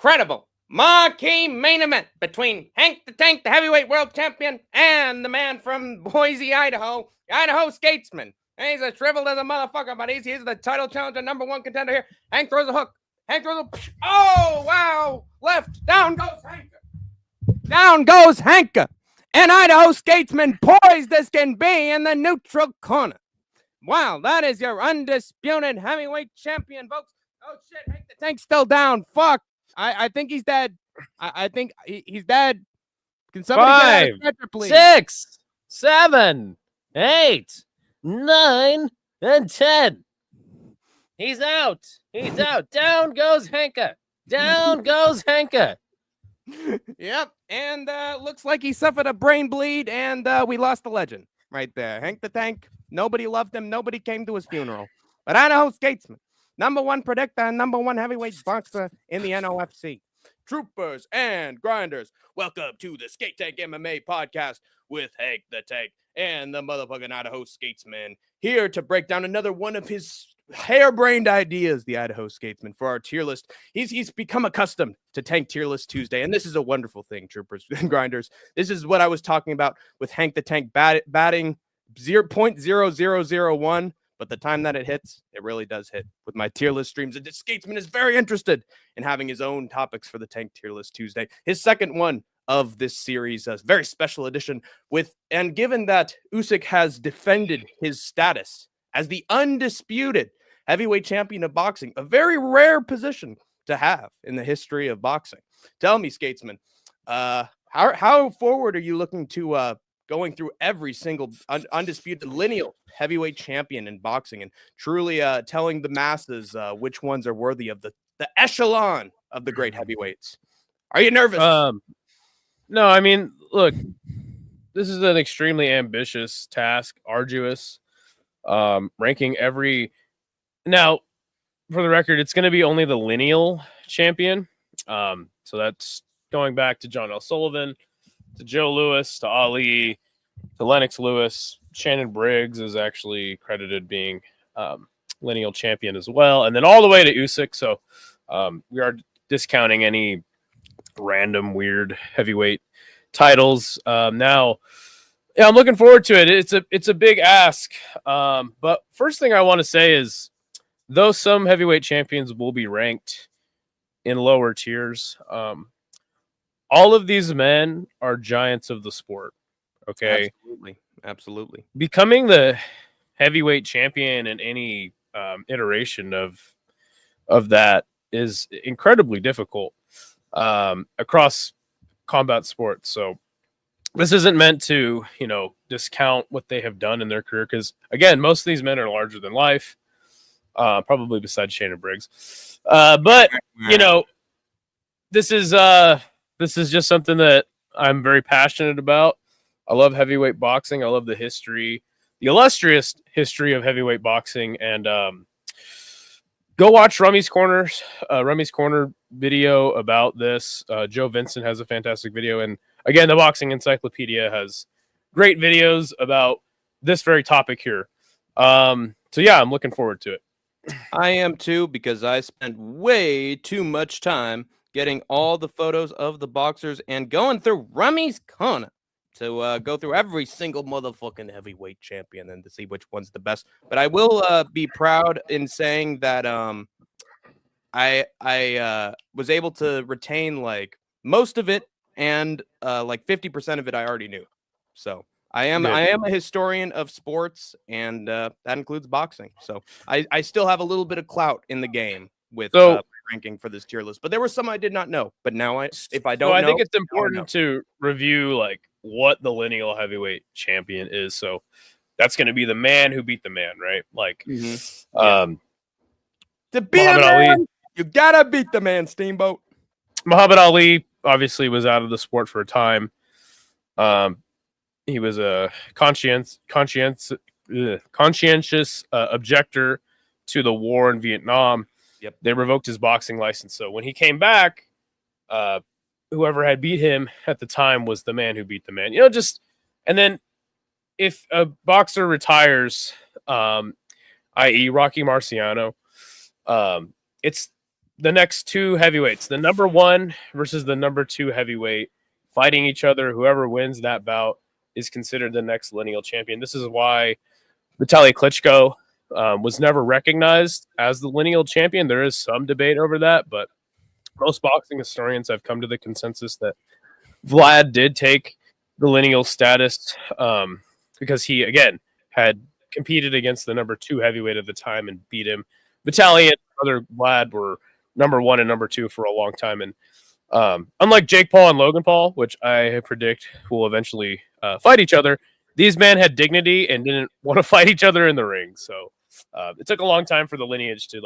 incredible marquee main event between Hank the Tank, the heavyweight world champion, and the man from Boise, Idaho, Idaho Skatesman. And he's as shriveled as a motherfucker, but he's the title challenger, #1 contender here. Hank throws a hook. Hank throws a... Oh, wow. Left. Down goes Hank. Down goes Hank. And Idaho Skatesman poised as can be in the neutral corner. Wow, that is your undisputed heavyweight champion, folks. Oh, shit. Hank the Tank's still down. Fuck. I think he's dead. I think he's dead. Can somebody get out of stretcher, please? 6, 7, 8, 9, and 10. He's out. He's out. Down goes Hanka. Down goes Hanka. Yep. And looks like he suffered a brain bleed, and we lost the legend right there. Hank the Tank. Nobody loved him. Nobody came to his funeral. But Idaho Skatesman, #1 predictor and #1 heavyweight boxer in the NOFC. Troopers and grinders, welcome to the SkateTank MMA podcast with Hank the Tank and the motherfucking Idaho Skatesman, here to break down another one of his harebrained ideas, the Idaho Skatesman, for our tier list. He's become accustomed to Tank Tier List Tuesday, and this is a wonderful thing, troopers and grinders. This is what I was talking about with Hank the Tank batting 0.0001. But the time that it hits, it really does hit. With my tier list streams, the Skatesman is very interested in having his own topics for the Tank Tier List Tuesday. His second one of this series, a very special edition. And given that Usyk has defended his status as the undisputed heavyweight champion of boxing, a very rare position to have in the history of boxing. Tell me, Skatesman, how forward are you looking to going through every single undisputed lineal heavyweight champion in boxing and truly telling the masses which ones are worthy of the echelon of the great heavyweights? Are you nervous? No, I mean, look, this is an extremely ambitious task, arduous, ranking every... Now, for the record, it's going to be only the lineal champion. So that's going back to John L. Sullivan, to Joe Louis, to Ali, to Lennox Lewis. Shannon Briggs is actually credited being lineal champion as well. And then all the way to Usyk. So we are discounting any random weird heavyweight titles. Now, yeah, I'm looking forward to it. It's a big ask. But first thing I want to say is, though some heavyweight champions will be ranked in lower tiers, all of these men are giants of the sport. Okay. Absolutely. Becoming the heavyweight champion in any iteration of that is incredibly difficult across combat sports. So this isn't meant to, discount what they have done in their career. Because again, most of these men are larger than life, probably besides Shannon Briggs. But this is just something that I'm very passionate about. I love heavyweight boxing. I love the illustrious history of heavyweight boxing. And go watch Rummy's Corner video about this. Joe Vincent has a fantastic video. And again, the Boxing Encyclopedia has great videos about this very topic here. So yeah, I'm looking forward to it. I am too, because I spent way too much time getting all the photos of the boxers and going through Rummy's Corner to go through every single motherfucking heavyweight champion and to see which one's the best. But I will be proud in saying that I was able to retain like most of it, and like 50% of it I already knew. So I am a historian of sports, and that includes boxing. So I still have a little bit of clout in the game with ranking for this tier list. But there were some I did not know. But now I think it's important to review like what the lineal heavyweight champion is. So that's going to be the man who beat the man, right? Like, to beat a man, you gotta beat the man, Steamboat. Muhammad Ali obviously was out of the sport for a time. He was a conscientious objector to the war in Vietnam. Yep. They revoked his boxing license. So when he came back, whoever had beat him at the time was the man who beat the man. And then if a boxer retires, i.e. Rocky Marciano, it's the next two heavyweights, the number 1 versus the number 2 heavyweight, fighting each other. Whoever wins that bout is considered the next lineal champion. This is why Vitaly Klitschko was never recognized as the lineal champion. There is some debate over that, but most boxing historians have come to the consensus that Vlad did take the lineal status because he, again, had competed against the number 2 heavyweight at the time and beat him. Vitaly and brother Vlad were number 1 and number 2 for a long time. And unlike Jake Paul and Logan Paul, which I predict will eventually fight each other, these men had dignity and didn't want to fight each other in the ring. So it took a long time for the lineage to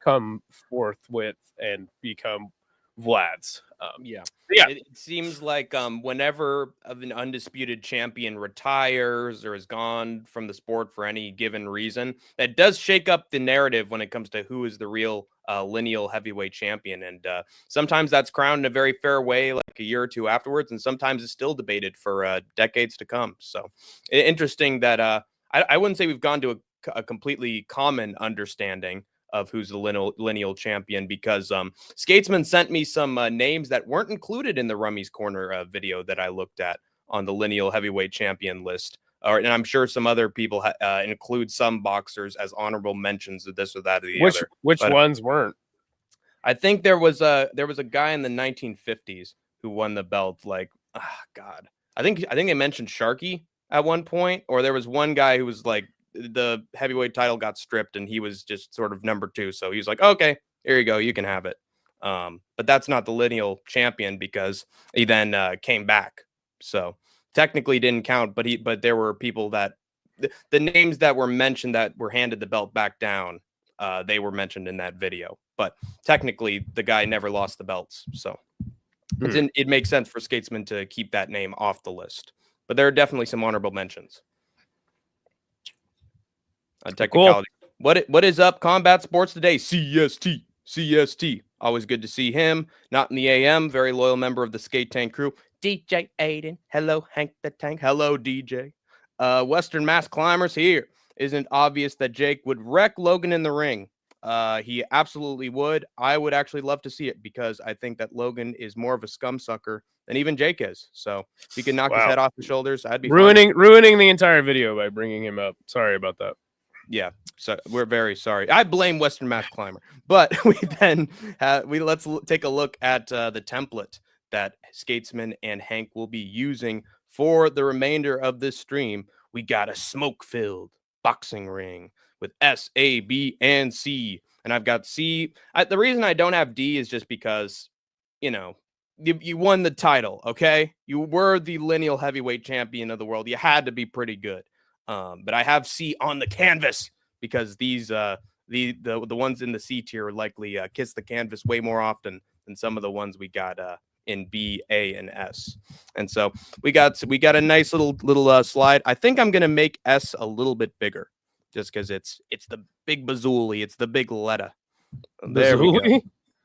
come forth with and become Vlad's. Yeah. Yeah. It seems like whenever an undisputed champion retires or is gone from the sport for any given reason, that does shake up the narrative when it comes to who is the real lineal heavyweight champion. And sometimes that's crowned in a very fair way, like a year or two afterwards, and sometimes it's still debated for decades to come. So interesting that I wouldn't say we've gone to a completely common understanding of who's the lineal champion, because Skatesman sent me some names that weren't included in the Rummy's Corner video that I looked at on the lineal heavyweight champion list. And I'm sure some other people include some boxers as honorable mentions of this or that or the other. Which ones weren't? I think there was a guy in the 1950s who won the belt. God, I think they mentioned Sharky at one point, or there was one guy who was like, the heavyweight title got stripped and he was just sort of number 2. So he was like, okay, here you go, you can have it. But that's not the lineal champion because he then came back. So technically didn't count, but there were people that the names that were mentioned that were handed the belt back down. They were mentioned in that video, but technically the guy never lost the belts. So it makes sense for Skatesman to keep that name off the list, but there are definitely some honorable mentions. Technicality. Cool. What is up, Combat Sports Today? CST. Always good to see him. Not in the AM. Very loyal member of the SkateTank crew. DJ Aiden. Hello, Hank the Tank. Hello, DJ. Western Mass Climbers here. Isn't obvious that Jake would wreck Logan in the ring? He absolutely would. I would actually love to see it because I think that Logan is more of a scum sucker than even Jake is. So if he could knock his head off the shoulders, I'd be ruining the entire video by bringing him up. Sorry about that. Yeah, so we're very sorry. I blame Western Mass Climber, but we then let's take a look at the template that Skatesman and Hank will be using for the remainder of this stream. We got a smoke-filled boxing ring with S, A, B, and C, and I've got C. The reason I don't have D is just because, you won the title, okay? You were the lineal heavyweight champion of the world. You had to be pretty good. But I have C on the canvas because these the ones in the C tier likely kiss the canvas way more often than some of the ones we got in B, A, and S. And so we got a nice little slide. I think I'm gonna make S a little bit bigger just because it's the big Bazzouli, it's the big letter. There we go.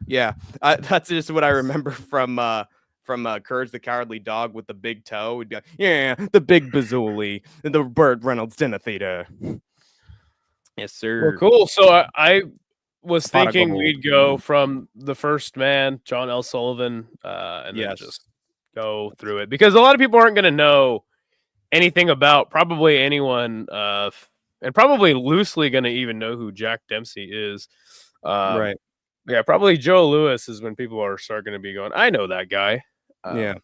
Yeah, that's just what I remember from Courage the Cowardly Dog with the big toe. We'd be like, yeah, the big Bazzouli, the Burt Reynolds Dinner Theater. Yes, sir. Well, cool. So I was thinking we'd go from the first man, John L. Sullivan, and then just go through it. Because a lot of people aren't going to know anything about probably anyone, and probably loosely going to even know who Jack Dempsey is. Right. Yeah, probably Joe Louis is when people are starting to be going, I know that guy. Yeah.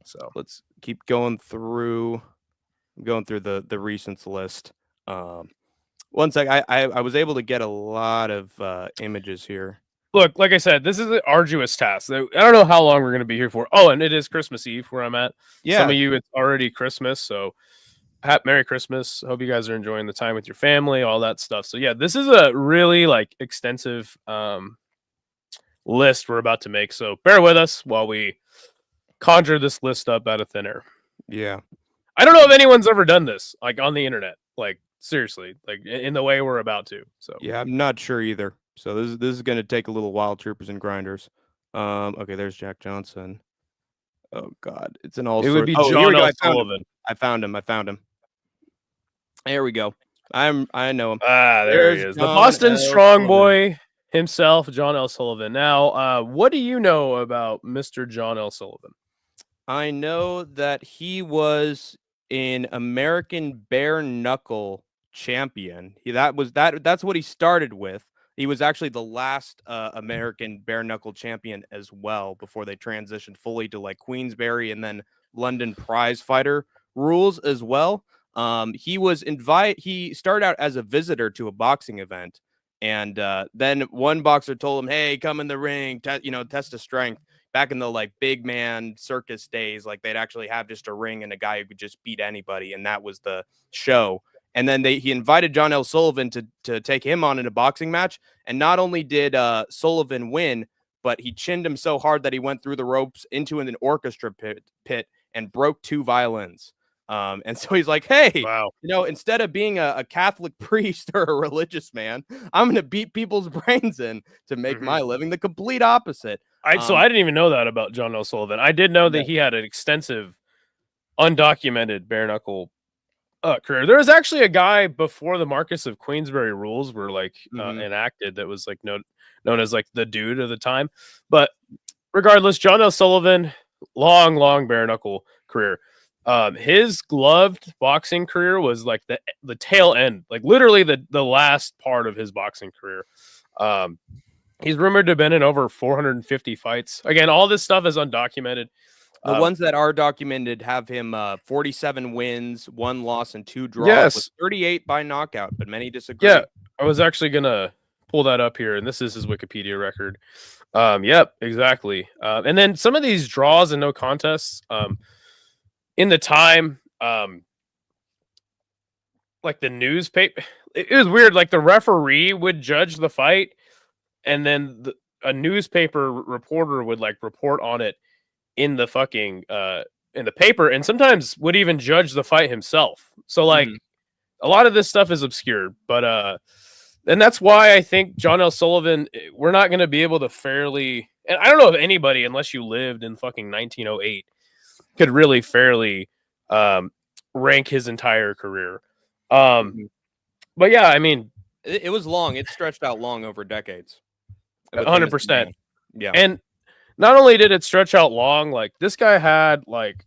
So let's keep going through the recents list. One sec. I was able to get a lot of images here. Look, like I said, this is an arduous task. I don't know how long we're going to be here for. Oh, and it is Christmas Eve where I'm at. Yeah. Some of you, it's already Christmas. So Merry Christmas. Hope you guys are enjoying the time with your family, all that stuff. So yeah, this is a really extensive list we're about to make. So bear with us while we conjure this list up out of thin air. Yeah. I don't know if anyone's ever done this, on the internet. Seriously, in the way we're about to. So yeah, I'm not sure either. So this is going to take a little while, troopers and grinders. Okay, there's Jack Johnson. Oh God, it's an all. It would be John L. Sullivan. I found him. There we go. I know him. There he is. John The Boston L. Strong Sullivan. Boy. himself, John L. Sullivan. Now, what do you know about Mr. John L. Sullivan? I know that he was an American bare knuckle champion. That's what he started with. He was actually the last American bare knuckle champion as well before they transitioned fully to like Queensberry and then London prize fighter rules as well. He started out as a visitor to a boxing event, and then one boxer told him, "Hey, come in the ring, test his strength." Back in the like big man circus days, like they'd actually have just a ring and a guy who could just beat anybody, and that was the show. And then he invited John L. Sullivan to take him on in a boxing match, and not only did Sullivan win, but he chinned him so hard that he went through the ropes into an orchestra pit and broke 2 violins. And so he's like, "Hey, Wow. Instead of being a Catholic priest or a religious man, I'm going to beat people's brains in to make my living." The complete opposite. So I didn't even know that about John L. Sullivan. I did know that Yeah. he had an extensive, undocumented bare knuckle career. There was actually a guy before the Marquess of Queensberry rules were like enacted that was like known as like the dude of the time. But regardless, John L. Sullivan, long bare knuckle career. His gloved boxing career was like the tail end, like literally the last part of his boxing career. He's rumored to have been in over 450 fights. Again, all this stuff is undocumented. The ones that are documented have him 47 wins, 1 loss, and 2 draws. Yes. With 38 by knockout, but many disagree. Yeah, I was actually gonna pull that up here, and this is his Wikipedia record. Yep, exactly. And then some of these draws and no contests. In the time, like the newspaper, it was weird. Like the referee would judge the fight, and then a newspaper reporter would like report on it in the fucking in the paper, and sometimes would even judge the fight himself. So like a lot of this stuff is obscure, but and that's why I think John L. Sullivan, we're not going to be able to fairly, and I don't know if anybody, unless you lived in fucking 1908, could really fairly rank his entire career. But yeah, I mean, it was long. It stretched out long over decades. 100%. Yeah. And not only did it stretch out long, like this guy had like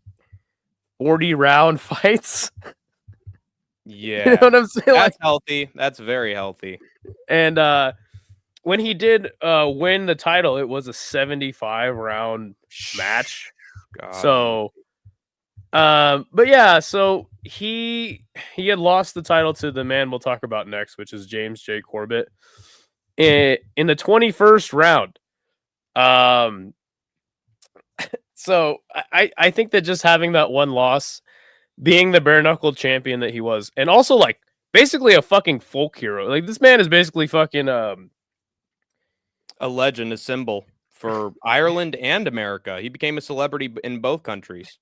40 round fights. Yeah. You know what I'm saying? That's healthy. That's very healthy. And when he did win the title, it was a 75 round match. God. So but yeah, so he had lost the title to the man we'll talk about next, which is James J. Corbett in the 21st round. So I think that just having that one loss, being the bare knuckle champion that he was, and also like basically a fucking folk hero. Like this man is basically fucking a legend, a symbol for Ireland and America. He became a celebrity in both countries.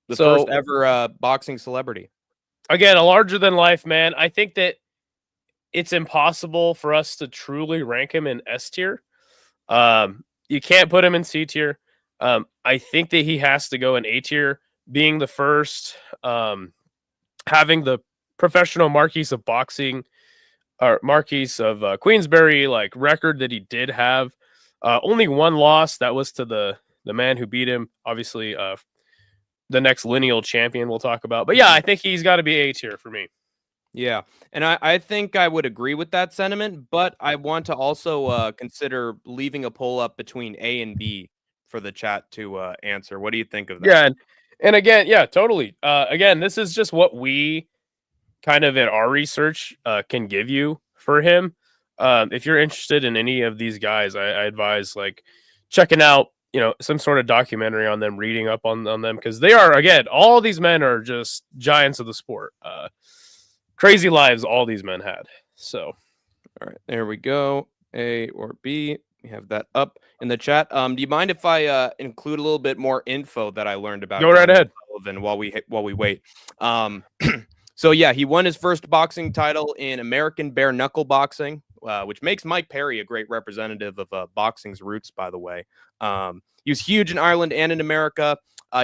The first ever boxing celebrity. Again, a larger than life man. I think that it's impossible for us to truly rank him in S tier. You can't put him in C tier. I think that he has to go in A tier, being the first, having the professional Marquis of Boxing, or Marquis of Queensberry, like record that he did have. Only 1 loss. That was to the man who beat him. Obviously, the next lineal champion we'll talk about. But yeah, I think he's got to be A tier for me. Yeah, and I think I would agree with that sentiment, but I want to also consider leaving a poll up between A and B for the chat to answer. What do you think of that? Yeah, and again, yeah, totally. Again, this is just what we kind of in our research can give you for him. If you're interested in any of these guys, I advise like checking out, some sort of documentary on them, reading up on them, because they are, again, all these men are just giants of the sport. Crazy lives all these men had. So, all right, there we go. A or B. We have that up in the chat. Do you mind if I include a little bit more info that I learned about? Go right ahead. Sullivan while we wait. So yeah, he won his first boxing title in American bare knuckle boxing, which makes Mike Perry a great representative of boxing's roots, by the way. He was huge in Ireland and in America.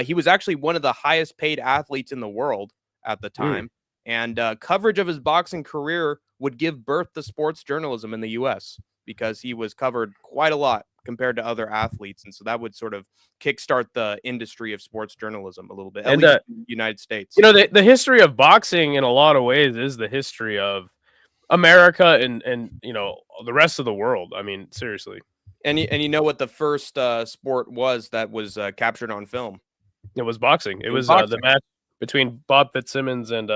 He was actually one of the highest paid athletes in the world at the time. And coverage of his boxing career would give birth to sports journalism in the U.S. because he was covered quite a lot compared to other athletes. And so that would sort of kickstart the industry of sports journalism a little bit, at least in the United States. You know, the history of boxing in a lot of ways is the history of America and you know, the rest of the world. I mean, seriously. And you know what the first sport was that was captured on film? It was boxing. It was boxing. the match between Bob Fitzsimmons and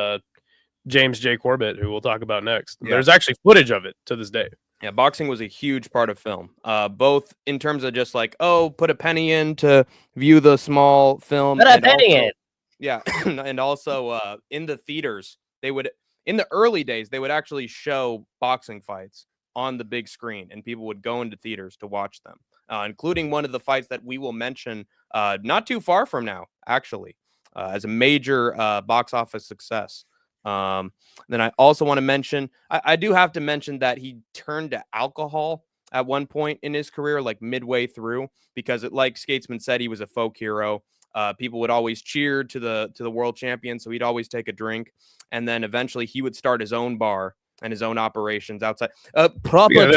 James J. Corbett, who we'll talk about next. Yeah. There's actually footage of it to this day. Yeah, boxing was a huge part of film, both in terms of just like, oh, put a penny in to view the small film. Put a penny in. Yeah, and also in the theaters, they would, in the early days, they would actually show boxing fights on the big screen, and people would go into theaters to watch them, including one of the fights that we will mention not too far from now, actually, as a major box office success. Then I also want to mention, I do have to mention that he turned to alcohol at one point in his career, like midway through, because like Skatesman said, he was a folk hero. People would always cheer to the world champion, so he'd always take a drink, and then eventually he would start his own bar and his own operations outside. Proper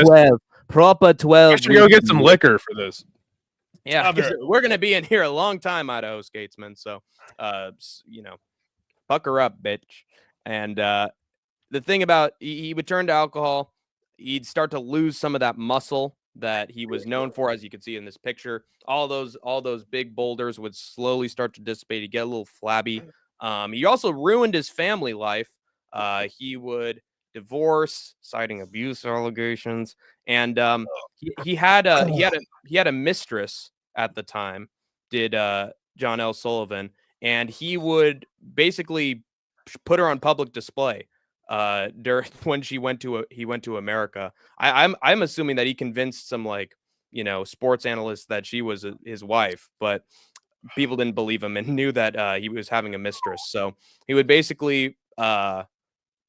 12. I should go get some liquor for this. Yeah, we're gonna be in here a long time, Idaho Skatesman. So, you know, pucker up, bitch. And the thing about he would turn to alcohol, he'd start to lose some of that muscle that he was known for, as you can see in this picture. All those big boulders would slowly start to dissipate. He'd get a little flabby. He also ruined his family life. He would divorce, citing abuse allegations, and he had a mistress at the time. Did John L. Sullivan, and he would basically put her on public display during when he went to America. I'm assuming that he convinced some, like, you know, sports analysts that she was his wife, but people didn't believe him and knew that he was having a mistress. So he would basically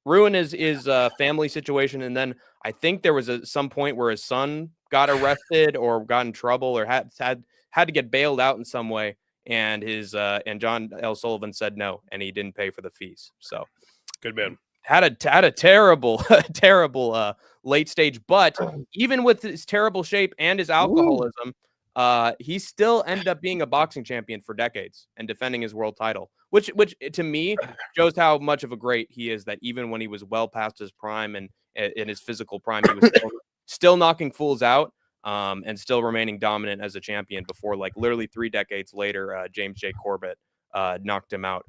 ruin his family situation, and then I think there was some point where his son got arrested or got in trouble or had to get bailed out in some way. And and John L. Sullivan said no, and he didn't pay for the fees. So Good man. Had a terrible, terrible late stage. But even with his terrible shape and his alcoholism, he still ended up being a boxing champion for decades and defending his world title, which to me shows how much of a great he is, that even when he was well past his prime and in his physical prime, he was still knocking fools out. And still remaining dominant as a champion before, like, literally 3 decades later, James J. Corbett knocked him out.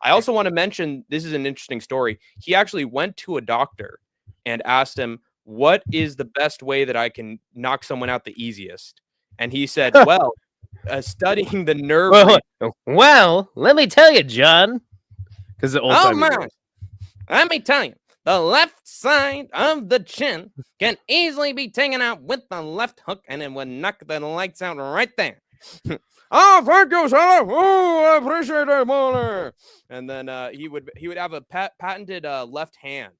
I also want to mention, this is an interesting story. He actually went to a doctor and asked him, what is the best way that I can knock someone out the easiest? And he said, well, studying the nerve. Well, let me tell you, John. Because the old let me tell you. The left side of the chin can easily be taken out with the left hook, and it would knock the lights out right there. Oh, thank you, sir. Oh, I appreciate it, brother. And then he would have a patented left hand.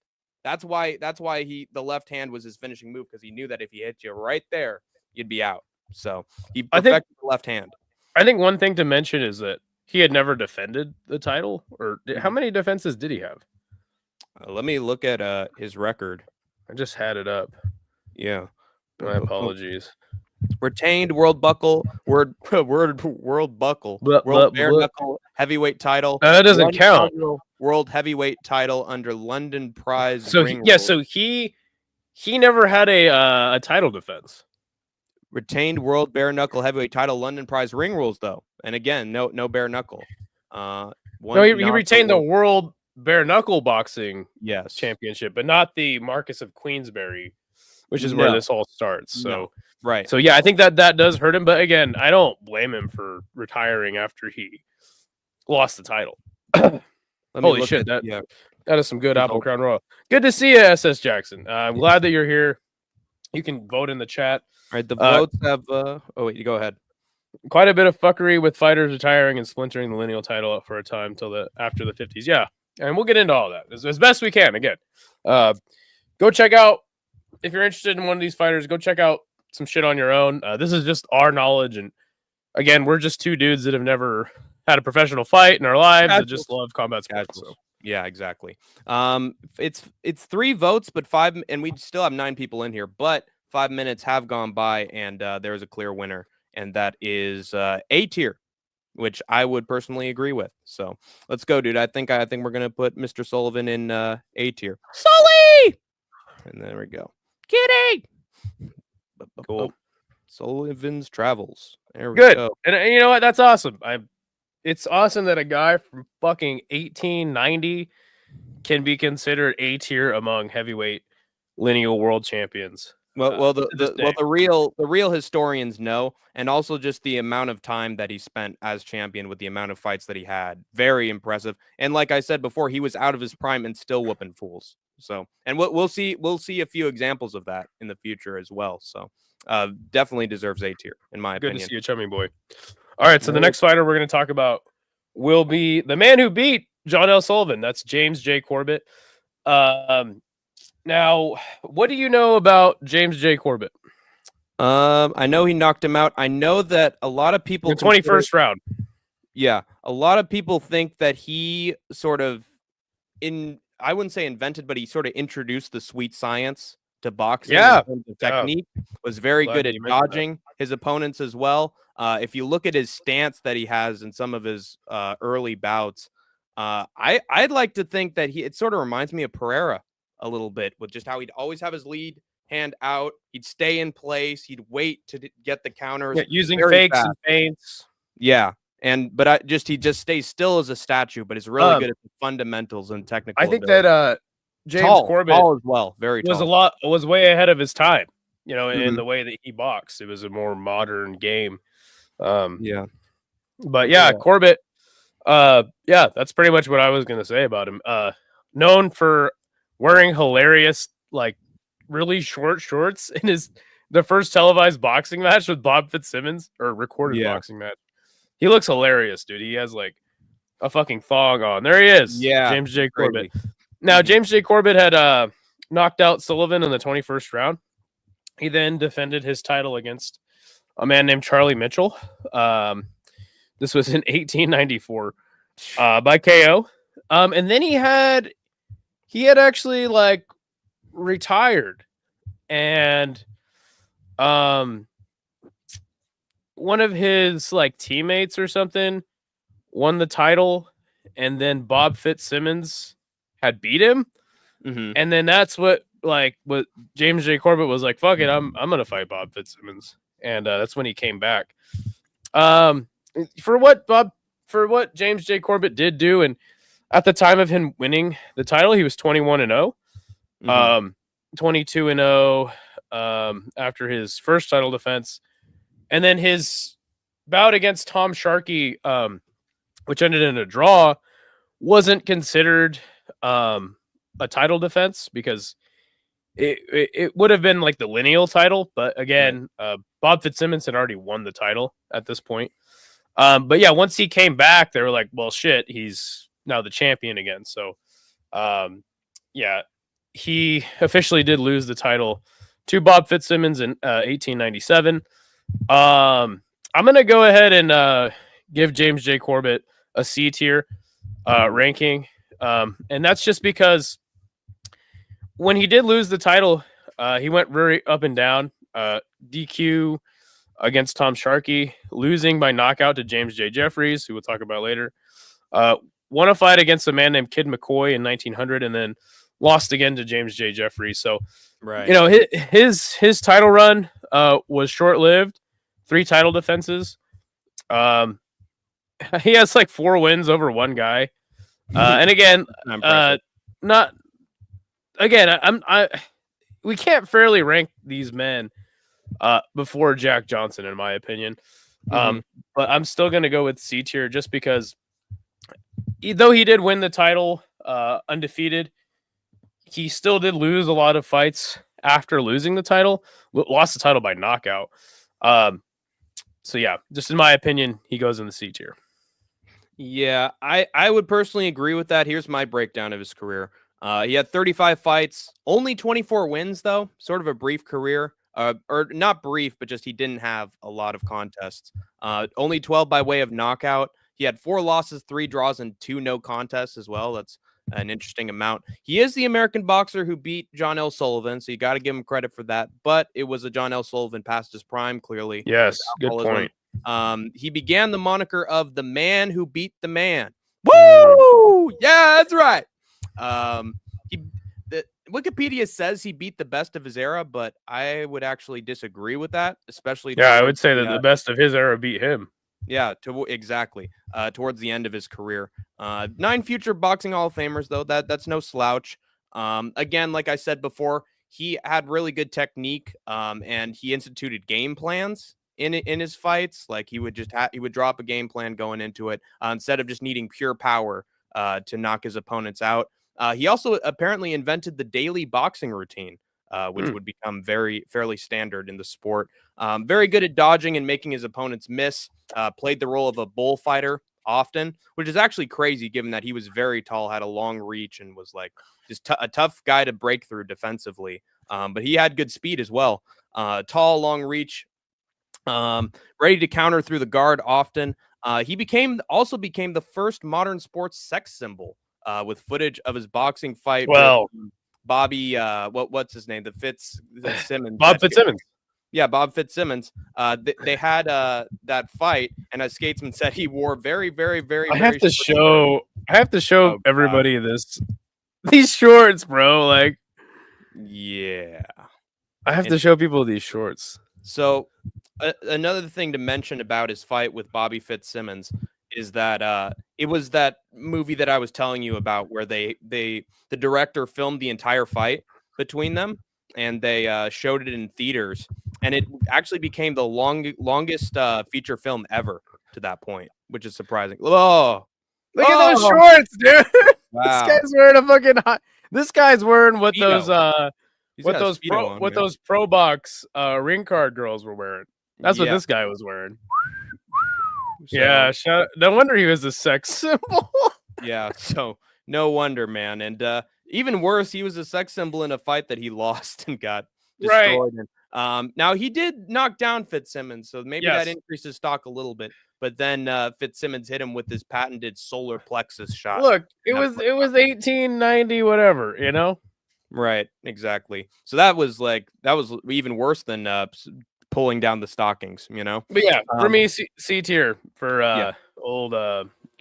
That's why the left hand was his finishing move, because he knew that if he hit you right there, you'd be out. So he perfected the left hand. I think one thing to mention is that he had never defended the title. Or how many defenses did he have? Let me look at his record. I just had it up. Yeah. My apologies. Retained world buckle, world buckle, world bare knuckle heavyweight title. That doesn't count. World heavyweight title under London Prize. So he never had a title defense. Retained world bare knuckle heavyweight title, London Prize ring rules though, and again, no bare knuckle. He retained the world bare knuckle boxing yes championship, but not the Marquess of Queensberry, which is where this all starts. So right. So yeah, I think that does hurt him. But again, I don't blame him for retiring after he lost the title. Holy shit! That is some good Apple Crown Royal. Good to see you, SS Jackson. I'm glad that you're here. You can vote in the chat. All right, the votes have. Oh wait, you go ahead. Quite a bit of fuckery with fighters retiring and splintering the lineal title up for a time till after the 50s. Yeah, and we'll get into all that as best we can. Again, go check out, if you're interested in one of these fighters, go check out some shit on your own. This is just our knowledge, and again, we're just two dudes that have never had a professional fight in our lives that just love combat sports. So. Yeah, exactly. It's 3 votes, but 5, and we still have 9 people in here, but 5 minutes have gone by, and there is a clear winner, and that is A tier, which I would personally agree with. So let's go, dude. I think we're gonna put Mr. Sullivan in A tier. Sully, and there we go. Kitty. Cool. Sullivan's Travels. There we Good. go. And you know what? That's awesome. It's awesome that a guy from fucking 1890 can be considered A tier among heavyweight lineal world champions. Well, to this day. the real historians know, and also just the amount of time that he spent as champion with the amount of fights that he had, very impressive. And like I said before, he was out of his prime and still whooping fools. So, and we'll see a few examples of that in the future as well. So, definitely deserves A tier in my Good opinion. to see you, chummy boy. All right, so the next fighter we're going to talk about will be the man who beat John L. Sullivan. That's James J. Corbett. Now, what do you know about James J. Corbett? I know he knocked him out. I know that a lot of people The 21st round. Yeah, a lot of people think that he sort of I wouldn't say invented, but he sort of introduced the sweet science to boxing. Yeah. In terms of technique, was very Glad good that at you mentioned that. dodging his opponents as well. If you look at his stance that he has in some of his early bouts, I'd like to think that it sort of reminds me of Pereira a little bit, with just how he'd always have his lead hand out. He'd stay in place. He'd wait to get the counters. Yeah, using very fakes fast. and feints. Yeah. But he just stays still as a statue, but is really good at the fundamentals and technical. I think ability. that James Corbett tall as well, very tall. was way ahead of his time, in Mhm. the way that he boxed. It was a more modern game. Yeah. But yeah, Corbett, that's pretty much what I was gonna say about him. Known for wearing hilarious, like really short shorts in the first televised boxing match with Bob Fitzsimmons, or recorded boxing match. He looks hilarious, dude. He has like a fucking thong on. There he is. Yeah, James J. Corbett. crazy. Now, James J. Corbett had knocked out Sullivan in the 21st round. He then defended his title against a man named Charlie Mitchell. This was in 1894 by KO. And then he had actually like retired, and one of his like teammates or something won the title, and then Bob Fitzsimmons had beat him. Mhm. And then that's what James J. Corbett was like, fuck it, I'm gonna fight Bob Fitzsimmons. And that's when he came back. For what James J. Corbett did do, and at the time of him winning the title, he was 21-0. 22-0 after his first title defense. And then his bout against Tom Sharkey, which ended in a draw, wasn't considered a title defense because it would have been like the lineal title. But again, Bob Fitzsimmons had already won the title at this point. But yeah, once he came back, they were like, well, shit, he's now the champion again. So yeah, he officially did lose the title to Bob Fitzsimmons in 1897. I'm going to go ahead and give James J. Corbett a C tier ranking. And that's just because when he did lose the title, he went very up and down. DQ against Tom Sharkey, losing by knockout to James J. Jeffries, who we'll talk about later. Won a fight against a man named Kid McCoy in 1900, and then lost again to James J. Jeffries. So, his title run was short-lived. 3 title defenses. He has like 4 wins over one guy. And again, we can't fairly rank these men before Jack Johnson, in my opinion. But I'm still going to go with C tier just because, though he did win the title undefeated, he still did lose a lot of fights after losing the title. Lost the title by knockout. So yeah, just in my opinion, he goes in the C tier. Yeah, I would personally agree with that. Here's my breakdown of his career. He had 35 fights, only 24 wins, though. Sort of a brief career. Or not brief, but just he didn't have a lot of contests. Only 12 by way of knockout. He had 4 losses, 3 draws, and 2 no contests as well. That's an interesting amount. He is the American boxer who beat John L. Sullivan, so you got to give him credit for that. But it was a John L. Sullivan past his prime, clearly. Yes, good point. He began the moniker of the man who beat the man. Woo! Yeah, that's right. Wikipedia says he beat the best of his era, but I would actually disagree with that, especially. Yeah, I would say that the best of his era beat him. Yeah, exactly. Towards the end of his career. 9 future boxing Hall of Famers, though. That's no slouch. Again, like I said before, he had really good technique, and he instituted game plans in his fights. Like he would drop a game plan going into it instead of just needing pure power to knock his opponents out. He also apparently invented the daily boxing routine, which would become fairly standard in the sport. Very good at dodging and making his opponents miss. Played the role of a bullfighter often, which is actually crazy given that he was very tall, had a long reach, and was like just a tough guy to break through defensively. But he had good speed as well. Tall, long reach, ready to counter through the guard often. He also became the first modern sports sex symbol with footage of his boxing fight. Well, with Bobby, what's his name? Fitzsimmons. Bob Fitzsimmons. Yeah, Bob Fitzsimmons. They had that fight, and as Skatesman said, he wore very, very, very. I have to show everybody these shorts, bro. Like, yeah, I have to show people these shorts. So, another thing to mention about his fight with Bobby Fitzsimmons is that it was that movie that I was telling you about where the director filmed the entire fight between them, and they showed it in theaters, and it actually became the longest feature film ever to that point, which is surprising. Oh, look at those shorts, dude! Wow. This guy's wearing a fucking. This guy's wearing what those those pro box ring card girls were wearing. That's what this guy was wearing. So, yeah, no wonder he was a sex symbol. Yeah, so no wonder, man. And even worse, he was a sex symbol in a fight that he lost and got destroyed. Right. Now, he did knock down Fitzsimmons, so maybe that increased his stock a little bit. But then Fitzsimmons hit him with his patented solar plexus shot. Look, it was 1890, whatever, you know? Right, exactly. So that was even worse than pulling down the stockings, you know? But yeah, for me, C tier for old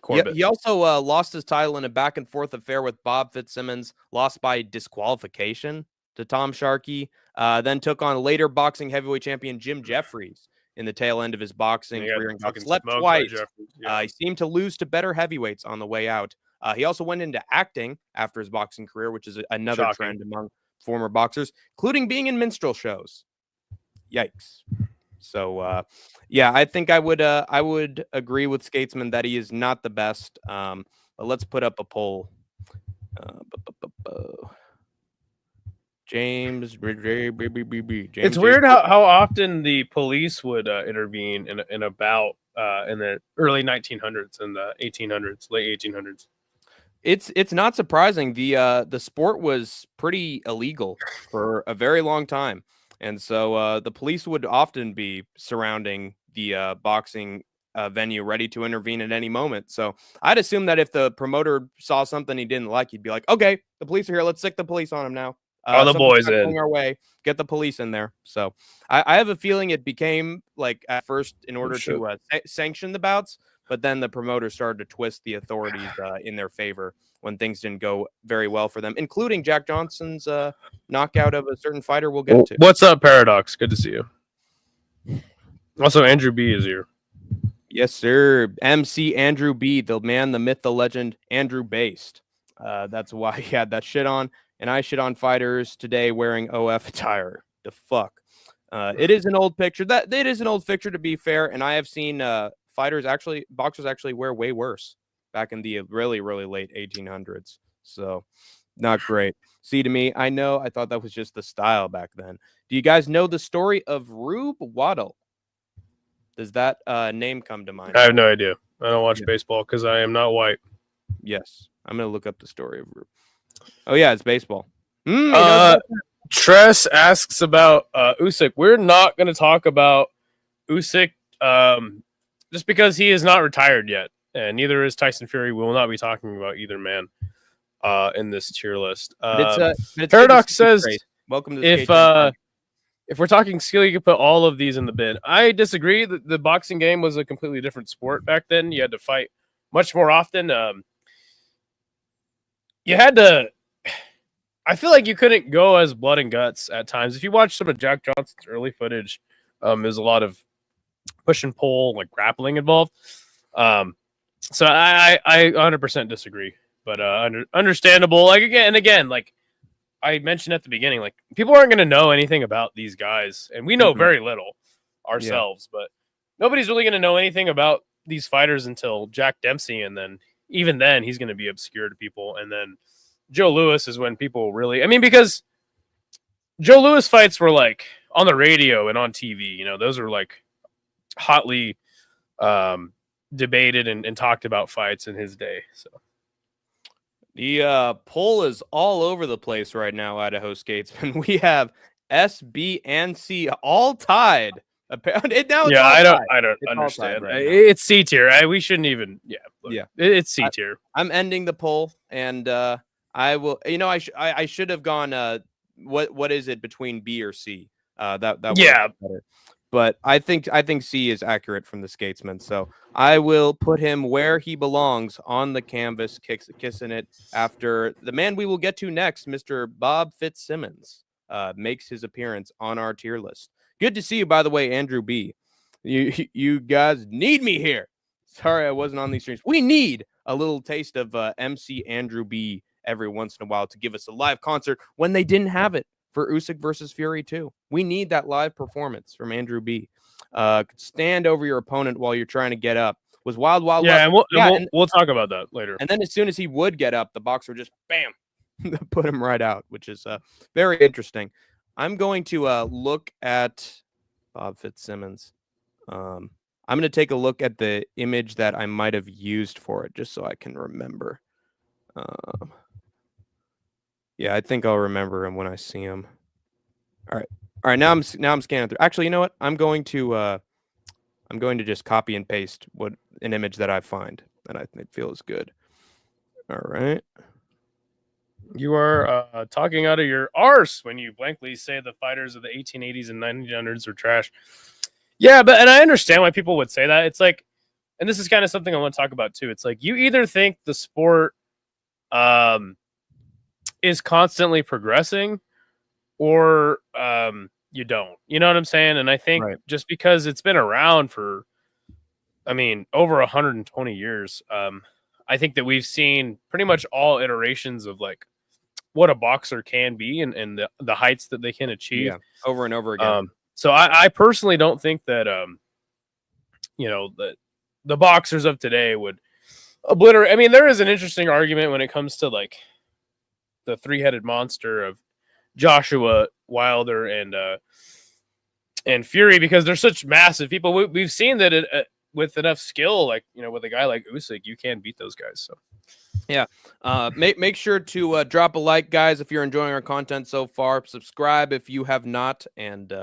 Corbett. He also lost his title in a back and forth affair with Bob Fitzsimmons, lost by disqualification to Tom Sharkey, then took on later boxing heavyweight champion Jim Jeffries in the tail end of his boxing career and got slept twice. He seemed to lose to better heavyweights on the way out. He also went into acting after his boxing career, which is another trend among former boxers, including being in minstrel shows. Yikes. So, I think I would agree with Skatesman that he is not the best. But let's put up a poll. James. It's weird how often the police would intervene in the early 1900s and the 1800s, late 1800s. It's not surprising. The sport was pretty illegal for a very long time. And so the police would often be surrounding the boxing venue, ready to intervene at any moment. So I'd assume that if the promoter saw something he didn't like, he'd be like, okay, the police are here. Let's sick the police on him now. The boys in our way. Get the police in there. So I have a feeling it became like at first in order to sanction the bouts, but then the promoter started to twist the authorities in their favor when things didn't go very well for them, including Jack Johnson's knockout of a certain fighter we'll get to. What's up, Paradox? Good to see you. Also, Andrew B is here. Yes, sir. MC Andrew B, the man, the myth, the legend, Andrew Based. That's why he had that shit on. And I shit on fighters today wearing OF attire. The fuck. It is an old picture. It is an old picture, to be fair. And I have seen boxers actually wear way worse back in the really, really late 1800s. So not great. See, to me, I thought that was just the style back then. Do you guys know the story of Rube Waddle? Does that name come to mind? I have no idea. I don't watch baseball because I am not white. Yes. I'm going to look up the story of Rube. Oh, yeah, it's baseball. Tress asks about Usyk. We're not going to talk about Usyk just because he is not retired yet, and neither is Tyson Fury. We will not be talking about either man. in this tier list. But it's good to Paradox see you, says Trace. Welcome to if SkateTank. if we're talking skill, you could put all of these in the bin. I disagree. The boxing game was a completely different sport back then. You had to fight much more often. You had to. I feel like you couldn't go as blood and guts at times. If you watch some of Jack Johnson's early footage, there's a lot of push and pull, like grappling involved. So I 100% disagree, but understandable. Like again, like I mentioned at the beginning, like people aren't going to know anything about these guys, and we know very little ourselves. But nobody's really going to know anything about these fighters until Jack Dempsey, and then even then, he's going to be obscure to people, and then Joe Louis is when people really, I mean, because Joe Louis fights were like on the radio and on TV, you know, those were like hotly debated and talked about fights in his day. So the poll is all over the place right now, Idaho Skatesman. We have S, B, and C all tied. Now it's I don't It's all understand. tied right now. It's C tier. We shouldn't even. It's C tier. I'm ending the poll, and I will. You know, I should have gone. What is it between B or C? That better. But I think C is accurate from the Skatesman. So I will put him where he belongs on the canvas, kissing it after the man we will get to next, Mr. Bob Fitzsimmons, makes his appearance on our tier list. Good to see you, by the way, Andrew B. You guys need me here. Sorry I wasn't on these streams. We need a little taste of MC Andrew B every once in a while to give us a live concert when they didn't have it for Usyk versus Fury 2. We need that live performance from Andrew B. Stand over your opponent while you're trying to get up. Was wild. Yeah, and we'll talk about that later. And then as soon as he would get up, the boxer just bam, put him right out, which is very interesting. I'm going to look at Bob Fitzsimmons. I'm going to take a look at the image that I might have used for it, just so I can remember. Yeah, I think I'll remember him when I see him. All right. Now I'm scanning through. Actually, you know what? I'm going to just copy and paste an image that I find that I feel is good. All right. You are talking out of your arse when you blankly say the fighters of the 1880s and 1900s were trash. Yeah, and I understand why people would say that. It's like, and this is kind of something I want to talk about too. It's like you either think the sport is constantly progressing or you don't. You know what I'm saying? And I think just because it's been around for, I mean, over 120 years, I think that we've seen pretty much all iterations of like what a boxer can be and the heights that they can achieve over and over again. So I personally don't think that, the boxers of today would obliterate. I mean, there is an interesting argument when it comes to like the three-headed monster of Joshua, Wilder, and Fury, because they're such massive people. We've seen that with enough skill, like, you know, with a guy like Usyk, you can beat those guys. So yeah, make sure to drop a like, guys, if you're enjoying our content so far. Subscribe if you have not, and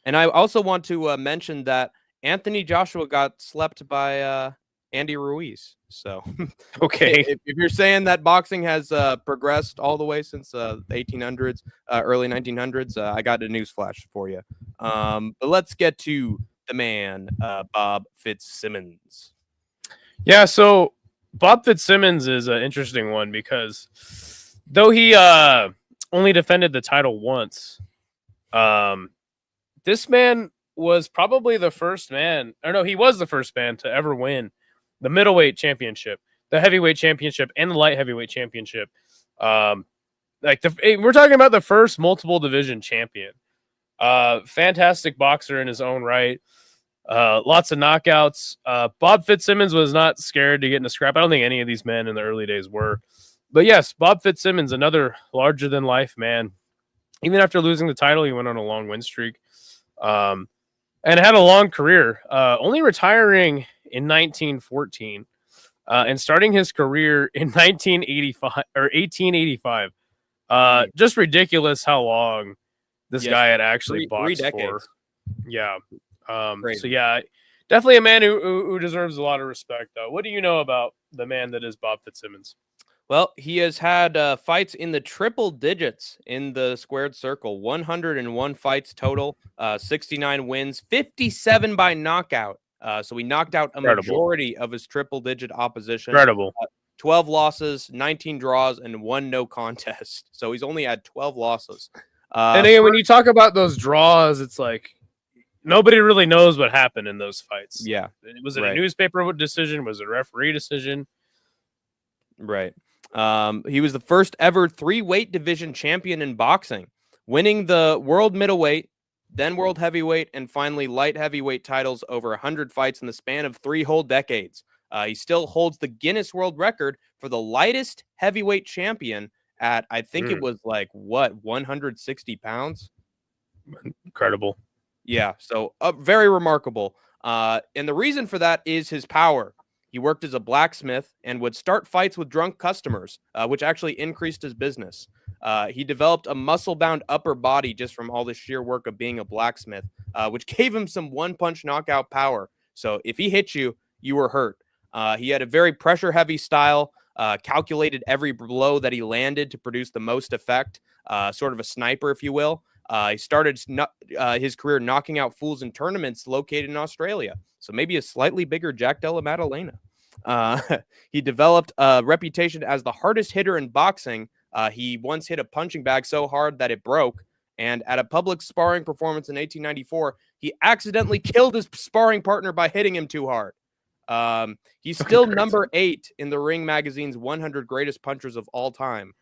I also want to mention that Anthony Joshua got slept by Andy Ruiz. So okay, if you're saying that boxing has progressed all the way since the 1800s, early 1900s, I got a news flash for you. But let's get to the man, Bob Fitzsimmons. Yeah, so Bob Fitzsimmons is an interesting one because though he only defended the title once, this man was probably the first man, or no, he was the first man to ever win the middleweight championship, the heavyweight championship, and the light heavyweight championship. We're talking about the first multiple division champion. Fantastic boxer in his own right. Lots of knockouts. Bob Fitzsimmons was not scared to get in a scrap. I don't think any of these men in the early days were. But yes, Bob Fitzsimmons, another larger than life man. Even after losing the title, he went on a long win streak. And had a long career, only retiring in 1914 and starting his career in 1885. Just ridiculous how long this guy had actually boxed for. Yeah. So yeah, definitely a man who deserves a lot of respect. What do you know about the man that is Bob Fitzsimmons? Well, he has had fights in the triple digits in the squared circle. 101 fights total, 69 wins, 57 by knockout. So he knocked out a Incredible. majority of his triple digit opposition. Incredible. 12 losses, 19 draws, and 1 no contest. So he's only had 12 losses. And again, when you talk about those draws, it's like nobody really knows what happened in those fights. Yeah. Was it Right. a newspaper decision? Was it a referee decision? Right. He was the first ever 3-weight division champion in boxing, winning the world middleweight, then world heavyweight, and finally light heavyweight titles over 100 fights in the span of 3 whole decades. He still holds the Guinness World Record for the lightest heavyweight champion at, I think it was like, 160 pounds? Incredible. Yeah, so very remarkable. And the reason for that is his power. He worked as a blacksmith and would start fights with drunk customers, which actually increased his business. He developed a muscle-bound upper body just from all the sheer work of being a blacksmith, which gave him some one-punch knockout power. So if he hit you, you were hurt. He had a very pressure-heavy style, calculated every blow that he landed to produce the most effect, sort of a sniper, if you will. He started his career knocking out fools in tournaments located in Australia. So maybe a slightly bigger Jack Della Maddalena. He developed a reputation as the hardest hitter in boxing. He once hit a punching bag so hard that it broke. And at a public sparring performance in 1894, he accidentally killed his sparring partner by hitting him too hard. He's still number 8 in the Ring magazine's 100 greatest punchers of all time.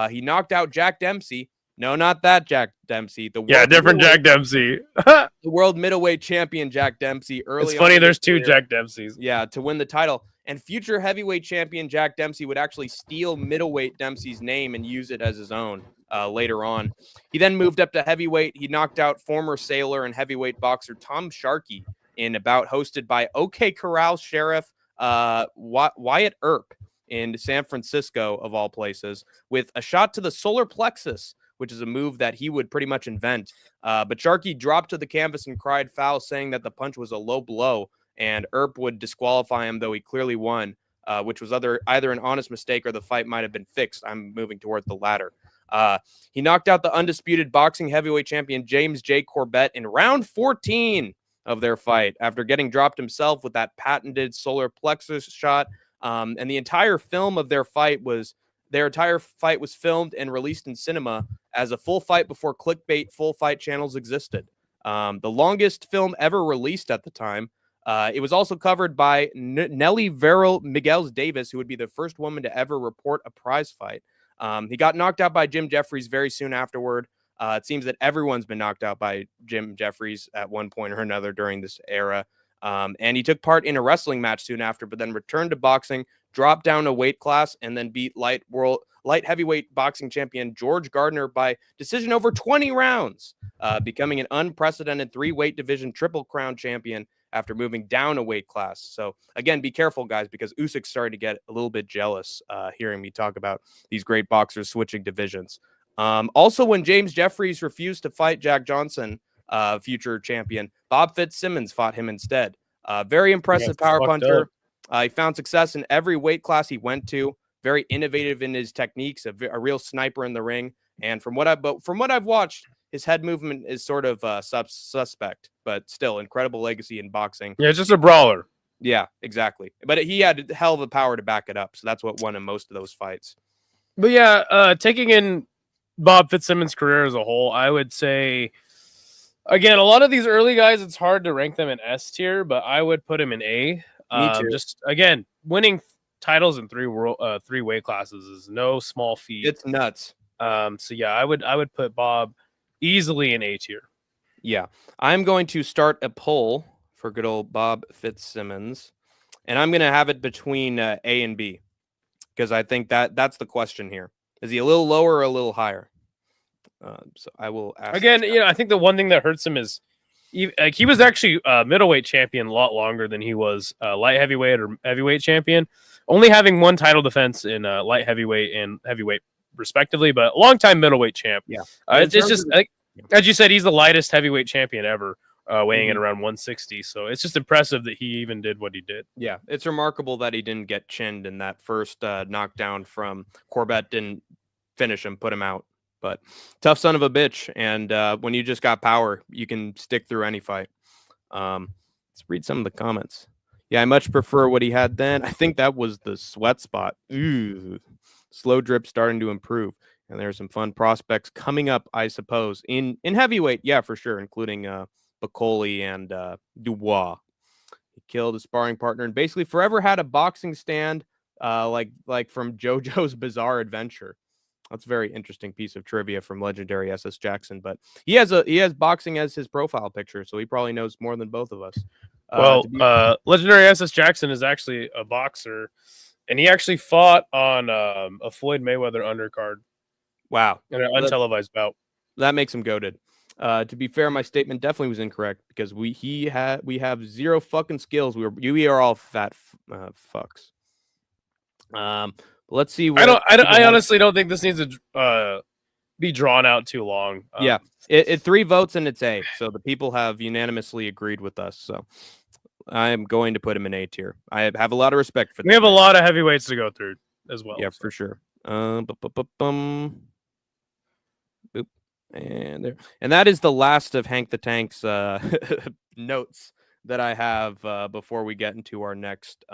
He knocked out Jack Dempsey. No, not that Jack Dempsey. Different Jack Dempsey. The world middleweight champion Jack Dempsey. It's funny there's 2 Jack Dempseys. Yeah, to win the title. And future heavyweight champion Jack Dempsey would actually steal middleweight Dempsey's name and use it as his own later on. He then moved up to heavyweight. He knocked out former sailor and heavyweight boxer Tom Sharkey in a bout hosted by OK Corral Sheriff Wyatt Earp in San Francisco, of all places, with a shot to the solar plexus, which is a move that he would pretty much invent. But Sharkey dropped to the canvas and cried foul, saying that the punch was a low blow, and Earp would disqualify him, though he clearly won, which was either an honest mistake or the fight might have been fixed. I'm moving toward the latter. He knocked out the undisputed boxing heavyweight champion James J. Corbett in round 14 of their fight after getting dropped himself with that patented solar plexus shot. And the entire film of their entire fight was filmed and released in cinema as a full fight before clickbait full fight channels existed. The longest film ever released at the time. It was also covered by Nellie Verrill Miguel Davis, who would be the first woman to ever report a prize fight. He got knocked out by Jim Jeffries very soon afterward. It seems that everyone's been knocked out by Jim Jeffries at one point or another during this era. And he took part in a wrestling match soon after, but then returned to boxing, dropped down a weight class, and then beat light heavyweight boxing champion George Gardner by decision over 20 rounds, becoming an unprecedented 3-weight division triple crown champion after moving down a weight class. So again, be careful, guys, because Usyk's starting to get a little bit jealous hearing me talk about these great boxers switching divisions. Also, when James Jeffries refused to fight Jack Johnson, future champion, Bob Fitzsimmons fought him instead. Very impressive power puncher. He found success in every weight class he went to. Very innovative in his techniques, a real sniper in the ring. And from what I've watched, his head movement is sort of suspect, but still incredible legacy in boxing. Yeah, just a brawler. Yeah, exactly. But he had a hell of a power to back it up, so that's what won him most of those fights. But yeah, taking in Bob Fitzsimmons' career as a whole, I would say, again, a lot of these early guys, it's hard to rank them in S tier, but I would put him in A. Me too. Just again, winning titles in 3 weight classes is no small feat. It's nuts. So yeah, I would put Bob easily in A tier. Yeah, I'm going to start a poll for good old Bob Fitzsimmons, and I'm going to have it between A and B, because I think that's the question here. Is he a little lower or a little higher? So I will ask again. I think the one thing that hurts him is he was actually middleweight champion a lot longer than he was light heavyweight or heavyweight champion, only having 1 title defense in light heavyweight and heavyweight respectively, but a long time middleweight champ. Yeah, it's just as you said, he's the lightest heavyweight champion ever, weighing in around 160. So it's just impressive that he even did what he did. Yeah, it's remarkable that he didn't get chinned in that first knockdown from Corbett. Didn't finish him, put him out. But tough son of a bitch. And when you just got power, you can stick through any fight. Let's read some of the comments. Yeah, I much prefer what he had then. I think that was the sweat spot. Ooh. Slow drip starting to improve. And there's some fun prospects coming up, I suppose, in heavyweight. Yeah, for sure, including Bacoli and Dubois. He killed his sparring partner and basically forever had a boxing stand like from JoJo's Bizarre Adventure. That's a very interesting piece of trivia from legendary SS Jackson. But he has boxing as his profile picture, so he probably knows more than both of us. Legendary SS Jackson is actually a boxer, and he actually fought on a Floyd Mayweather undercard. Wow. In an untelevised bout. That makes him goated. To be fair, my statement definitely was incorrect because we have zero fucking skills. We are all fat fucks. Let's see. I honestly don't think this needs to be drawn out too long. Yeah, it 3 votes and it's A. So the people have unanimously agreed with us. So I am going to put him in A tier. I have a lot of respect for. We have a lot of heavyweights to go through as well. Yeah, for sure. Boop. And there, and that is the last of Hank the Tank's notes that I have before we get into our next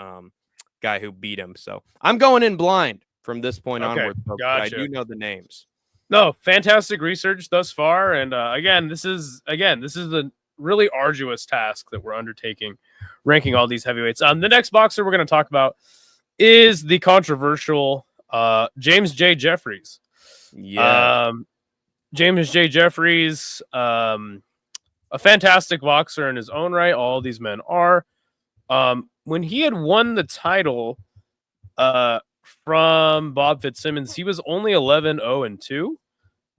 guy who beat him. So I'm going in blind from this point onward. Folks, gotcha. I do know the names. No, fantastic research thus far, and again, this is a really arduous task that we're undertaking, ranking all these heavyweights. The next boxer we're going to talk about is the controversial James J. Jeffries. Yeah. James J. Jeffries, a fantastic boxer in his own right. All these men are. When he had won the title from Bob Fitzsimmons, he was only 11-0-2.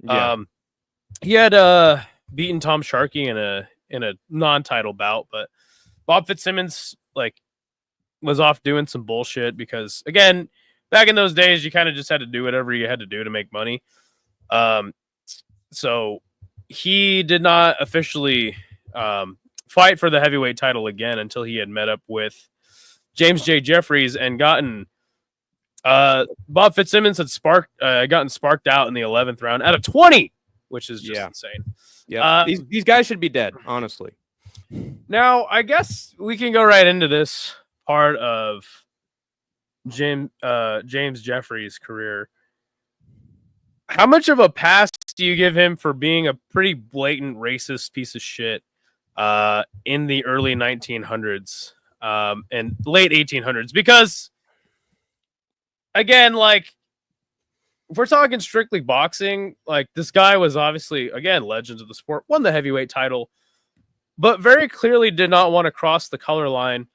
Yeah. He had beaten Tom Sharkey in a non-title bout, but Bob Fitzsimmons was off doing some bullshit because, again, back in those days, you kind of just had to do whatever you had to do to make money. So he did not officially fight for the heavyweight title again until he had met up with James J. Jeffries and gotten Bob Fitzsimmons had gotten sparked out in the 11th round out of 20, which is just insane. Yeah, these guys should be dead, honestly. Now, I guess we can go right into this part of James Jeffries' career. How much of a pass do you give him for being a pretty blatant racist piece of shit in the early 1900s and late 1800s? Because, again, if we're talking strictly boxing, this guy was obviously, again, legend of the sport, won the heavyweight title, but very clearly did not want to cross the color line,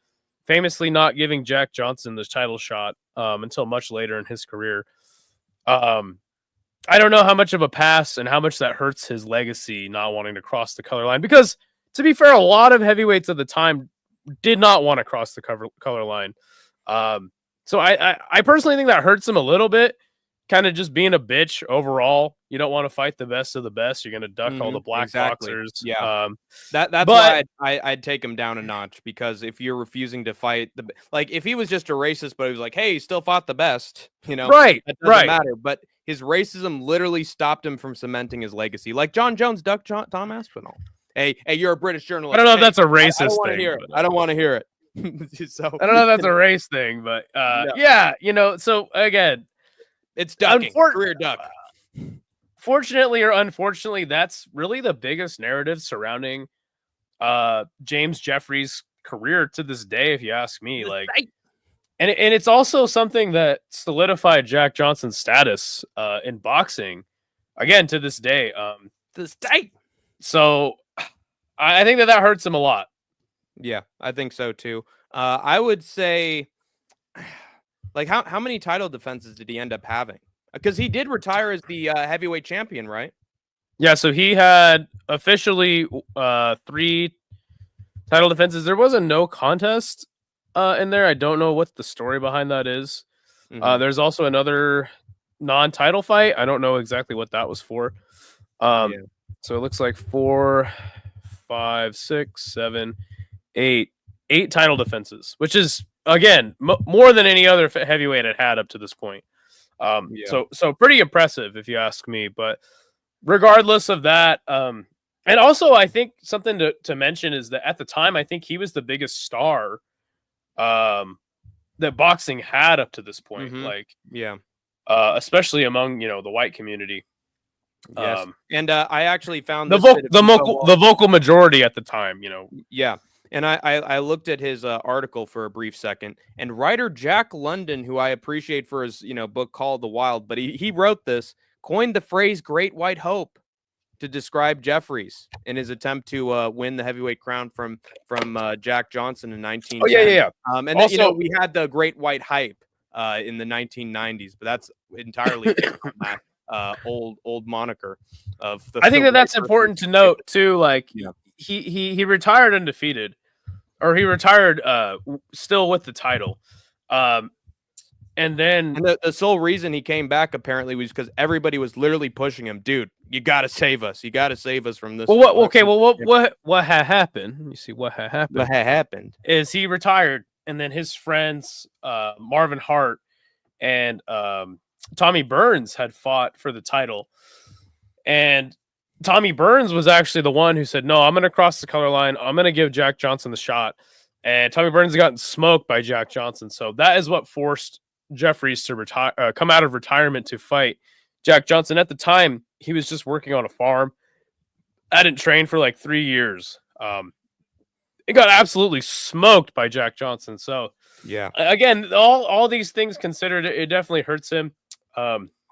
famously not giving Jack Johnson the title shot until much later in his career. I don't know how much of a pass and how much that hurts his legacy not wanting to cross the color line, because, to be fair, a lot of heavyweights at the time did not want to cross the color line. So I personally think that hurts him a little bit, kind of just being a bitch overall. You don't want to fight the best of the best. You're going to duck all the black boxers. Yeah. That's why I'd take him down a notch, because if you're refusing to fight if he was just a racist, but he was like, hey, he still fought the best, right, that doesn't matter. But his racism literally stopped him from cementing his legacy. Like John Jones ducked Tom Aspinall. Hey, you're a British journalist. I don't know if that's a racist thing. I don't want to hear it. So I don't know if that's a race thing, but no. So again, it's ducking. Career duck. Fortunately or unfortunately, that's really the biggest narrative surrounding James Jeffries' career to this day, if you ask me. And it's also something that solidified Jack Johnson's status in boxing, again, to this day. So I think that hurts him a lot. Yeah, I think so too. I would say, how many title defenses did he end up having? Because he did retire as the heavyweight champion, right? Yeah, so he had officially 3 title defenses. There was a no contest in there. I don't know what the story behind that is. There's also another non-title fight. I don't know exactly what that was for. So it looks like 4 5, 6, 7, 8 title defenses, which is again more than any other heavyweight had up to this point. So pretty impressive if you ask me. But regardless of that, and also I think something to mention is that at the time I think he was the biggest star that boxing had up to this point. Especially among the white community. Yes. And I actually found the vocal majority at the time. Yeah. And I looked at his article for a brief second, and writer Jack London, who I appreciate for his book called The Wild, but he wrote this, coined the phrase "Great White Hope" to describe Jeffries in his attempt to win the heavyweight crown from Jack Johnson in 1910. Oh yeah. And also, then, we had the Great White Hype in the 1990s, but that's entirely different from that old moniker of the. I think that's important to note too. Like he retired undefeated. Or he retired still with the title. And the sole reason he came back apparently was because everybody was literally pushing him. Dude, you got to save us. You got to save us from this. Well, what had happened? Let me see what had happened. What had happened is he retired, and then his friends Marvin Hart and Tommy Burns had fought for the title. And Tommy Burns was actually the one who said, no, I'm going to cross the color line. I'm going to give Jack Johnson the shot. And Tommy Burns had gotten smoked by Jack Johnson. So that is what forced Jeffries to come out of retirement to fight Jack Johnson. At the time, he was just working on a farm. I didn't train for like 3 years. It got absolutely smoked by Jack Johnson. So yeah, again, all these things considered, it definitely hurts him.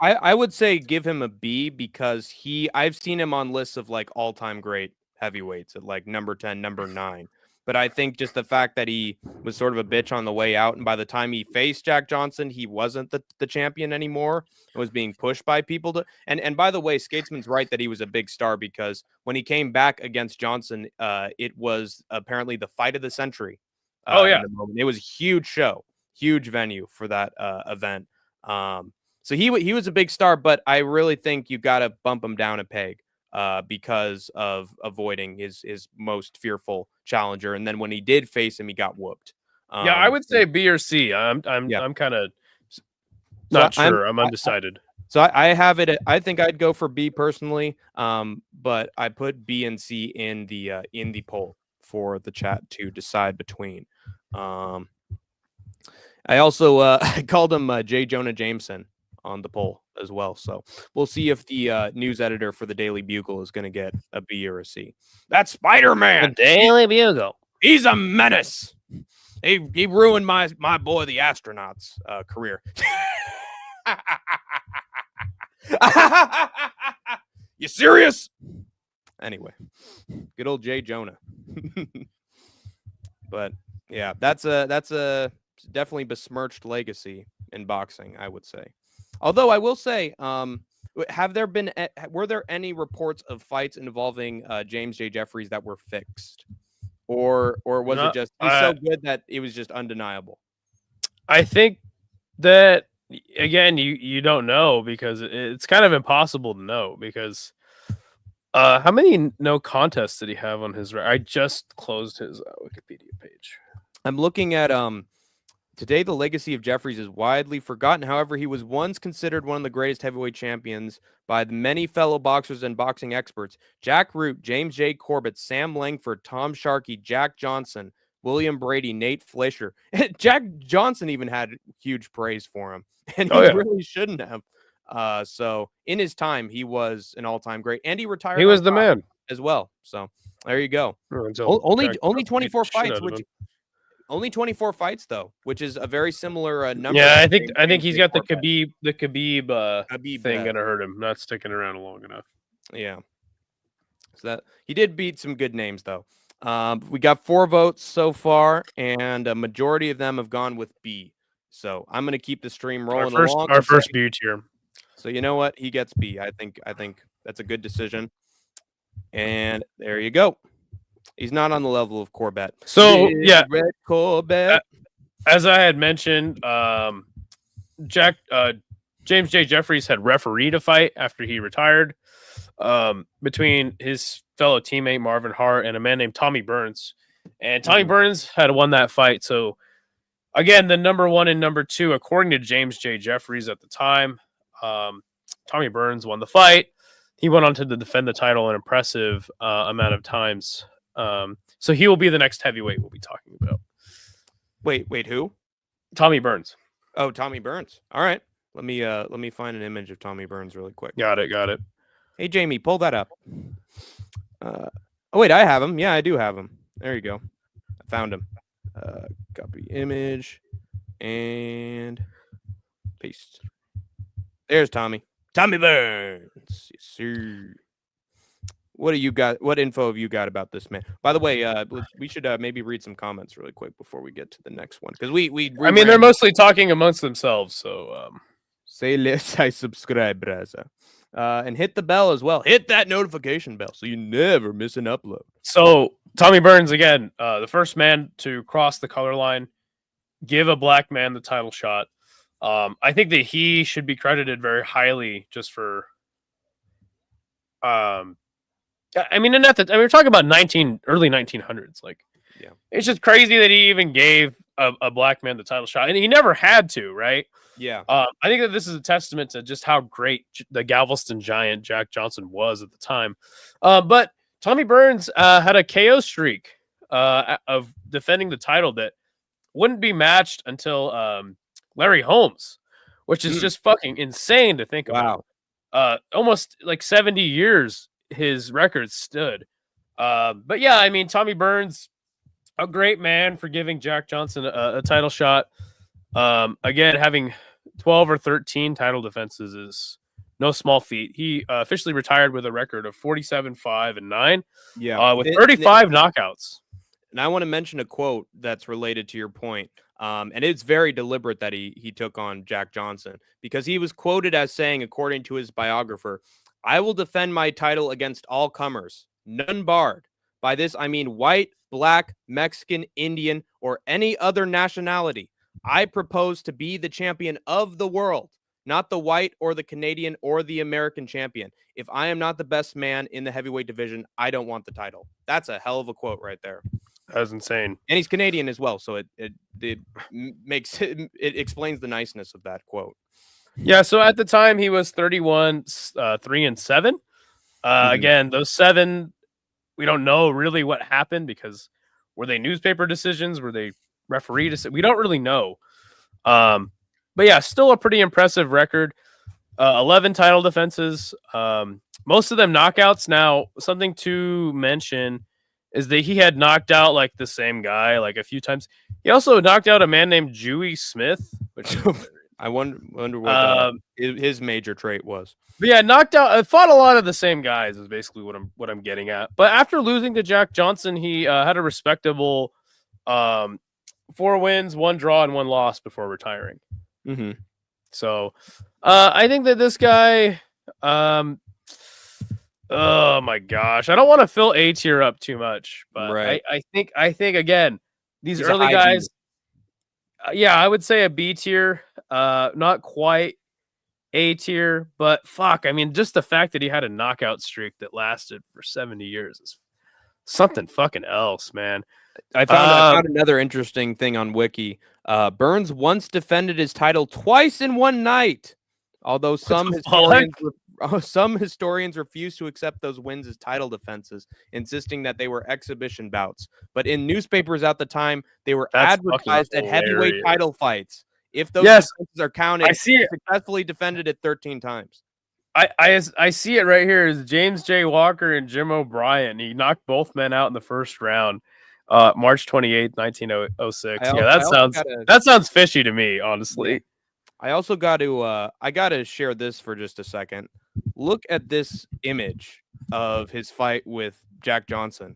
I would say give him a B because I've seen him on lists of like all-time great heavyweights at like number 10, number 9. But I think just the fact that he was sort of a bitch on the way out, and by the time he faced Jack Johnson, he wasn't the champion anymore. It was being pushed by people to. And by the way, Skatesman's right that he was a big star because when he came back against Johnson, it was apparently the fight of the century. It was a huge show, huge venue for that event. So he was a big star, but I really think you got to bump him down a peg because of avoiding his most fearful challenger. And then when he did face him, he got whooped. I would say B or C. I'm kind of not sure. I'm undecided. So I have it. I think I'd go for B personally, but I put B and C in the poll for the chat to decide between. I also I called him J. Jonah Jameson on the poll as well. So we'll see if the news editor for the Daily Bugle is going to get a B or a C. That's Spider-Man. The Daily Bugle. He's a menace. He ruined my boy the astronaut's career. You serious? Anyway, good old Jay Jonah. But yeah, that's a definitely besmirched legacy in boxing, I would say. Although I will say, were there any reports of fights involving James J. Jeffries that were fixed, or was it just he's so good that it was just undeniable? I think that again, you don't know because it's kind of impossible to know because how many no contests did he have on his? I just closed his Wikipedia page. I'm looking at today, the legacy of Jeffries is widely forgotten. However, he was once considered one of the greatest heavyweight champions by many fellow boxers and boxing experts. Jack Root, James J. Corbett, Sam Langford, Tom Sharkey, Jack Johnson, William Brady, Nate Fleischer. Jack Johnson even had huge praise for him, and he really shouldn't have. So in his time, he was an all-time great, and he retired. He was the man as well. So there you go. Only 24 fights, which. Only 24 fights though, which is a very similar number. Yeah, I think he's got the Khabib thing gonna hurt him, not sticking around long enough. Yeah. So that he did beat some good names though. We got 4 votes so far, and a majority of them have gone with B. So I'm gonna keep the stream rolling along. Our first B tier. So you know what? He gets B. I think that's a good decision. And there you go. He's not on the level of Corbett. So yeah, Red Corbett. As I had mentioned, James J. Jeffries had refereed a fight after he retired. between his fellow teammate Marvin Hart and a man named Tommy Burns. And Tommy Burns had won that fight. So, again, the number 1 and number 2, according to James J. Jeffries at the time, Tommy Burns won the fight. He went on to defend the title an impressive amount of times. So he will be the next heavyweight we'll be talking about. Wait, who? Tommy Burns. Oh, Tommy Burns. All right. Let me find an image of Tommy Burns really quick. Got it. Hey, Jamie, pull that up. Oh, wait, I have him. Yeah, I do have him. There you go. I found him. Copy image and paste. There's Tommy. Tommy Burns. Yes, sir. What do you got? What info have you got about this man? By the way, we should maybe read some comments really quick before we get to the next one, because we I mean, they're mostly talking amongst themselves. So say less, I subscribe, brother. And hit the bell as well. Hit that notification bell so you never miss an upload. So Tommy Burns, again, the first man to cross the color line, give a black man the title shot. I think that he should be credited very highly just for. I mean, we're talking about early 1900s. Like, yeah, it's just crazy that he even gave a black man the title shot, and he never had to, right? Yeah. I think that this is a testament to just how great the Galveston Giant Jack Johnson was at the time. But Tommy Burns had a KO streak of defending the title that wouldn't be matched until Larry Holmes, which is just fucking insane to think about. Almost like 70 years his record stood. But yeah, I mean, Tommy Burns, a great man for giving Jack Johnson a title shot. Again, having 12 or 13 title defenses is no small feat. He officially retired with a record of 47-5-9. Yeah, with 35 knockouts. And I want to mention a quote that's related to your point. And it's very deliberate that he took on Jack Johnson, because he was quoted as saying, according to his biographer, "I will defend my title against all comers, none barred. By this, I mean white, black, Mexican, Indian, or any other nationality. I propose to be the champion of the world, not the white or the Canadian or the American champion. If I am not the best man in the heavyweight division, I don't want the title." That's a hell of a quote right there. That was insane. And he's Canadian as well, so it makes it explains the niceness of that quote. Yeah, so at the time he was 31, 3-7. Again, those 7, we don't know really what happened, because were they newspaper decisions? Were they referee decisions? We don't really know. But yeah, still a pretty impressive record. 11 title defenses. Most of them knockouts. Now, something to mention is that he had knocked out like the same guy like a few times. He also knocked out a man named Dewey Smith, which I wonder what his major trait was. But yeah, knocked out. I fought a lot of the same guys is basically what I'm getting at. But after losing to Jack Johnson, he had a respectable 4 wins, 1 draw, and 1 loss before retiring. So I think that this guy, oh my gosh, I don't want to fill A tier up too much, but right. I think again, these early guys, yeah, I would say a B tier, not quite A tier, but fuck, I mean, just the fact that he had a knockout streak that lasted for 70 years is something fucking else, man. I found another interesting thing on Wiki. Burns once defended his title twice in one night, although some historians refuse to accept those wins as title defenses, insisting that they were exhibition bouts. But in newspapers at the time, they were advertised at heavyweight title fights. If those defenses are counted, I see it. Successfully defended it 13 times. I see it right here. Is James J. Walker and Jim O'Brien. He knocked both men out in the first round. March 28th, 1906. That sounds fishy to me, honestly. I also got to share this for just a second. Look at this image of his fight with Jack Johnson.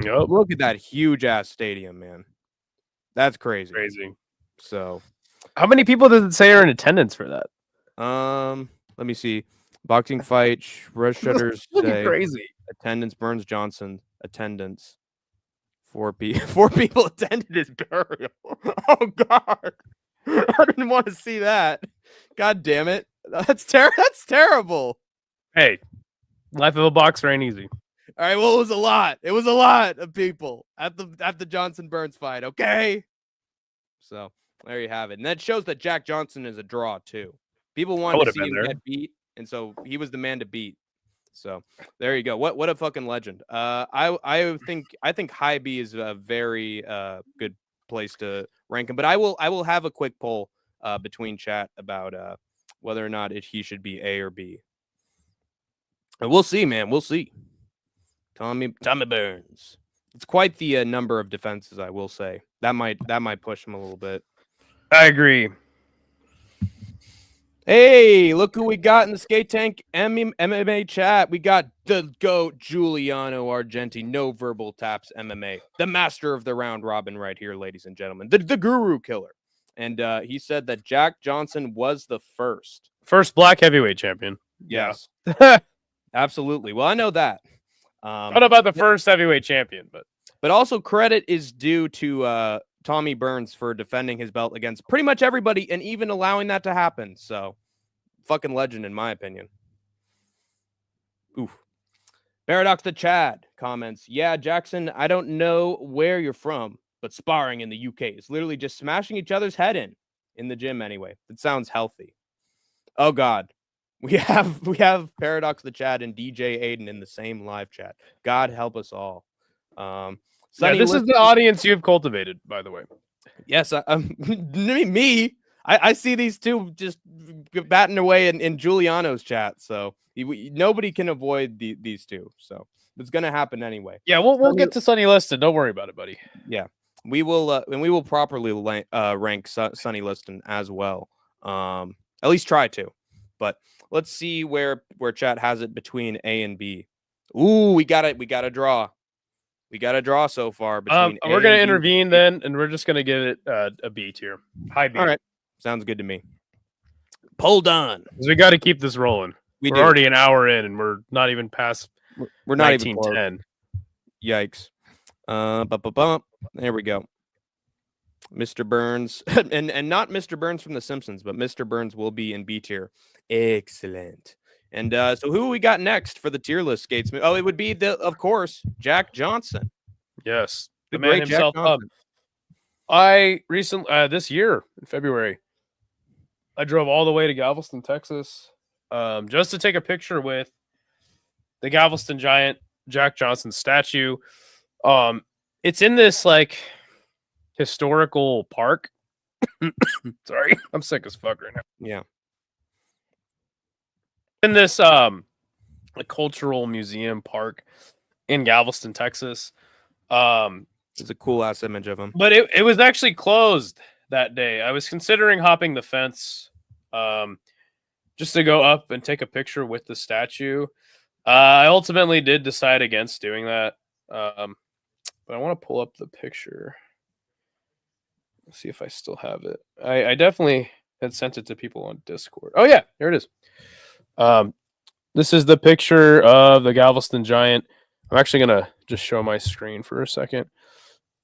Yep. Look at that huge ass stadium, man. That's crazy. So, how many people does it say are in attendance for that? Let me see. Boxing fight, rush shutters. Crazy. Attendance, Burns Johnson. Attendance. 4 people attended his burial. Oh God. I didn't want to see that. God damn it. That's terrible. Hey, Life of a boxer ain't easy. All right, well, it was a lot. It was a lot of people at the Johnson Burns fight. Okay, so there you have it, and that shows that Jack Johnson is a draw too. People wanted to see him get beat, and so he was the man to beat. So there you go. What a fucking legend. I think High B is a very good place to rank him, but I will have a quick poll between chat about whether or not he should be A or B. And we'll see, man. We'll see. Tommy Burns. It's quite the number of defenses, I will say. That might push him a little bit. I agree. Hey, look who we got in the SkateTank MMA chat. We got the GOAT Giuliano Argenti, no verbal taps MMA, the master of the round robin right here, ladies and gentlemen, the guru killer. And he said that Jack Johnson was the first black heavyweight champion. Yes, absolutely. Well, I know that. I don't know about the first heavyweight champion, but also credit is due to Tommy Burns for defending his belt against pretty much everybody and even allowing that to happen. So fucking legend, in my opinion. Oof. Paradox the Chad comments, yeah, Jackson, I don't know where you're from, but sparring in the UK is literally just smashing each other's head in the gym anyway. It sounds healthy. Oh God. We have Paradox the Chad and DJ Aiden in the same live chat. God help us all. This is the audience you've cultivated, by the way. Yes, me. I see these two just batting away in Giuliano's chat, so nobody can avoid these two. So it's gonna happen anyway. Yeah, we'll get to Sonny Liston. Don't worry about it, buddy. Yeah, we will, and we will properly rank Sonny Liston as well. At least try to. But let's see where chat has it between A and B. Ooh, we got it. We got a draw. We got a draw so far. Between we're going to intervene then, and we're just going to give it a B tier. High B. All right. Sounds good to me. Poll done. We got to keep this rolling. We're already an hour in, and we're not even past we're not 1910. Yikes. There we go. Mr. Burns. and not Mr. Burns from The Simpsons, but Mr. Burns will be in B tier. Excellent. And so who we got next for the tier list, Skatesman? Oh, it would be, of course, Jack Johnson. Yes, the man himself. I recently, this year, in February, I drove all the way to Galveston, Texas, just to take a picture with the Galveston Giant, Jack Johnson statue. It's in this, like, historical park. Sorry, I'm sick as fuck right now. Yeah. In this a cultural museum park in Galveston, Texas. It's a cool ass image of him. But it was actually closed that day. I was considering hopping the fence just to go up and take a picture with the statue. I ultimately did decide against doing that. But I want to pull up the picture. Let's see if I still have it. I definitely had sent it to people on Discord. Oh yeah, here it is. This is the picture of the Galveston Giant. I'm actually going to just show my screen for a second.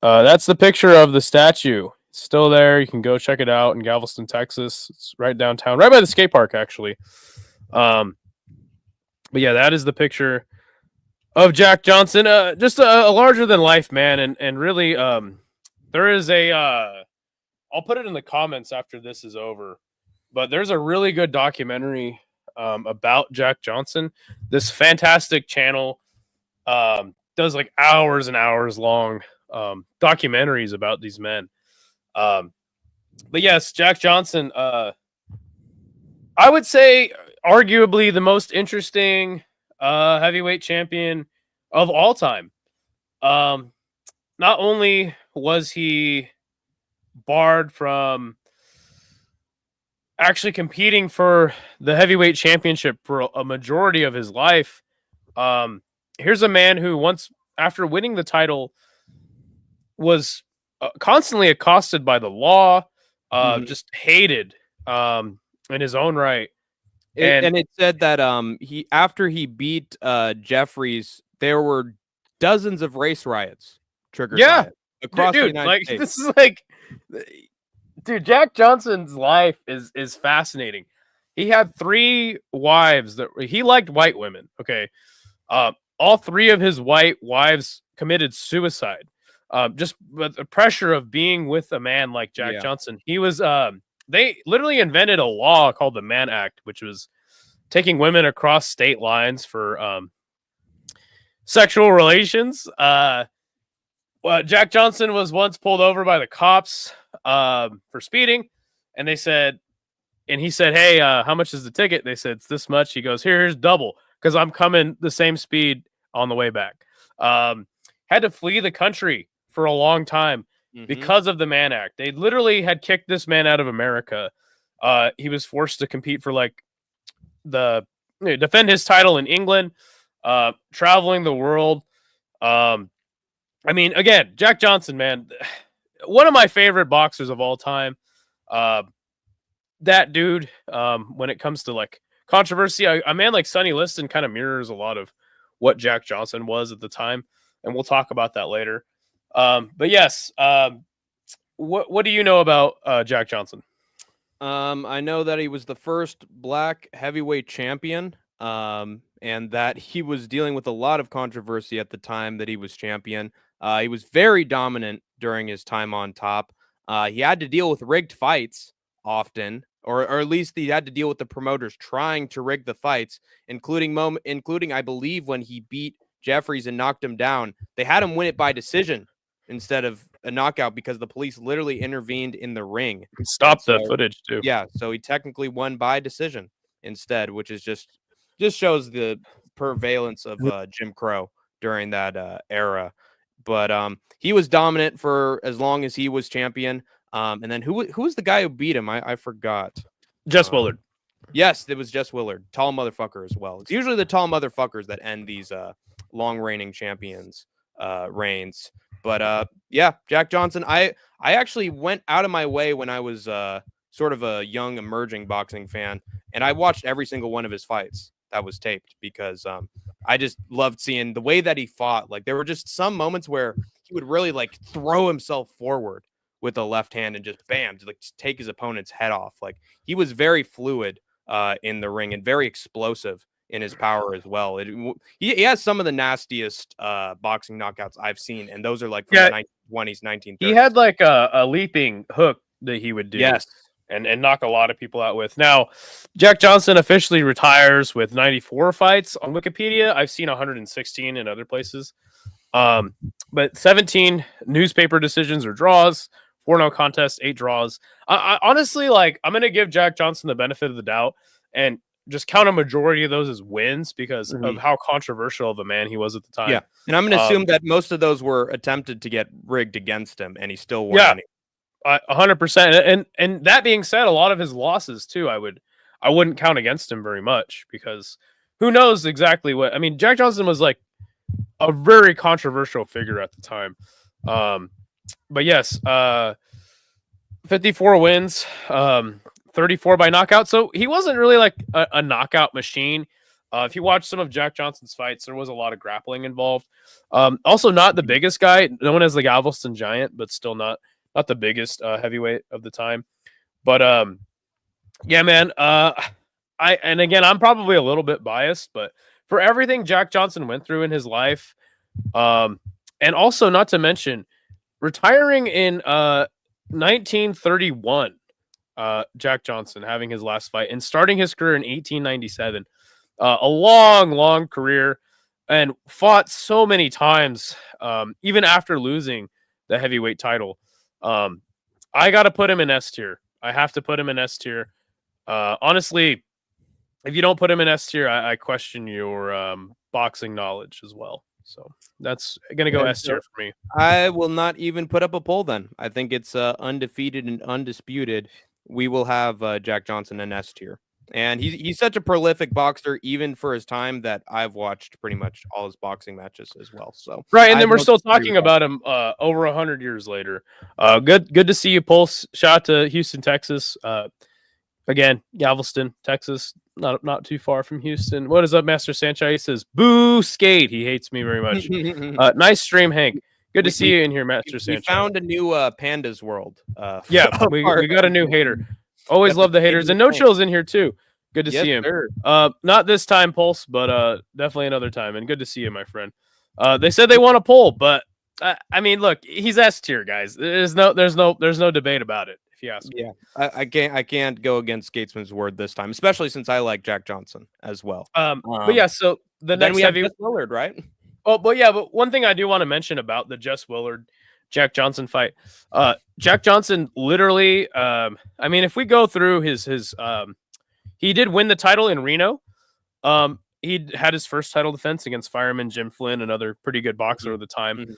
That's the picture of the statue. It's still there. You can go check it out in Galveston, Texas. It's right downtown, right by the skate park, actually. But yeah, that is the picture of Jack Johnson. Just a larger than life man. And really, there is I'll put it in the comments after this is over, but there's a really good documentary about Jack Johnson. This fantastic channel does like hours and hours long documentaries about these men. But yes, Jack Johnson, I would say arguably the most interesting heavyweight champion of all time. Not only was he barred from actually competing for the heavyweight championship for a majority of his life. Here's a man who once, after winning the title, was constantly accosted by the law, just hated in his own right. And it said that after he beat Jeffries, there were dozens of race riots triggered by it across the United States. This is like... Dude, Jack Johnson's life is fascinating. He had 3 wives that he liked white women. Okay. All three of his white wives committed suicide. Just with the pressure of being with a man like Jack Johnson. He was, they literally invented a law called the Mann Act, which was taking women across state lines for sexual relations. Jack Johnson was once pulled over by the cops for speeding, and he said, hey, how much is the ticket? They said, it's this much. He goes, here's double, because I'm coming the same speed on the way back. Had to flee the country for a long time because of the Mann Act. They literally had kicked this man out of America. He was forced to compete for defend his title in England, traveling the world. I mean, again, Jack Johnson, man, one of my favorite boxers of all time. That dude, when it comes to like controversy, a man like Sonny Liston kind of mirrors a lot of what Jack Johnson was at the time, and we'll talk about that later. But yes, what do you know about Jack Johnson? I know that he was the first black heavyweight champion, and that he was dealing with a lot of controversy at the time that he was champion. He was very dominant during his time on top. He had to deal with rigged fights often, or at least he had to deal with the promoters trying to rig the fights, including I believe when he beat Jeffries and knocked him down, they had him win it by decision instead of a knockout because the police literally intervened in the ring. Stop the footage too. Yeah, so he technically won by decision instead, which is just shows the prevalence of Jim Crow during that era. But he was dominant for as long as he was champion. And then who was the guy who beat him? I forgot. Jess Willard. Yes, it was Jess Willard. Tall motherfucker as well. It's usually the tall motherfuckers that end these long reigning champions reigns. But yeah, Jack Johnson. I actually went out of my way when I was sort of a young emerging boxing fan, and I watched every single one of his fights that was taped because I just loved seeing the way that he fought. Like there were just some moments where he would really like throw himself forward with a left hand and just bam, just take his opponent's head off. Like he was very fluid in the ring and very explosive in his power as well. He has some of the nastiest boxing knockouts I've seen, and those are like from the 1920s, 1930s. He had like a leaping hook that he would do. Yes. And knock a lot of people out with. Now, Jack Johnson officially retires with 94 fights on Wikipedia. I've seen 116 in other places. But 17 newspaper decisions or draws, 4 no contests, 8 draws. I honestly, like, I'm going to give Jack Johnson the benefit of the doubt and just count a majority of those as wins because of how controversial of a man he was at the time. Yeah, and I'm going to assume that most of those were attempted to get rigged against him, and he still won. Yeah. 100%. And that being said, a lot of his losses too, I wouldn't count against him very much because who knows exactly what. I mean, Jack Johnson was like a very controversial figure at the time. But yes, 54 wins, 34 by knockout. So he wasn't really like a knockout machine. If you watch some of Jack Johnson's fights, there was a lot of grappling involved. Also not the biggest guy, known as the Galveston Giant, but still not the biggest heavyweight of the time. But yeah, man, and again, I'm probably a little bit biased, but for everything Jack Johnson went through in his life, and also not to mention retiring in 1931, Jack Johnson having his last fight and starting his career in 1897, a long career, and fought so many times, even after losing the heavyweight title. I got to put him in S tier. I have to put him in S tier. Honestly, if you don't put him in S tier, I question your boxing knowledge as well. So that's going to go S tier for me. I will not even put up a poll then. I think it's undefeated and undisputed. We will have Jack Johnson in S tier. And he's such a prolific boxer, even for his time, that I've watched pretty much all his boxing matches as well. So right, and then we're still talking about him over 100 years later. Good to see you, Pulse. Shout out to Houston, Texas. Again, Galveston, Texas, not too far from Houston. What is up, Master Sanchez? He says, "Boo, skate." He hates me very much. Nice stream, Hank. Good to see you in here, Master Sanchez. We found a new Pandas World. Yeah, we got a new hater. Always love the haters. And No Chill's in here too. Good to Yes, see him. sir. Not this time, Pulse, but definitely another time. And good to see you, my friend. They said they want a poll, but I mean, look, he's S tier, guys. There's no debate about it. If you ask me. Yeah, I can't go against Skatesman's word this time, especially since I like Jack Johnson as well. But yeah, so the Then next we have heavy. Jess Willard, right? Oh, but one thing I do want to mention about the Jess Willard Jack Johnson fight, Jack Johnson literally, I mean, if we go through his he did win the title in Reno. He had his first title defense against Fireman Jim Flynn, another pretty good boxer of the time.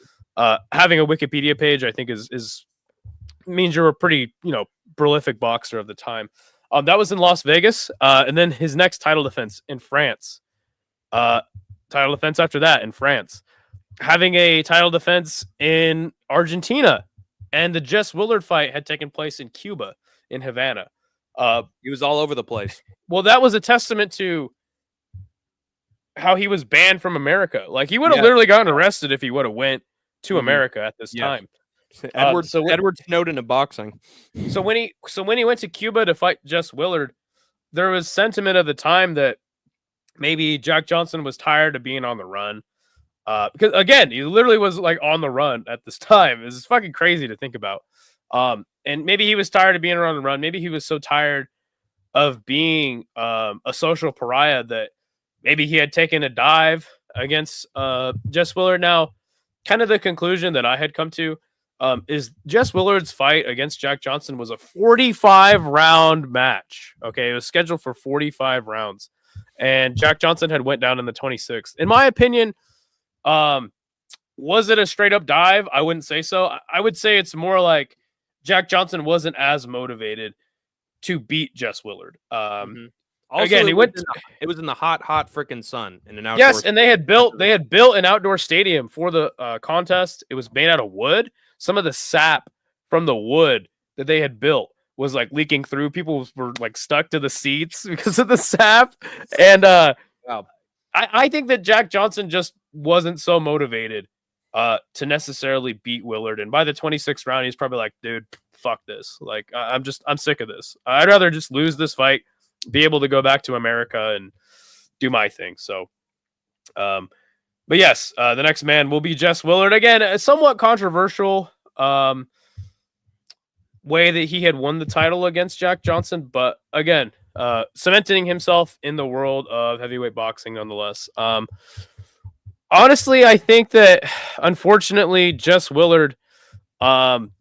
Having a Wikipedia page, I think, is means you're a pretty prolific boxer of the time. That was in Las Vegas, and then his next title defense in France. Title defense after that in France. Having a title defense in Argentina, and the Jess Willard fight had taken place in Cuba, in Havana. He was all over the place. Well, that was a testament to how he was banned from America. Like, he would have literally gotten arrested if he would have went to America at this time. Edward Snowden of boxing. So when he went to Cuba to fight Jess Willard, there was sentiment at the time that maybe Jack Johnson was tired of being on the run. Because again, he literally was like on the run at this time. It's fucking crazy to think about. And maybe he was tired of being on the run. Maybe he was so tired of being a social pariah that maybe he had taken a dive against Jess Willard. Now, kind of the conclusion that I had come to is Jess Willard's fight against Jack Johnson was a 45-round match. Okay, it was scheduled for 45 rounds, and Jack Johnson had went down in the 26th. In my opinion, was it a straight up dive? I wouldn't say so. I would say it's more like Jack Johnson wasn't as motivated to beat Jess Willard. Also, again, it was in the hot freaking sun in an outdoor. Yes, and they had built an outdoor stadium for the contest. It was made out of wood. Some of the sap from the wood that they had built was like leaking through. People were like stuck to the seats because of the sap. And wow. I think that Jack Johnson just wasn't so motivated to necessarily beat Willard. And by the 26th round, he's probably like, dude, fuck this. Like, I'm sick of this. I'd rather just lose this fight, be able to go back to America and do my thing. So, but yes, the next man will be Jess Willard. Again, a somewhat controversial way that he had won the title against Jack Johnson. But again, cementing himself in the world of heavyweight boxing nonetheless. Honestly, I think that unfortunately, Jess Willard, when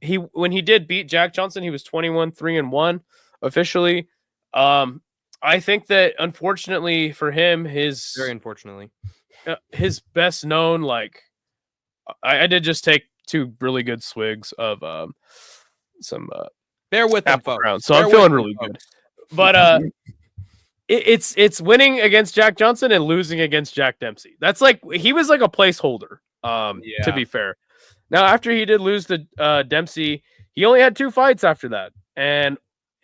he did beat Jack Johnson, he was 21-3-1 officially. I think that unfortunately for him, very unfortunately, his best known, like, I did just take two really good swigs of some bear with them, folks. Round, so I'm feeling really good. But it's winning against Jack Johnson and losing against Jack Dempsey. That's like, he was like a placeholder. To be fair. Now, after he did lose to Dempsey, he only had two fights after that, and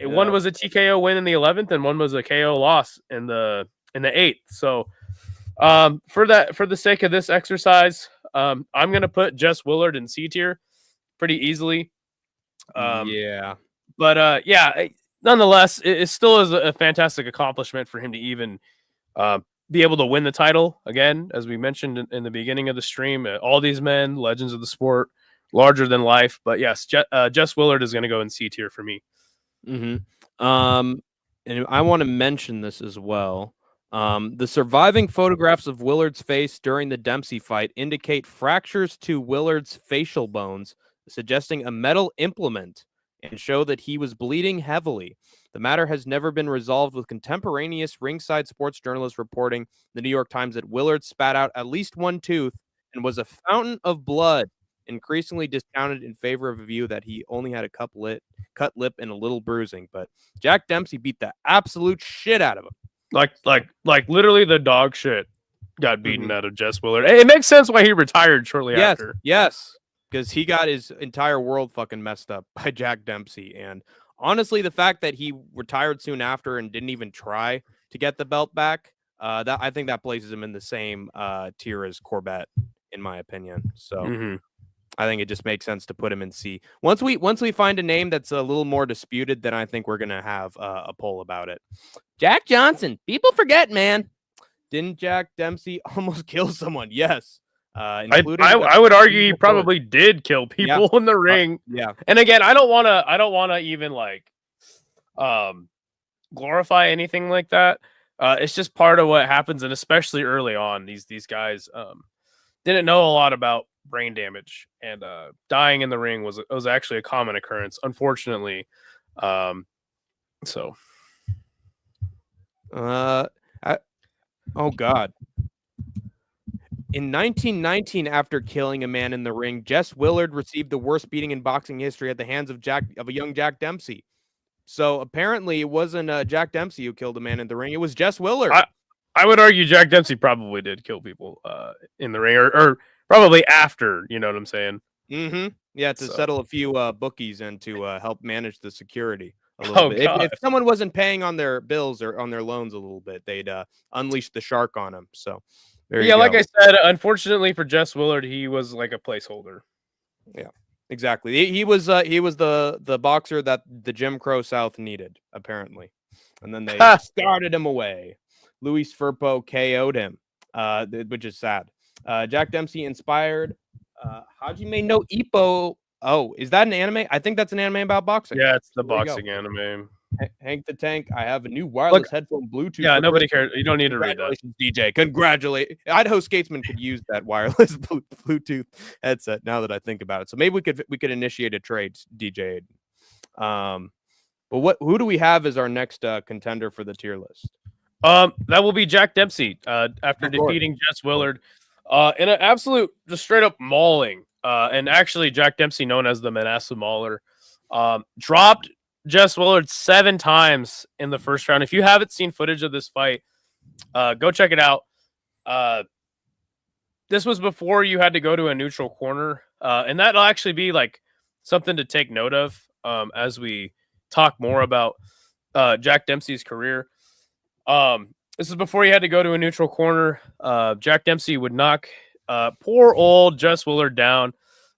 one was a TKO win in the 11th, and one was a KO loss in the 8th. So, for the sake of this exercise, I'm gonna put Jess Willard in C tier pretty easily. But nonetheless, it still is a fantastic accomplishment for him to even be able to win the title again, as we mentioned in the beginning of the stream. All these men, legends of the sport, larger than life. But yes, Jess Willard is going to go in C tier for me. And I want to mention this as well. The surviving photographs of Willard's face during the Dempsey fight indicate fractures to Willard's facial bones, suggesting a metal implement, and show that he was bleeding heavily. The matter has never been resolved, with contemporaneous ringside sports journalists reporting the New York Times that Willard spat out at least one tooth and was a fountain of blood, increasingly discounted in favor of a view that he only had a cut lip and a little bruising. But Jack Dempsey beat the absolute shit out of him. Like literally the dog shit got beaten out of Jess Willard. It makes sense why he retired shortly after. Yes, because he got his entire world fucking messed up by Jack Dempsey. And honestly, the fact that he retired soon after and didn't even try to get the belt back, that I think that places him in the same tier as Corbett, in my opinion. So I think it just makes sense to put him in C. Once we find a name that's a little more disputed, then I think we're gonna have a poll about it. Jack Johnson. People forget, man. Didn't Jack Dempsey almost kill someone? Yes. Including I would argue he probably did kill people in the ring. Yeah. And again, I don't want to even like glorify anything like that. It's just part of what happens, and especially early on, these guys didn't know a lot about brain damage, and dying in the ring was actually a common occurrence, unfortunately. Oh God. In 1919, after killing a man in the ring, Jess Willard received the worst beating in boxing history at the hands of a young Jack Dempsey. So apparently, it wasn't Jack Dempsey who killed a man in the ring; it was Jess Willard. I would argue Jack Dempsey probably did kill people in the ring, or probably after. You know what I'm saying? Mm-hmm. Yeah, to settle a few bookies and to help manage the security a little bit. If someone wasn't paying on their bills or on their loans a little bit, they'd unleash the shark on them. So. Yeah, like I said, unfortunately for Jess Willard, he was like a placeholder. Yeah, exactly. He was the boxer that the Jim Crow South needed, apparently, and then they started him away. Luis Firpo KO'd him, which is sad. Jack Dempsey inspired Hajime no Ippo. Oh, is that an anime? I think that's an anime about boxing. Yeah, it's the boxing anime. Hank the Tank, I have a new wireless headphone Bluetooth. Yeah, nobody cares. You don't need to read that. DJ. Congratulate. Idaho Skatesman could use that wireless Bluetooth headset now that I think about it. So maybe we could initiate a trade, DJ. But who do we have as our next contender for the tier list? That will be Jack Dempsey after defeating Jess Willard in an absolute just straight up mauling. And actually Jack Dempsey, known as the Manasseh Mauler, dropped Jess Willard 7 times in the first round. If you haven't seen footage of this fight, go check it out. This was before you had to go to a neutral corner, and that'll actually be like something to take note of as we talk more about Jack Dempsey's career. This is before he had to go to a neutral corner. Jack Dempsey would knock poor old Jess Willard down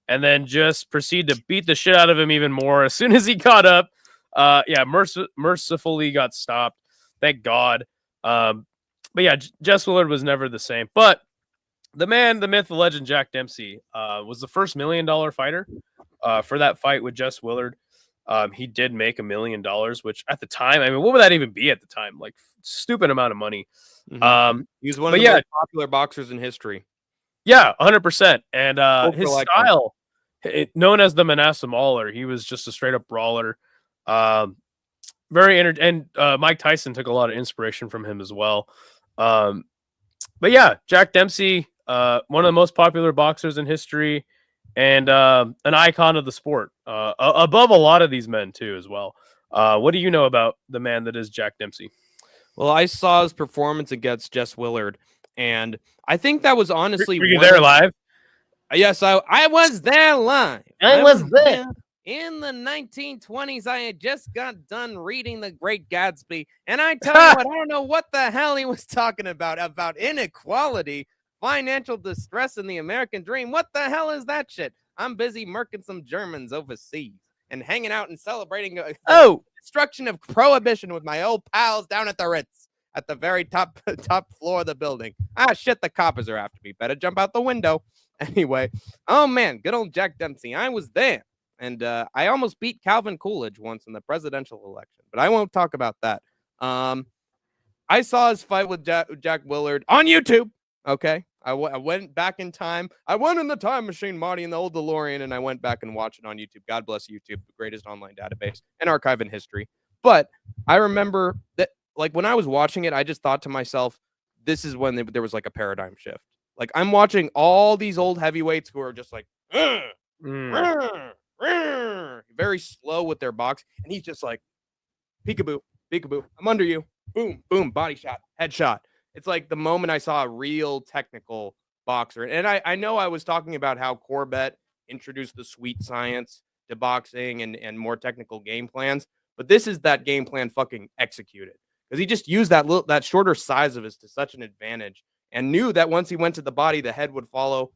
and then just proceed to beat the shit out of him even more as soon as he got up. Mercifully got stopped. Thank God. But yeah, Jess Willard was never the same. But the man, the myth, the legend, Jack Dempsey was the first $1 million fighter for that fight with Jess Willard. He did make $1 million, which at the time, I mean, what would that even be at the time? Like, stupid amount of money. Mm-hmm. He was one of the most popular boxers in history. Yeah, 100%. And his style, known as the Manasseh Mauler, he was just a straight up brawler. Mike Tyson took a lot of inspiration from him as well. But yeah, Jack Dempsey, one of the most popular boxers in history, and an icon of the sport, above a lot of these men too as well. What do you know about the man that is Jack Dempsey? Well, I saw his performance against Jess Willard, and I think that was honestly. Were you there live? Yes, I was there live. I was there. In the 1920s, I had just got done reading The Great Gatsby, and I tell you what, I don't know what the hell he was talking about inequality, financial distress, and the American dream. What the hell is that shit? I'm busy murking some Germans overseas and hanging out and celebrating destruction of prohibition with my old pals down at the Ritz at the very top floor of the building. Ah, shit, the coppers are after me. Better jump out the window. Anyway, oh man, good old Jack Dempsey. I was there. And I almost beat Calvin Coolidge once in the presidential election, but I won't talk about that. I saw his fight with Jack Willard on YouTube. Okay, I went back in time. I went in the time machine, Marty, in the old DeLorean, and I went back and watched it on YouTube. God bless YouTube, the greatest online database and archive in history. But I remember that, like, when I was watching it, I just thought to myself, this is when there was like a paradigm shift. Like, I'm watching all these old heavyweights who are just like, very slow with their box, and he's just like, peekaboo, peekaboo, I'm under you, boom, boom, body shot, headshot. It's like the moment I saw a real technical boxer. And I know I was talking about how Corbett introduced the sweet science to boxing and more technical game plans, but this is that game plan fucking executed, because he just used that shorter size of his to such an advantage, and knew that once he went to the body, the head would follow.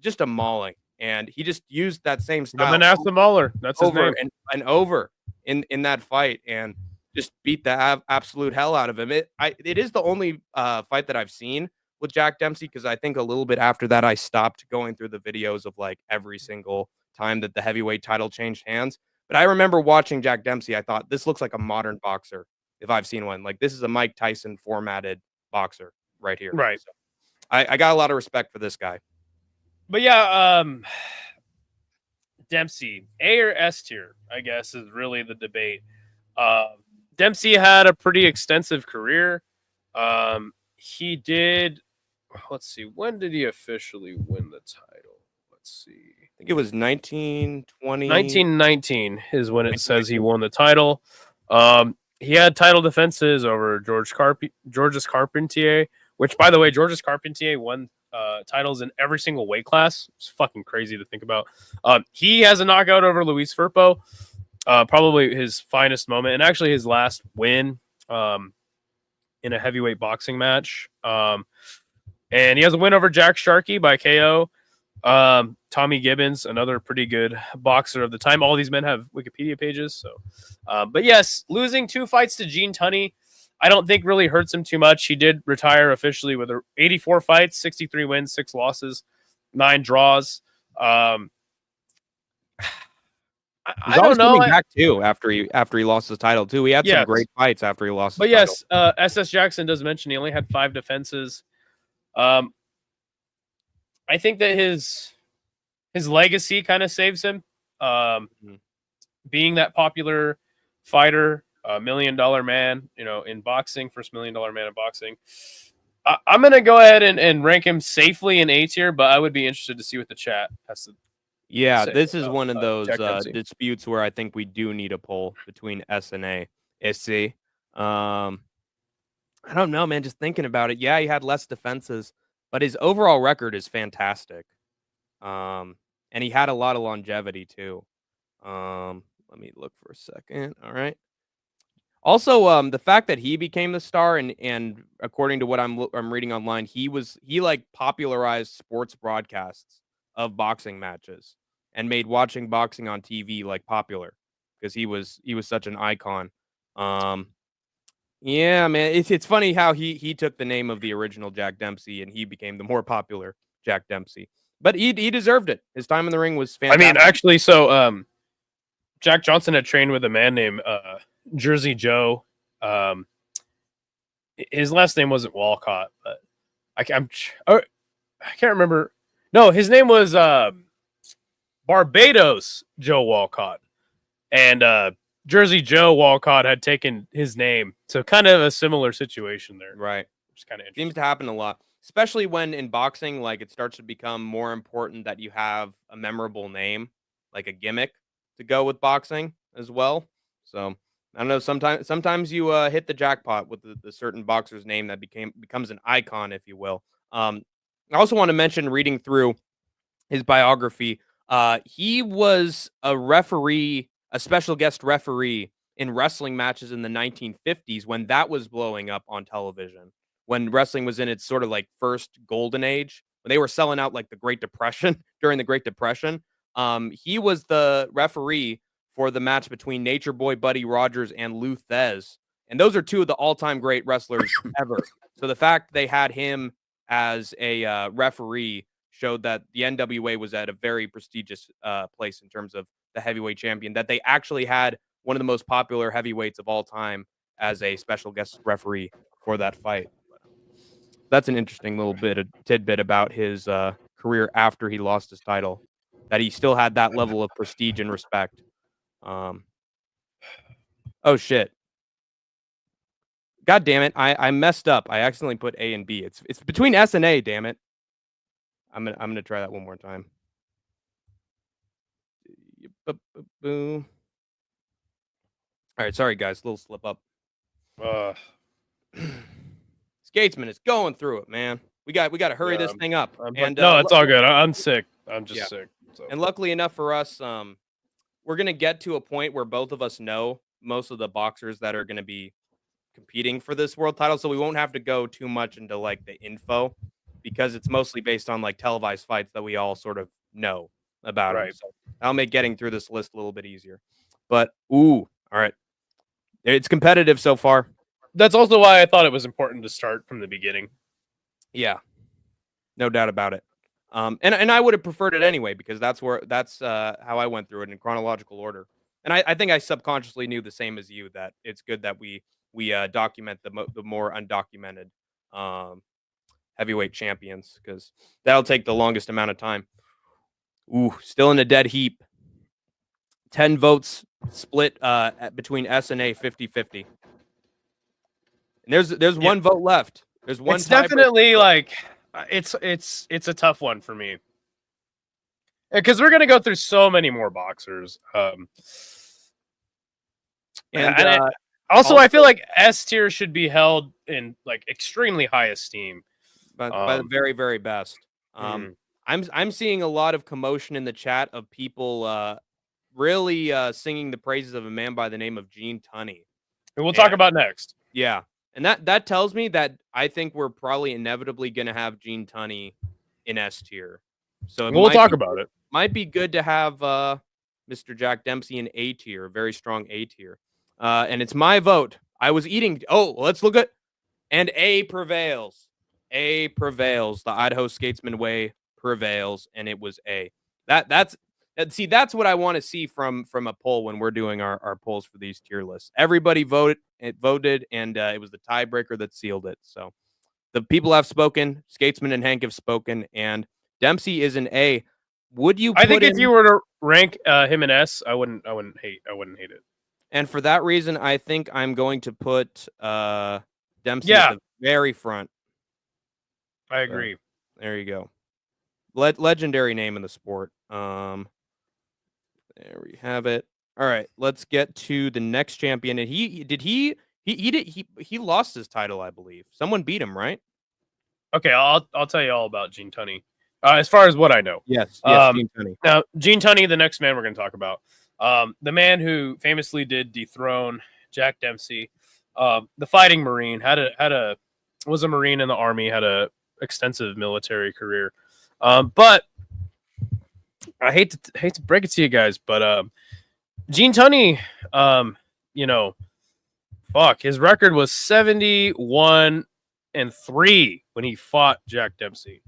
Just a mauling. And he just used that same style. Manasseh Mauler, that's his name. And over in that fight. And just beat the absolute hell out of him. It is the only fight that I've seen with Jack Dempsey, because I think a little bit after that I stopped going through the videos of like every single time that the heavyweight title changed hands. But I remember watching Jack Dempsey. I thought, this looks like a modern boxer if I've seen one. Like, this is a Mike Tyson formatted boxer right here. Right. So I got a lot of respect for this guy. But yeah, Dempsey, A or S tier, I guess, is really the debate. Dempsey had a pretty extensive career. He did, let's see, when did he officially win the title? Let's see. I think it was 1920. 1919 is when it says he won the title. He had title defenses over Georges Carpentier, which, by the way, Georges Carpentier won titles in every single weight class. It's fucking crazy to think about. He has a knockout over Luis Firpo, probably his finest moment, and actually his last win in a heavyweight boxing match. And he has a win over Jack Sharkey by KO. Tommy Gibbons, another pretty good boxer of the time. All these men have Wikipedia pages. So, but yes, losing 2 fights to Gene Tunney, I don't think really hurts him too much. He did retire officially with 84 fights, 63 wins, 6 losses, 9 draws. I don't know. Coming back too after he lost his title too. He had some great fights after he lost. But his title. SS Jackson does mention he only had 5 defenses. I think that his legacy kind of saves him. Being that popular fighter, $1 million man, in boxing, first $1 million man in boxing. I'm going to go ahead and rank him safely in A tier, but I would be interested to see what the chat has to say. This is one of those disputes where I think we do need a poll between S and A. SC. I don't know, man. Just thinking about it. Yeah, he had less defenses, but his overall record is fantastic. And he had a lot of longevity too. Let me look for a second. All right. Also, the fact that he became the star and according to what I'm reading online, he like popularized sports broadcasts of boxing matches and made watching boxing on TV like popular because he was such an icon. Yeah, man, it's funny how he took the name of the original Jack Dempsey and he became the more popular Jack Dempsey. But he deserved it. His time in the ring was fantastic. I mean, actually, so Jack Johnson had trained with a man named Jersey Joe. His last name wasn't Walcott, but I can't remember. No, his name was Barbados Joe Walcott, and Jersey Joe Walcott had taken his name. So kind of a similar situation there, right? Which is kind of interesting. Seems to happen a lot, especially when in boxing, like it starts to become more important that you have a memorable name, like a gimmick, to go with boxing as well. So I don't know. Sometimes you hit the jackpot with the certain boxer's name that becomes an icon, if you will. I also want to mention, reading through his biography, he was a referee, a special guest referee in wrestling matches in the 1950s when that was blowing up on television. When wrestling was in its sort of like first golden age, when they were selling out like the Great Depression during the Great Depression. He was the referee for the match between Nature Boy Buddy Rogers and Lou Thez. And those are 2 of the all-time great wrestlers ever. So the fact they had him as a referee showed that the NWA was at a very prestigious place in terms of the heavyweight champion, that they actually had one of the most popular heavyweights of all time as a special guest referee for that fight. That's an interesting little tidbit about his career after he lost his title, that he still had that level of prestige and respect. Oh shit. God damn it. I messed up. I accidentally put A and B. It's between S and A, damn it. I'm gonna try that one more time. All right, sorry guys, little slip up. Skatesman is going through it, man. We got to hurry this thing up. And no, it's all good. I'm sick. I'm just sick. So. And luckily enough for us, we're gonna get to a point where both of us know most of the boxers that are gonna be competing for this world title, so we won't have to go too much into like the info because it's mostly based on like televised fights that we all sort of know about. Right. So that'll make getting through this list a little bit easier. But all right. It's competitive so far. That's also why I thought it was important to start from the beginning. Yeah, no doubt about it. And I would have preferred it anyway, because that's how I went through it in chronological order. And I think I subconsciously knew the same as you, that it's good that we document the more undocumented heavyweight champions, because that'll take the longest amount of time. Ooh, still in a dead heap. 10 votes split between S and A 50-50. And there's one vote left. There's one. It's definitely like it's a tough one for me, because we're gonna go through so many more boxers. Also, I feel like S tier should be held in like extremely high esteem by the very, very best. I'm seeing a lot of commotion in the chat of people really singing the praises of a man by the name of Gene Tunney. And we'll talk about next. Yeah. And that tells me that I think we're probably inevitably going to have Gene Tunney in S tier. So we'll talk about it. Might be good to have Mr. Jack Dempsey in A tier, very strong A tier. And it's my vote. I was eating. Oh, let's look at. And A prevails. A prevails. The Idaho Skatesman way prevails, and it was A. That's what I want to see from a poll when we're doing our polls for these tier lists. Everybody voted, and it was the tiebreaker that sealed it. So the people have spoken. Skatesman and Hank have spoken, and Dempsey is an A. Would you? I think if you were to rank him in S, I wouldn't hate it. And for that reason, I think I'm going to put Dempsey at the very front. I agree. So, there you go. Legendary name in the sport. There we have it. All right, let's get to the next champion. And he lost his title, I believe. Someone beat him, right? Okay, I'll tell you all about Gene Tunney. As far as what I know. Yes, Gene Tunney. Now, Gene Tunney, the next man we're going to talk about. The man who famously did dethrone Jack Dempsey, the fighting Marine, was a Marine in the Army, had a extensive military career. But I hate to break it to you guys, but Gene Tunney, his record was 71-3 when he fought Jack Dempsey.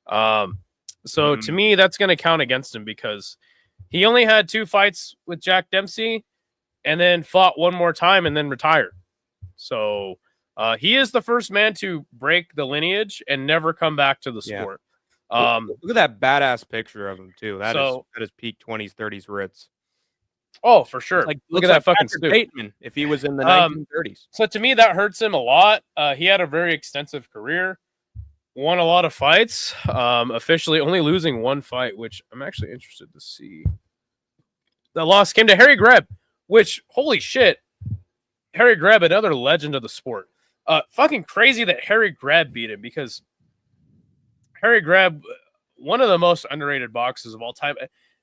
So to me, that's going to count against him, because he only had 2 fights with Jack Dempsey and then fought one more time and then retired. So he is the first man to break the lineage and never come back to the sport. Look at that badass picture of him too. That is peak 20s, 30s Ritz. Oh, for sure. Look at that fucking Patrick Bateman if he was in the 1930s. So to me, that hurts him a lot. He had a very extensive career, won a lot of fights, officially only losing 1 fight, which I'm actually interested to see. The loss came to Harry Greb, which, holy shit, Harry Greb, another legend of the sport. Fucking crazy that Harry Greb beat him, because Harry Greb, one of the most underrated boxers of all time,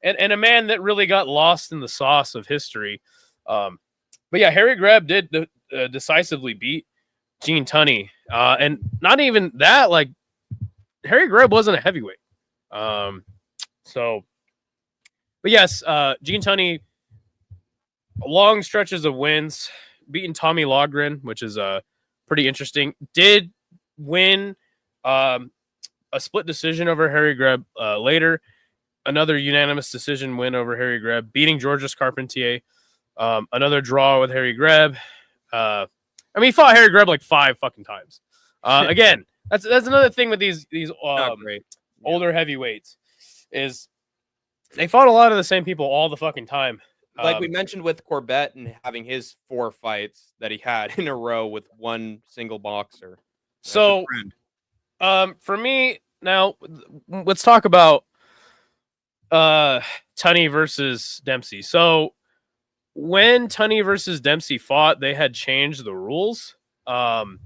and a man that really got lost in the sauce of history. But yeah, Harry Greb did decisively beat Gene Tunney. And not even that, like, Harry Greb wasn't a heavyweight. But yes, Gene Tunney, long stretches of wins, beating Tommy Logren, which is pretty interesting. Did win a split decision over Harry Greb later. Another unanimous decision win over Harry Greb, beating Georges Carpentier. Another draw with Harry Greb. He fought Harry Greb like 5 fucking times. Again, that's another thing with these older heavyweights, is they fought a lot of the same people all the fucking time. Like we mentioned with Corbett and having his 4 fights that he had in a row with one single boxer. So, for me, now let's talk about Tunney versus Dempsey. So when Tunney versus Dempsey fought, they had changed the rules. And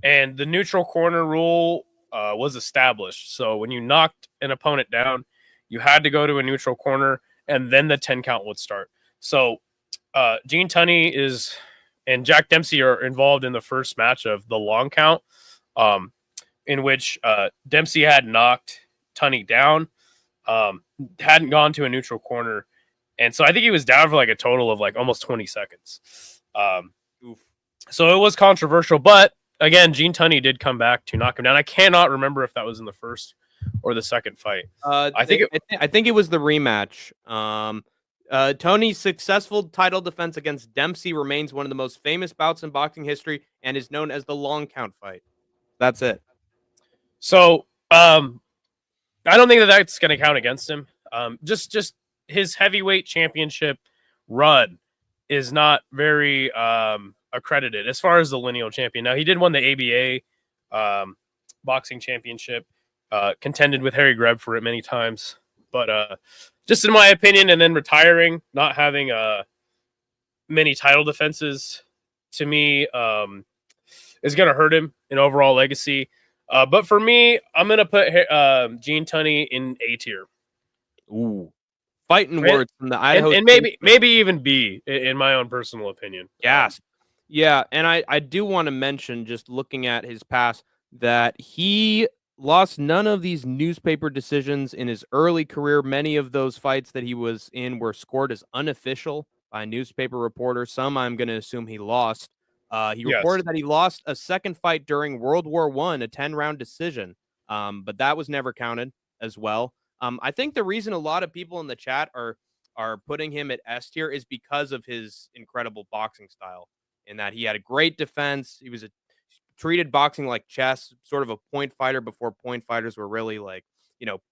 the neutral corner rule was established. So when you knocked an opponent down, you had to go to a neutral corner, and then the 10 count would start. So Gene Tunney and Jack Dempsey are involved in the first match of the long count, in which Dempsey had knocked Tunney down, hadn't gone to a neutral corner. And so I think he was down for like a total of like almost 20 seconds. Oof. So it was controversial, but again, Gene Tunney did come back to knock him down. I cannot remember if that was in the first or the second fight. I think it was the rematch. Tony's successful title defense against Dempsey remains one of the most famous bouts in boxing history and is known as the long count fight. That's it. So, I don't think that that's going to count against him. Just his heavyweight championship run is not very accredited as far as the lineal champion. Now, he did win the ABA boxing championship, contended with Harry Greb for it many times. But just in my opinion, and then retiring, not having many title defenses, to me, is going to hurt him in overall legacy. But for me, I'm going to put Gene Tunney in A tier. Ooh. Fighting words from the Idaho and maybe even B, in my own personal opinion. Yes. Yeah, and I do want to mention, just looking at his past, that he lost none of these newspaper decisions in his early career. Many of those fights that he was in were scored as unofficial by newspaper reporters. Some I'm going to assume he lost. He reported that he lost a second fight during World War I, a 10-round decision, but that was never counted as well. I think the reason a lot of people in the chat are putting him at S tier is because of his incredible boxing style, in that he had a great defense. He was treated boxing like chess, sort of a point fighter before point fighters were really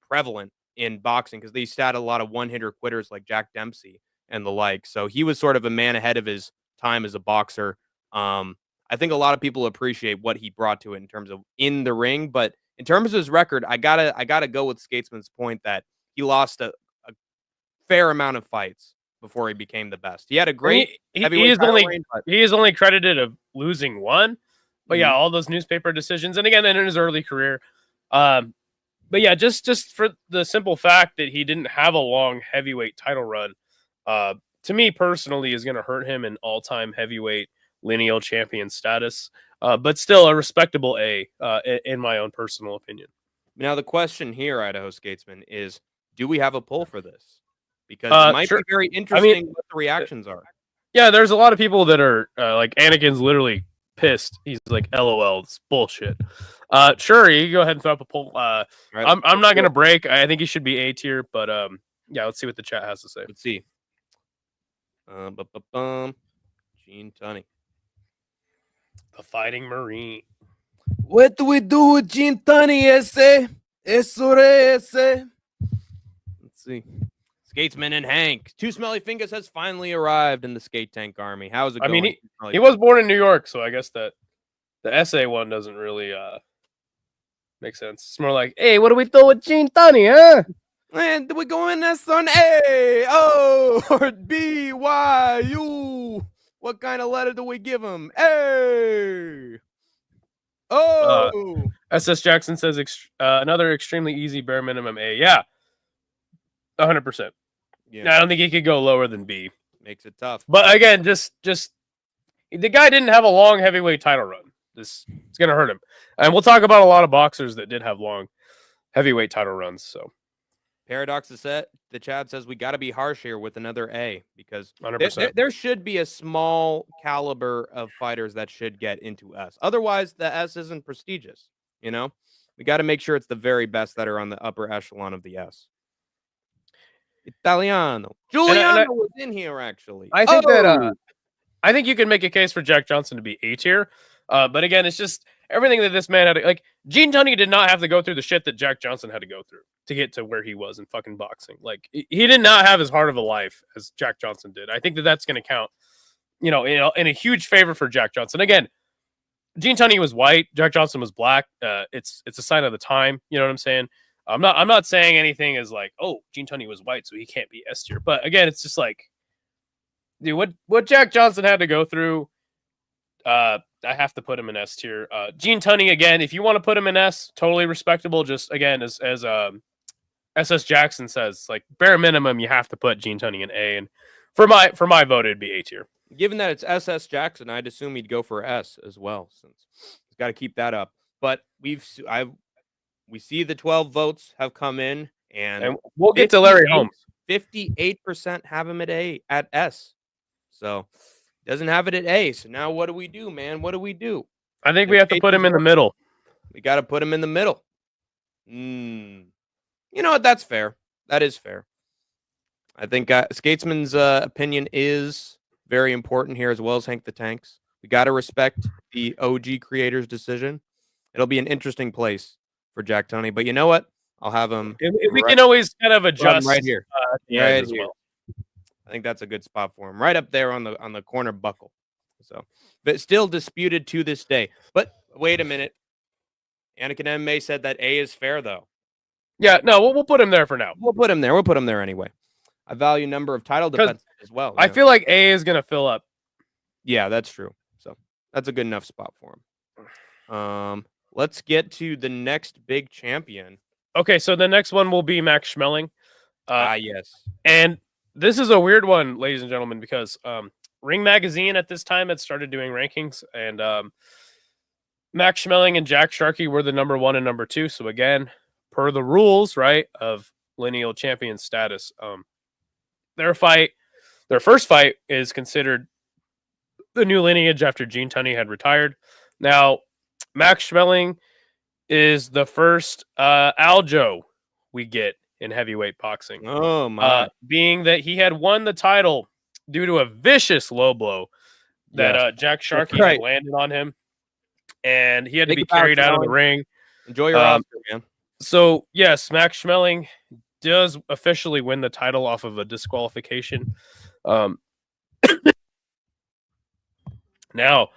prevalent in boxing, because they used to add a lot of one-hitter quitters like Jack Dempsey and the like. So he was sort of a man ahead of his time as a boxer. I think a lot of people appreciate what he brought to it in terms of in the ring, but in terms of his record, I gotta go with Skatesman's point that he lost a fair amount of fights before he became the best. He had a great he is only credited of losing one, but yeah, all those newspaper decisions, and again, in his early career. But yeah, just for the simple fact that he didn't have a long heavyweight title run, to me personally, is going to hurt him in all-time heavyweight lineal champion status. But still a respectable A, in my own personal opinion. Now, the question here, Idaho Skatesman, is do we have a poll for this? Because it might be very interesting what the reactions are. Yeah, there's a lot of people that are like, Anakin's literally pissed. He's like, LOL, it's bullshit. Sure, you go ahead and throw up a poll. Right, I'm not going to break. I think he should be A tier, but yeah, let's see what the chat has to say. Let's see. Gene Tunney. The Fighting Marine. What do we do with Gene Tunney, ese? Ese. Let's see. Skatesman and Hank. Two Smelly Fingers has finally arrived in the SkateTank Army. How's it going? I mean, he was born in New York, so I guess that the essay one doesn't really make sense. It's more like, hey, what do we do with Gene Tunney, huh? And do we go in this on A, O, or B, Y, U? What kind of letter do we give him? A. Oh. SS Jackson says another extremely easy bare minimum A. Yeah. 100%. Yeah. I don't think he could go lower than B. Makes it tough. But again, just the guy didn't have a long heavyweight title run. It's going to hurt him. And we'll talk about a lot of boxers that did have long heavyweight title runs, so. Paradox is set. The chat says we got to be harsh here with another A, because 100%. There should be a small caliber of fighters that should get into S. Otherwise, the S isn't prestigious. We got to make sure it's the very best that are on the upper echelon of the S. Italiano. Giuliano was in here, actually. I think I think you can make a case for Jack Johnson to be A tier. But again, it's just everything that this man had to, like, Gene Tunney did not have to go through the shit that Jack Johnson had to go through to get to where he was in fucking boxing. Like, he did not have as hard of a life as Jack Johnson did. I think that that's going to count, in a huge favor for Jack Johnson. Again, Gene Tunney was white, Jack Johnson was black. It's a sign of the time. You know what I'm saying? I'm not saying anything as like, oh, Gene Tunney was white, so he can't be S tier. But again, it's just like, dude, what Jack Johnson had to go through, I have to put him in S tier. Gene Tunney, again, if you want to put him in S, totally respectable. Just again, as SS Jackson says, like, bare minimum, you have to put Gene Tunney in A. And for my vote, it'd be A tier. Given that it's SS Jackson, I'd assume he'd go for S as well, since he's got to keep that up. But we see the 12 votes have come in, and we'll get to Larry Holmes. 58% have him at S. So Doesn't have it at A. So now what do we do, man? What do we do? I think we have to put him in the middle. We got to put him in the middle. You know what? That's fair. That is fair. I think Skatesman's opinion is very important here, as well as Hank the Tank's. We got to respect the OG creator's decision. It'll be an interesting place for Jack Tunney. But you know what? I'll have him. We can always kind of adjust right here. Right as well. I think that's a good spot for him, right up there on the corner buckle. So, but still disputed to this day. But wait a minute, Anakin MMA said that A is fair, though. Yeah, no, we'll put him there for now. We'll put him there. We'll put him there anyway. I value number of title defenses as well. I feel like A is gonna fill up. Yeah, that's true. So that's a good enough spot for him. Let's get to the next big champion. Okay, so the next one will be Max Schmeling. Yes. And this is a weird one, ladies and gentlemen, because Ring Magazine at this time had started doing rankings, and Max Schmeling and Jack Sharkey were the number 1 and number 2. So again, per the rules, right, of lineal champion status, their first fight is considered the new lineage after Gene Tunney had retired. Now, Max Schmeling is the first Aljo we get in heavyweight boxing. Oh my! Being that he had won the title due to a vicious low blow that Jack Sharkey had landed on him, and he had to be carried out of the ring. Enjoy your Oscar, man. So yes, Max Schmeling does officially win the title off of a disqualification. Now,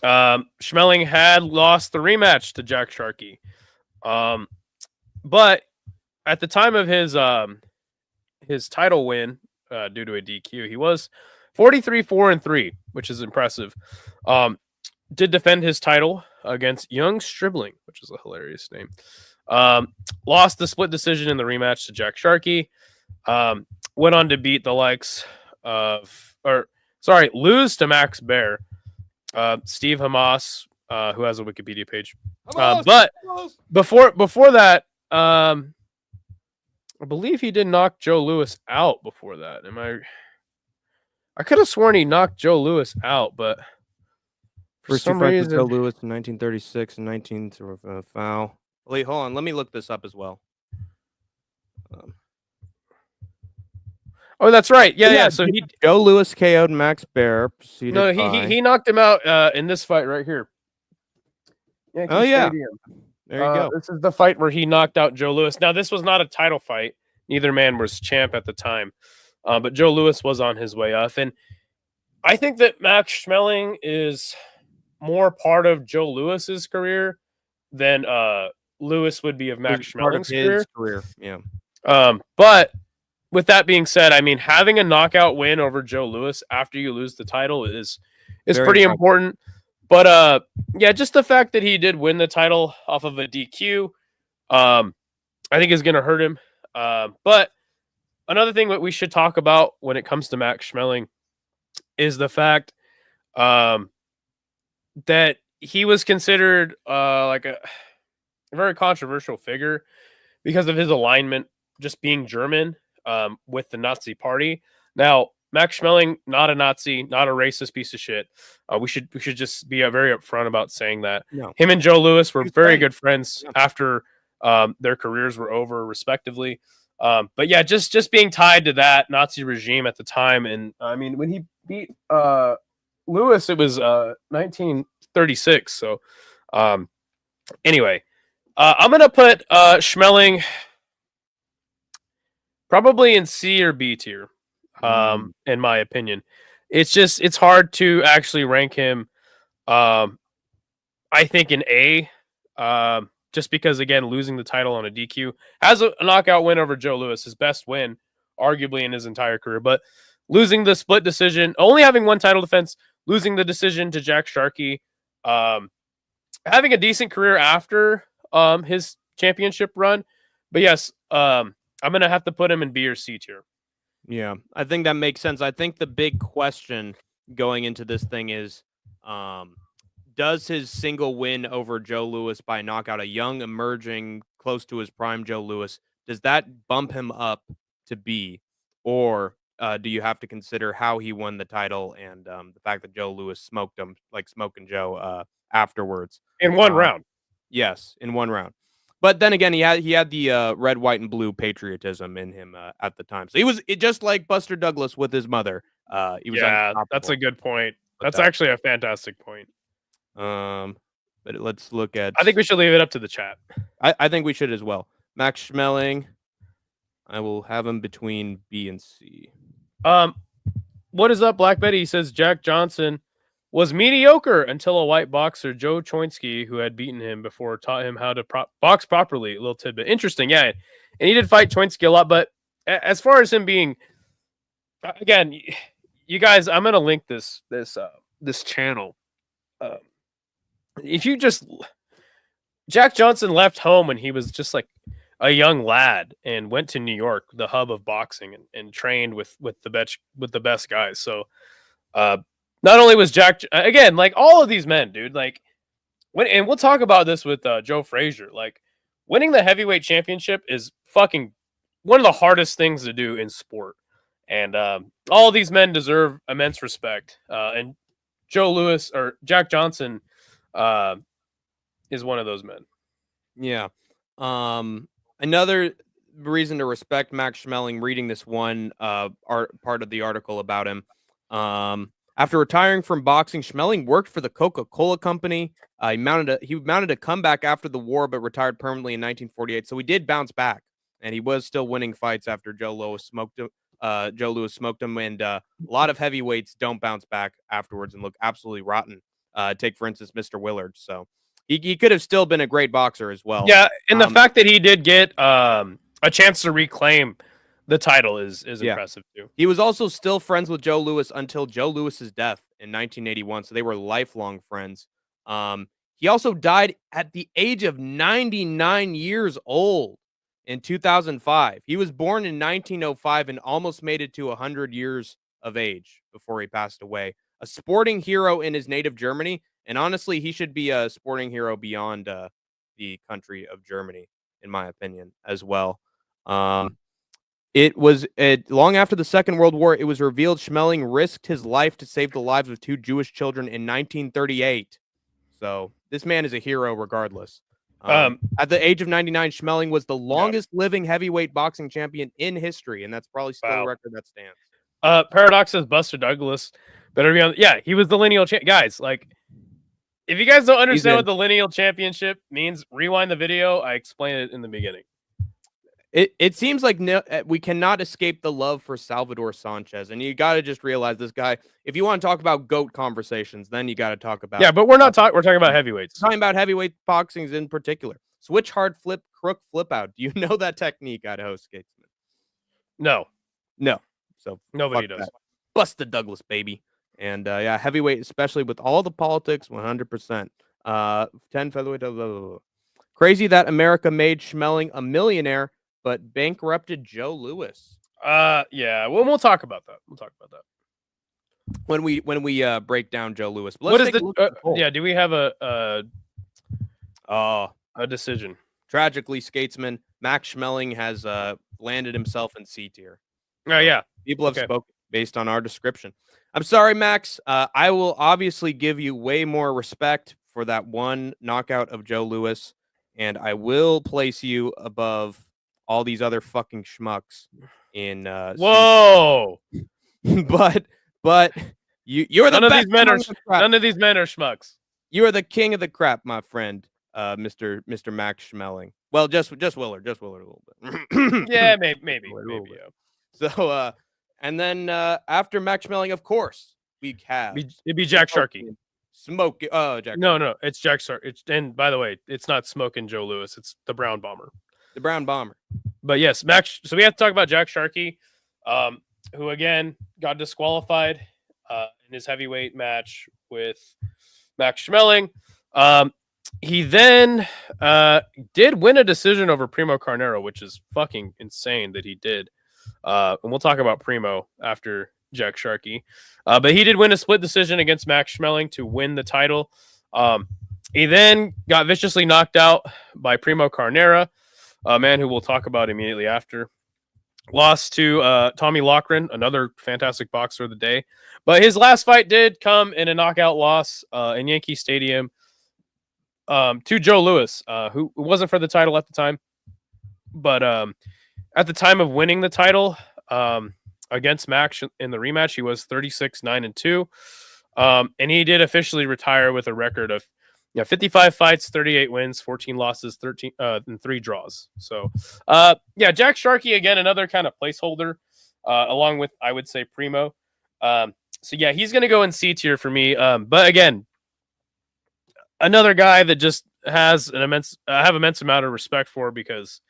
Schmeling had lost the rematch to Jack Sharkey, but at the time of his title win due to a DQ, he was 43-4-3, which is impressive. Did defend his title against Young Stribling, which is a hilarious name. Lost the split decision in the rematch to Jack Sharkey. Went on to beat the likes of, lose to Max Baer, Steve Hamas, who has a Wikipedia page. But before that, I believe he did knock Joe Louis out before that. I could have sworn he knocked Joe Louis out, but for First some two fights reason, with Joe Louis in 1936 and 19 foul. Wait, hold on. Let me look this up as well. Oh, that's right. Yeah. So Joe Louis KO'd Max Baer. He knocked him out in this fight right here. Yankee Stadium. There you go. This is the fight where he knocked out Joe Louis. Now, this was not a title fight. Neither man was champ at the time. But Joe Louis was on his way up. And I think that Max Schmeling is more part of Joe Louis's career than Louis would be of Max Schmeling's career. Yeah. But with that being said, I mean, having a knockout win over Joe Louis after you lose the title is pretty important. But yeah, just the fact that he did win the title off of a DQ, I think is going to hurt him. But another thing that we should talk about when it comes to Max Schmeling is the fact that he was considered like a very controversial figure because of his alignment just being German with the Nazi party. Now, Max Schmeling, not a Nazi, not a racist piece of shit. We should just be very upfront about saying that. No. Him and Joe Louis were very good friends after their careers were over, respectively. But yeah, just being tied to that Nazi regime at the time. And I mean, when he beat Louis, it was 1936. So anyway, I'm going to put Schmeling probably in C or B tier. In my opinion, it's hard to actually rank him. I think in A, just because again, losing the title on a DQ, has a knockout win over Joe Louis, his best win, arguably in his entire career, but losing the split decision, only having one title defense, losing the decision to Jack Sharkey, having a decent career after his championship run, but yes, I'm gonna have to put him in B or C tier. Yeah, I think that makes sense. I think the big question going into this thing is, does his single win over Joe Louis by knockout, a young, emerging, close to his prime Joe Louis, does that bump him up to B? Or do you have to consider how he won the title and the fact that Joe Louis smoked him like Smoking Joe afterwards in one round. Yes, in one round. But then again, he had the red, white, and blue patriotism in him at the time. So he was just like Buster Douglas with his mother. He was That's a good point. That's that. actually a fantastic point. But let's look at. I think we should leave it up to the chat. I think we should as well. Max Schmeling. I will have him between B and C. What is up, Black Betty? He says Jack Johnson was mediocre until a white boxer, Joe Choinsky, who had beaten him before, taught him how to box properly. A little tidbit. Interesting, yeah. And he did fight Choinsky a lot, but as far as him being, again, you guys, I'm gonna link this channel. If you just Jack Johnson left home when he was just like a young lad and went to New York, the hub of boxing, and trained with the best guys. So not only was Jack, again, like all of these men, dude, like and we'll talk about this with Joe Frazier, like winning the heavyweight championship is fucking one of the hardest things to do in sport. And all of these men deserve immense respect. And Joe Louis or Jack Johnson is one of those men. Yeah. Another reason to respect Max Schmeling, reading this one part of the article about him. After retiring from boxing, Schmeling worked for the Coca-Cola Company. He mounted a comeback after the war, but retired permanently in 1948. So he did bounce back, and he was still winning fights after Joe Louis smoked him. And a lot of heavyweights don't bounce back afterwards and look absolutely rotten. Take, for instance, Mr. Willard. So he could have still been a great boxer as well. Yeah, and the fact that he did get a chance to reclaim the title is impressive too. He was also still friends with Joe Louis until Joe Louis's death in 1981. So they were lifelong friends. He also died at the age of 99 years old in 2005. He was born in 1905 and almost made it to 100 years of age before he passed away. A sporting hero in his native Germany. And honestly, he should be a sporting hero beyond the country of Germany, in my opinion, as well. It was long after the Second World War, it was revealed Schmeling risked his life to save the lives of 2 Jewish children in 1938. So this man is a hero regardless. At the age of 99, Schmeling was the longest living heavyweight boxing champion in history, and that's probably still a record that stands. Paradox says Buster Douglas better be on. Yeah, he was the lineal champ. Guys, like, if you guys don't understand what the lineal championship means, rewind the video. I explained it in the beginning. It seems like we cannot escape the love for Salvador Sanchez, and you got to just realize this guy. If you want to talk about GOAT conversations, then you got to talk about. Yeah, but we're not talking. We're talking about heavyweights. Talking about heavyweight boxings in particular. Switch hard flip, crook flip out. Do you know that technique, Idaho Skatesman? No. So nobody does. Bust the Douglas, baby. And yeah, heavyweight, especially with all the politics, 100%. 10 featherweight. Crazy that America made Schmeling a millionaire, but bankrupted Joe Louis. Yeah. Well, we'll talk about that. When we break down Joe Louis. What is the? Yeah. Do we have a decision? Tragically, Skatesman Max Schmeling has landed himself in C tier. Oh yeah. People have spoken based on our description. I'm sorry, Max. I will obviously give you way more respect for that one knockout of Joe Louis, and I will place you above all these other fucking schmucks in whoa. but you're the best. None of these men are schmucks. You are the king of the crap, my friend, Mr. Max Schmeling. Well, just Willard a little bit. Yeah, maybe. So and then after Max Schmeling, of course, we have it'd be Jack Sharkey. Smoke. Oh, Jack. No, it's Jack Sharkey. And by the way, it's not Smoking Joe Louis. It's the Brown Bomber. The Brown Bomber. But yes, Max. So we have to talk about Jack Sharkey, who again got disqualified in his heavyweight match with Max Schmeling. He then did win a decision over Primo Carnero, which is fucking insane that he did. And we'll talk about Primo after Jack Sharkey. But he did win a split decision against Max Schmeling to win the title. He then got viciously knocked out by Primo Carnera, a man who we'll talk about immediately after. Lost to Tommy Loughran, another fantastic boxer of the day. But his last fight did come in a knockout loss in Yankee Stadium to Joe Louis, who wasn't for the title at the time. But at the time of winning the title against Max in the rematch, he was 36-9-2. And he did officially retire with a record of 55 fights, 38 wins, 14 losses, 13 and 3 draws. So Jack Sharkey, again, another kind of placeholder, along with, I would say, Primo. So yeah, he's gonna go in C tier for me. But again, another guy that just has an immense amount of respect for, because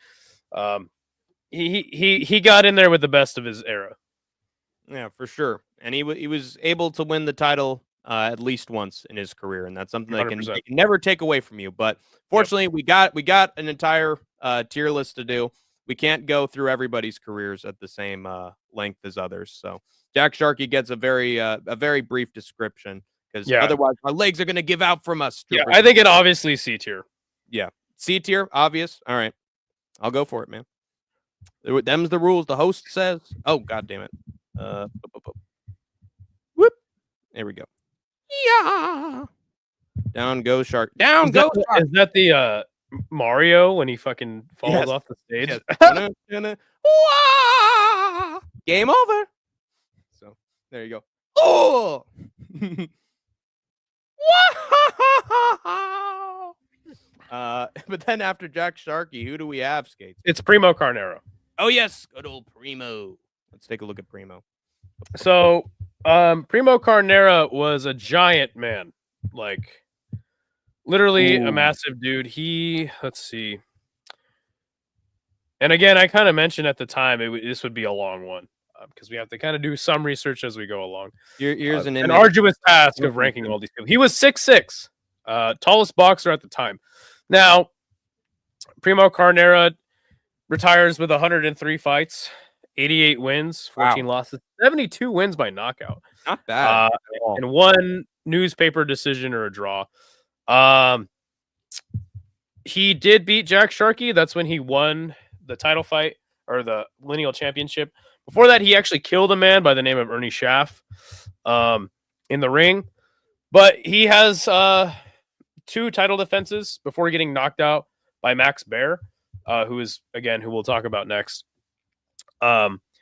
he got in there with the best of his era. Yeah, for sure. And he was able to win the title at least once in his career, and that's something that they can never take away from you. But fortunately, we got an entire tier list to do. We can't go through everybody's careers at the same length as others. So Jack Sharkey gets a very brief description, because otherwise our legs are going to give out from us. Yeah, I think it obviously C tier. Yeah, C tier, obvious. All right, I'll go for it, man. Them's the rules. The host says. Oh, God damn it. Whoop. There we go. Yeah. Down goes Shark. Down goes Shark. Is that the Mario when he fucking falls off the stage? Yes. Game over. So there you go. Oh. But then after Jack Sharkey, who do we have, Skates? It's Primo Carnera. Oh yes, good old Primo. Let's take a look at Primo. So Primo Carnera was a giant man, like literally a massive dude. Let's see. And again, I kind of mentioned at the time this would be a long one, because we have to kind of do some research as we go along. Here's an arduous task of ranking all these people. He was 6'6", tallest boxer at the time. Now, Primo Carnera retires with 103 fights, 88 wins, 14 losses, 72 wins by knockout. Not bad. And one newspaper decision or a draw. He did beat Jack Sharkey. That's when he won the title fight, or the lineal championship. Before that, he actually killed a man by the name of Ernie Schaff in the ring. But he has 2 title defenses before getting knocked out by Max Baer, who we'll talk about next.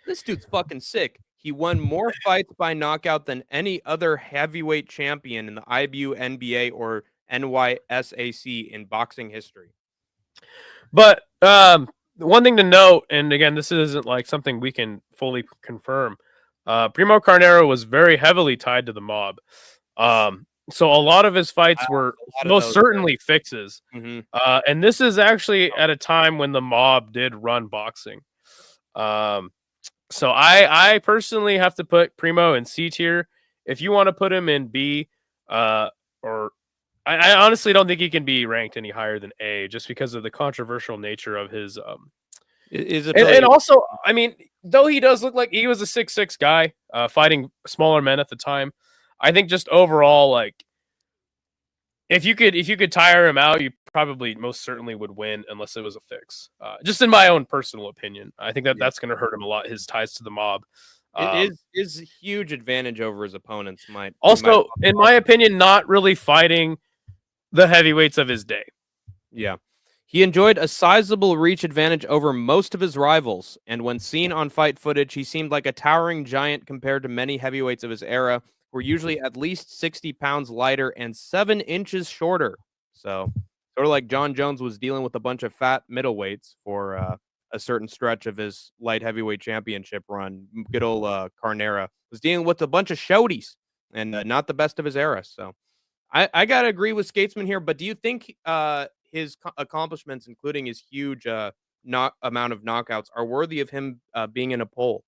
This dude's fucking sick. He won more fights by knockout than any other heavyweight champion in the IBU, NBA, or NYSAC in boxing history. But one thing to note, and again, this isn't like something we can fully confirm, Primo Carnera was very heavily tied to the mob. So a lot of his fights were most certainly fixes. Mm-hmm. And this is actually at a time when the mob did run boxing. So I personally have to put Primo in C tier. If you want to put him in B, or I honestly don't think he can be ranked any higher than A, just because of the controversial nature of his. And also, I mean, though he does look like he was a 6'6" guy, fighting smaller men at the time, I think just overall, like, if you could tire him out, you probably most certainly would win, unless it was a fix. Just in my own personal opinion, I think that's going to hurt him a lot. His ties to the mob. His huge advantage over his opponents might also, in my opinion, not really fighting the heavyweights of his day. Yeah. He enjoyed a sizable reach advantage over most of his rivals, and when seen on fight footage, he seemed like a towering giant compared to many heavyweights of his era, who were usually at least 60 pounds lighter and 7 inches shorter. So, sort of like John Jones was dealing with a bunch of fat middleweights for a certain stretch of his light heavyweight championship run. Good old Carnera was dealing with a bunch of shouties, and not the best of his era. So, I got to agree with Skatesman here, but do you think his accomplishments, including his huge amount of knockouts, are worthy of him being in a poll?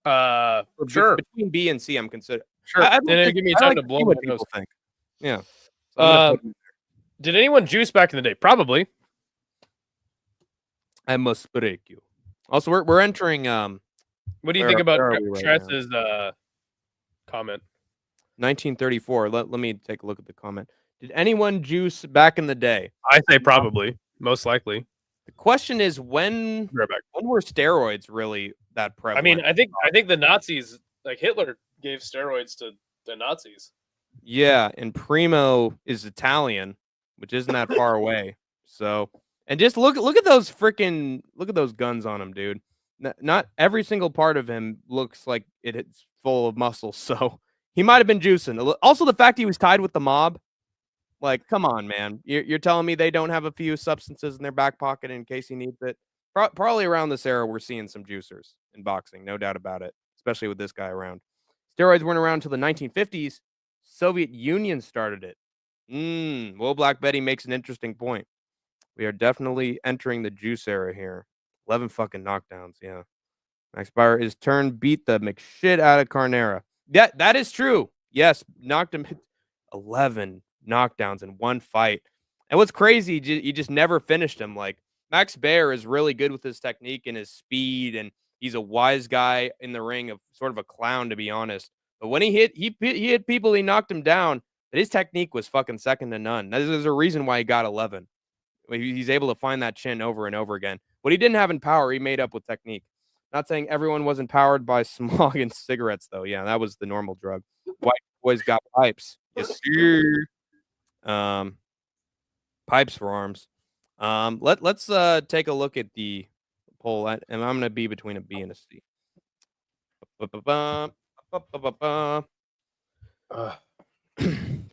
Sure. Between B and C, I'm considering. Sure. Give me time to blow what people think. Yeah. So did anyone juice back in the day? Probably. I must break you. Also, we're entering. What do you think about Tress's comment? 1934. Let me take a look at the comment. Did anyone juice back in the day? I say probably, most likely. The question is when Right back. were steroids really that I prevalent? mean, I think the Nazis, like Hitler, gave steroids to the Nazis. Yeah, and Primo is Italian, which isn't that far away. So, and just look at those guns on him, dude. Not every single part of him looks like it's full of muscle. So he might have been juicing. Also, the fact he was tied with the mob, like, come on, man. You're telling me they don't have a few substances in their back pocket in case he needs it? Probably around this era, we're seeing some juicers in boxing, no doubt about it. Especially with this guy around. Steroids weren't around until the 1950s. Soviet Union started it. Will Black Betty makes an interesting point. We are definitely entering the juice era here. 11 fucking knockdowns, yeah. Max Baer is turned beat the McShit out of Carnera. Yeah, that is true. Yes, knocked him 11 knockdowns in one fight. And what's crazy, he just never finished him. Like, Max Baer is really good with his technique and his speed, and he's a wise guy in the ring, of sort of a clown, to be honest. But when he hit people, he knocked him down. But his technique was fucking second to none. There's a reason why he got 11. He's able to find that chin over and over again. What he didn't have in power, he made up with technique. Not saying everyone was empowered by smog and cigarettes, though. Yeah, that was the normal drug. White boys got pipes. Yes, sir. Pipes for arms. Let's take a look at the poll, and I'm gonna be between a B and a C.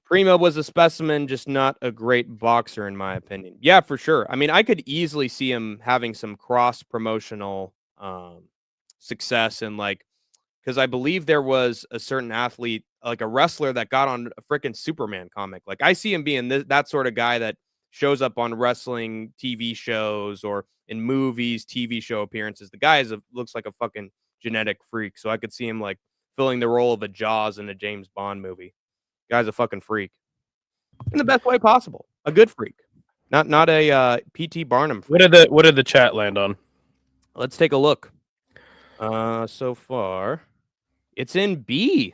Primo was a specimen, just not a great boxer, in my opinion. Yeah, for sure. I mean, I could easily see him having some cross promotional success, and like, because I believe there was a certain athlete, like a wrestler, that got on a freaking Superman comic. Like, I see him being that sort of guy that shows up on wrestling TV shows or in movies, TV show appearances. The guy looks like a fucking genetic freak. So I could see him like filling the role of a Jaws in a James Bond movie. Guy's a fucking freak in the best way possible. A good freak, not a P.T. Barnum freak. What did the chat land on? Let's take a look. So far, it's in B.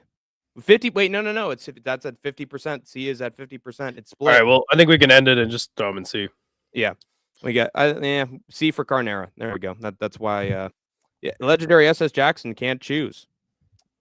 50. Wait, no. That's at 50%. C is at 50%. It's split. All right. Well, I think we can end it and just throw them in C. Yeah, we got C for Carnera. There we go. That's why. Legendary SS Jackson can't choose.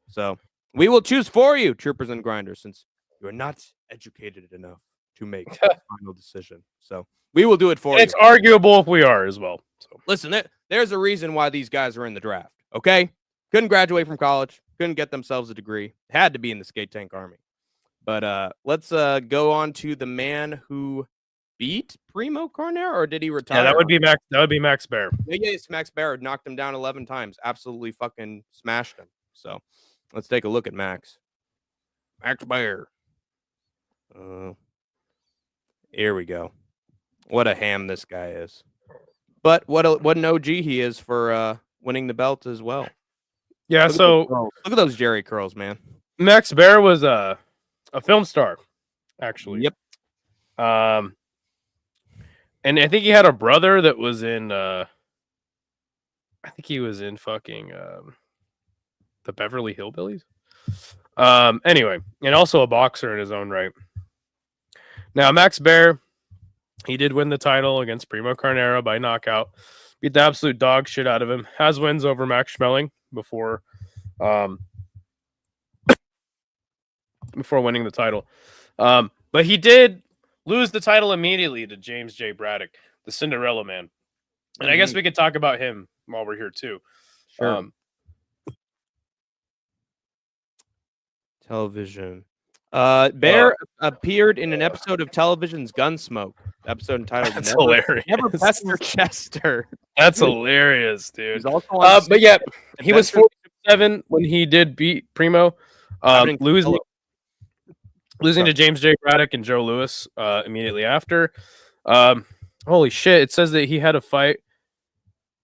So we will choose for you, troopers and grinders, since you are not educated enough to make a final decision. So we will do it for you. It's arguable if we are as well. So listen, there's a reason why these guys are in the draft. Okay, couldn't graduate from college, couldn't get themselves a degree, had to be in the SkateTank Army. But let's go on to the man who beat Primo Carnera, or did he retire? Yeah, that would be Max. That would be Max Baer. Yeah, it's Max Baer. Knocked him down 11 times. Absolutely fucking smashed him. So let's take a look at Max. Max Baer. Here we go. What a ham this guy is. But what an OG he is for winning the belt as well. Yeah, look at those Jerry curls, man. Max Baer was a film star, actually. Yep. And I think he had a brother that was in I think he was in fucking the Beverly Hillbillies. Anyway, and also a boxer in his own right. Now, Max Baer, he did win the title against Primo Carnera by knockout. Beat the absolute dog shit out of him. Has wins over Max Schmeling before winning the title. But he did lose the title immediately to James J. Braddock, the Cinderella Man. And I guess we could talk about him while we're here too. Sure. Television. Baer appeared in an episode of television's Gunsmoke. Episode entitled That's hilarious. Never Pester Chester. That's hilarious, dude. He's also on but yeah, he was 47 when he did beat Primo. Losing to James J. Braddock and Joe Louis immediately after. Holy shit. It says that he had a fight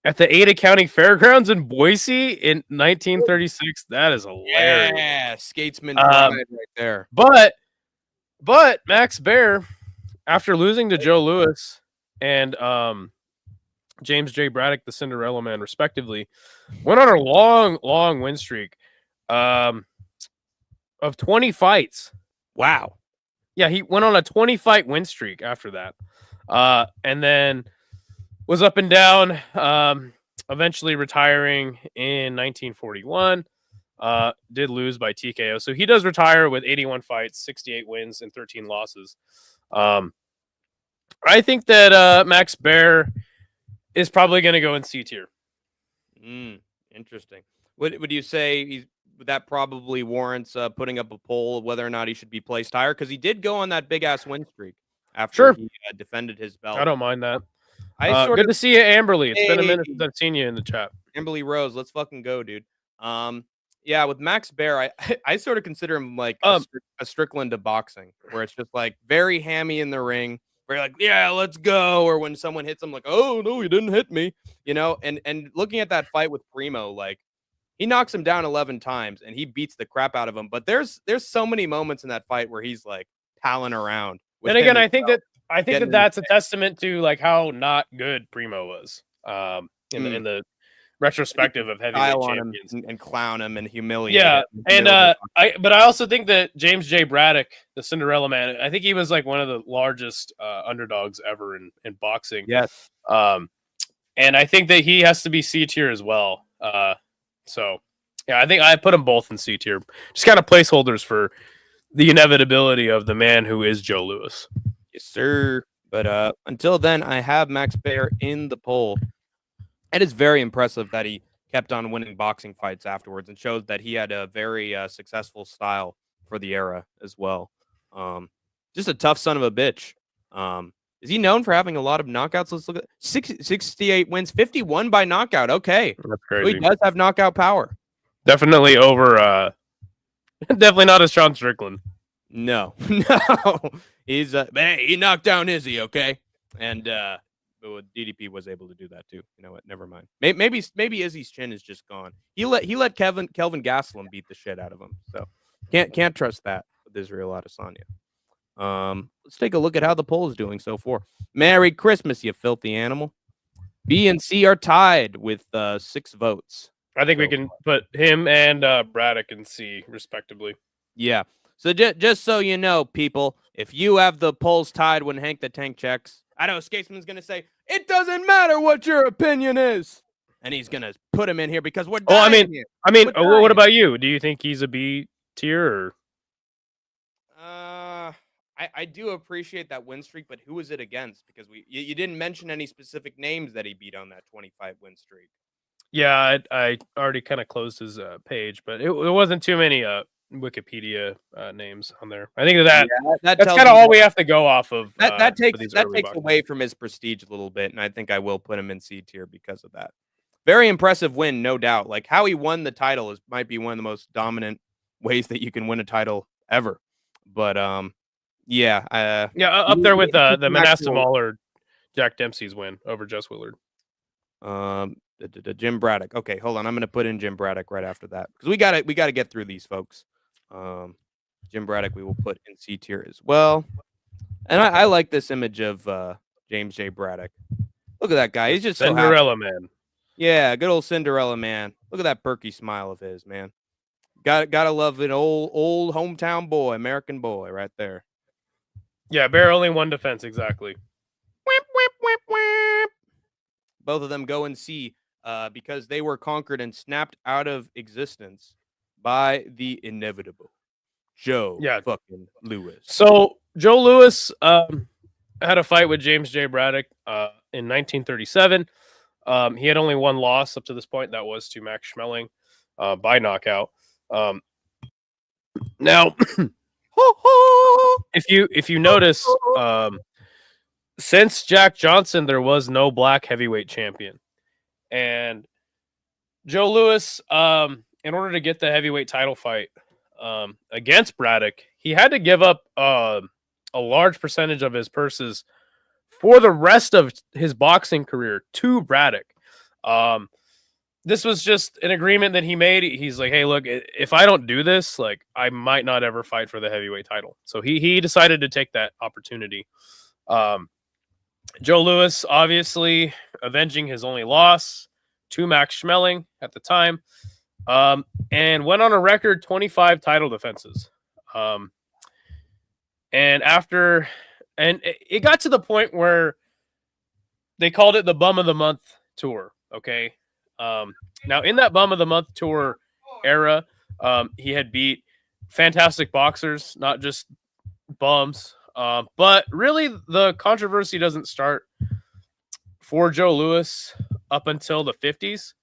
at the Ada County Fairgrounds in Boise in 1936. That is hilarious. Yeah, Skatesman right there. But Max Baer, after losing to Joe Louis and James J. Braddock, the Cinderella Man, respectively, went on a long win streak of 20 fights. Wow. Yeah, he went on a 20-fight win streak after that. And then was up and down, eventually retiring in 1941. Did lose by TKO. So he does retire with 81 fights, 68 wins, and 13 losses. I think that Max Baer is probably going to go in C tier. Interesting. Would you say that probably warrants putting up a poll of whether or not he should be placed higher? Because he did go on that big-ass win streak after he defended his belt. I don't mind that. Good to see you, Amberly. It's been a minute since I've seen you in the chat. Amberly Rose, let's fucking go, dude. Yeah, with Max Baer, I sort of consider him like a Strickland to boxing, where it's just like very hammy in the ring, where you're like, yeah, let's go. Or when someone hits him, like, oh no, he didn't hit me, you know. And looking at that fight with Primo, like he knocks him down 11 times and he beats the crap out of him. But there's so many moments in that fight where he's like palling around. And again, I think that that's a testament to like how not good Primo was. In the retrospective of heavyweight champions and clown him and humiliate him. And but I also think that James J. Braddock, the Cinderella Man, I think he was like one of the largest underdogs ever in boxing. Yes. And I think that he has to be C tier as well. So yeah, I think I put them both in C tier. Just kind of placeholders for the inevitability of the man who is Joe Louis. Yes, sir. But until then, I have Max Baer in the poll. It is very impressive that he kept on winning boxing fights afterwards and showed that he had a very successful style for the era as well. Just a tough son of a bitch. Is he known for having a lot of knockouts? Let's look at 68 wins, 51 by knockout. Okay. That's crazy. So he does have knockout power. Definitely over, definitely not as Sean Strickland. No, no. He's, man, he knocked down Izzy, okay? And, DDP was able to do that too. You know what? Never mind. Maybe Izzy's chin is just gone. He let Kelvin Gastelum beat the shit out of him. So can't trust that with Israel Adesanya. Let's take a look at how the poll is doing so far. Merry Christmas, you filthy animal. B and C are tied with 6 votes. I think we can put him and Braddock in C respectively. Yeah. So just so you know, people, if you have the polls tied when Hank the Tank checks, Idaho Skatesman's going to say, it doesn't matter what your opinion is. And he's going to put him in here because we're dying here. What about you? Do you think he's a B tier? Or? I do appreciate that win streak, but who was it against? Because you didn't mention any specific names that he beat on that 25 win streak. Yeah, I already kind of closed his page, but it wasn't too many Wikipedia names on there. I think that's kind of all we have to go off of. That takes away from his prestige a little bit, and I think I will put him in C tier because of that. Very impressive win, no doubt. Like how he won the title might be one of the most dominant ways that you can win a title ever. But up there with the Manasseh Mauller, Jack Dempsey's win over Jess Willard. Jim Braddock. Okay, hold on. I'm going to put in Jim Braddock right after that because we got to get through these folks. Jim Braddock we will put in C tier as well. And I like this image of James J. Braddock. Look at that guy. He's just Cinderella man. Yeah, good old Cinderella man. Look at that perky smile of his, man. Gotta love an old hometown boy, American boy right there. Yeah, Bear only one defense, exactly. Whip, whip, whip, whip. Both of them go in C because they were conquered and snapped out of existence by the inevitable Joe fucking Louis. So Joe Louis had a fight with James J. Braddock in 1937. He had only one loss up to this point. That was to Max Schmeling by knockout. Now, if you notice, since Jack Johnson, there was no black heavyweight champion, and Joe Louis, in order to get the heavyweight title fight against Braddock, he had to give up a large percentage of his purses for the rest of his boxing career to Braddock. This was just an agreement that he made. He's like, hey, look, if I don't do this, like, I might not ever fight for the heavyweight title. So he decided to take that opportunity. Joe Louis, obviously, avenging his only loss to Max Schmeling at the time, and went on a record 25 title defenses. And it got to the point where they called it the Bum of the Month tour. Okay. Now in that Bum of the Month tour era, he had beat fantastic boxers, not just bums. But really, the controversy doesn't start for Joe Louis up until the 50s.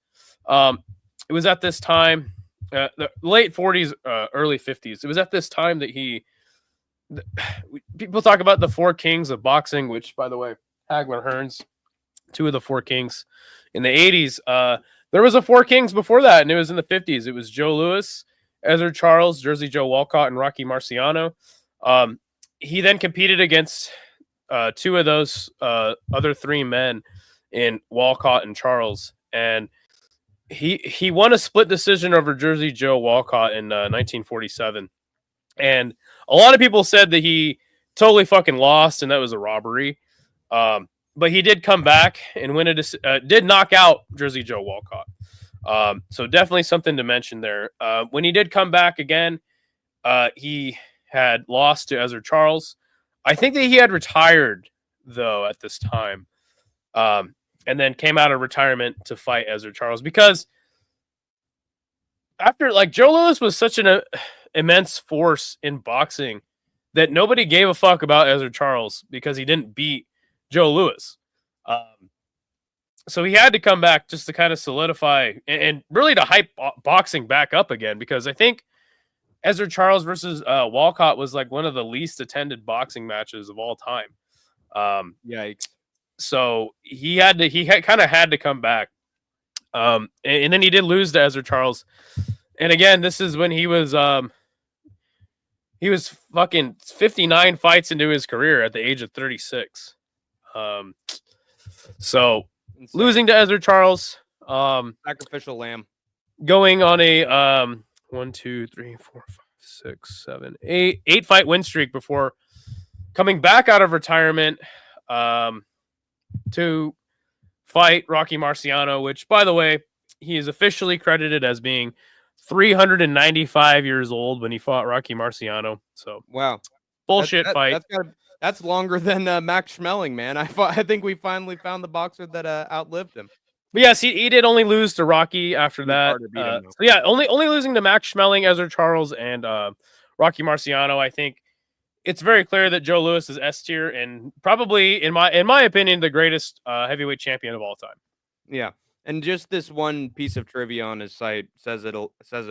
It was at this time, the late 40s, early 50s. It was at this time that people talk about the four kings of boxing, which, by the way, Hagler Hearns, two of the four kings in the 80s. There was a four kings before that, and it was in the 50s. It was Joe Louis, Ezra Charles, Jersey Joe Walcott, and Rocky Marciano. He then competed against two of those other three men in Walcott and Charles, and he won a split decision over Jersey Joe Walcott in 1947. And a lot of people said that he totally fucking lost and that was a robbery. But he did come back and win did knock out Jersey Joe Walcott. So definitely something to mention there. When he did come back again, he had lost to Ezra Charles. I think that he had retired, though, at this time. And then came out of retirement to fight Ezra Charles. Because after, like, Joe Louis was such an immense force in boxing that nobody gave a fuck about Ezra Charles because he didn't beat Joe Louis. So he had to come back just to kind of solidify and really to hype boxing back up again, because I think Ezra Charles versus Walcott was like one of the least attended boxing matches of all time. Yikes. So he kind of had to come back. And then he did lose to Ezra Charles. And again, this is when he was fucking 59 fights into his career at the age of 36. So Insane. losing to Ezra Charles, Sacrificial lamb. going on a 8 fight win streak before coming back out of retirement to fight Rocky Marciano, which, by the way, he is officially credited as being 395 years old when he fought Rocky Marciano. So wow, bullshit fight. That's longer than Max Schmeling, man. I think we finally found the boxer that outlived him. But yes, he did only lose to Rocky after that. So yeah, only losing to Max Schmeling, Ezra Charles, and Rocky Marciano. I think it's very clear that Joe Louis is S tier and probably, in my opinion, the greatest heavyweight champion of all time. Yeah, and just this one piece of trivia on his site says it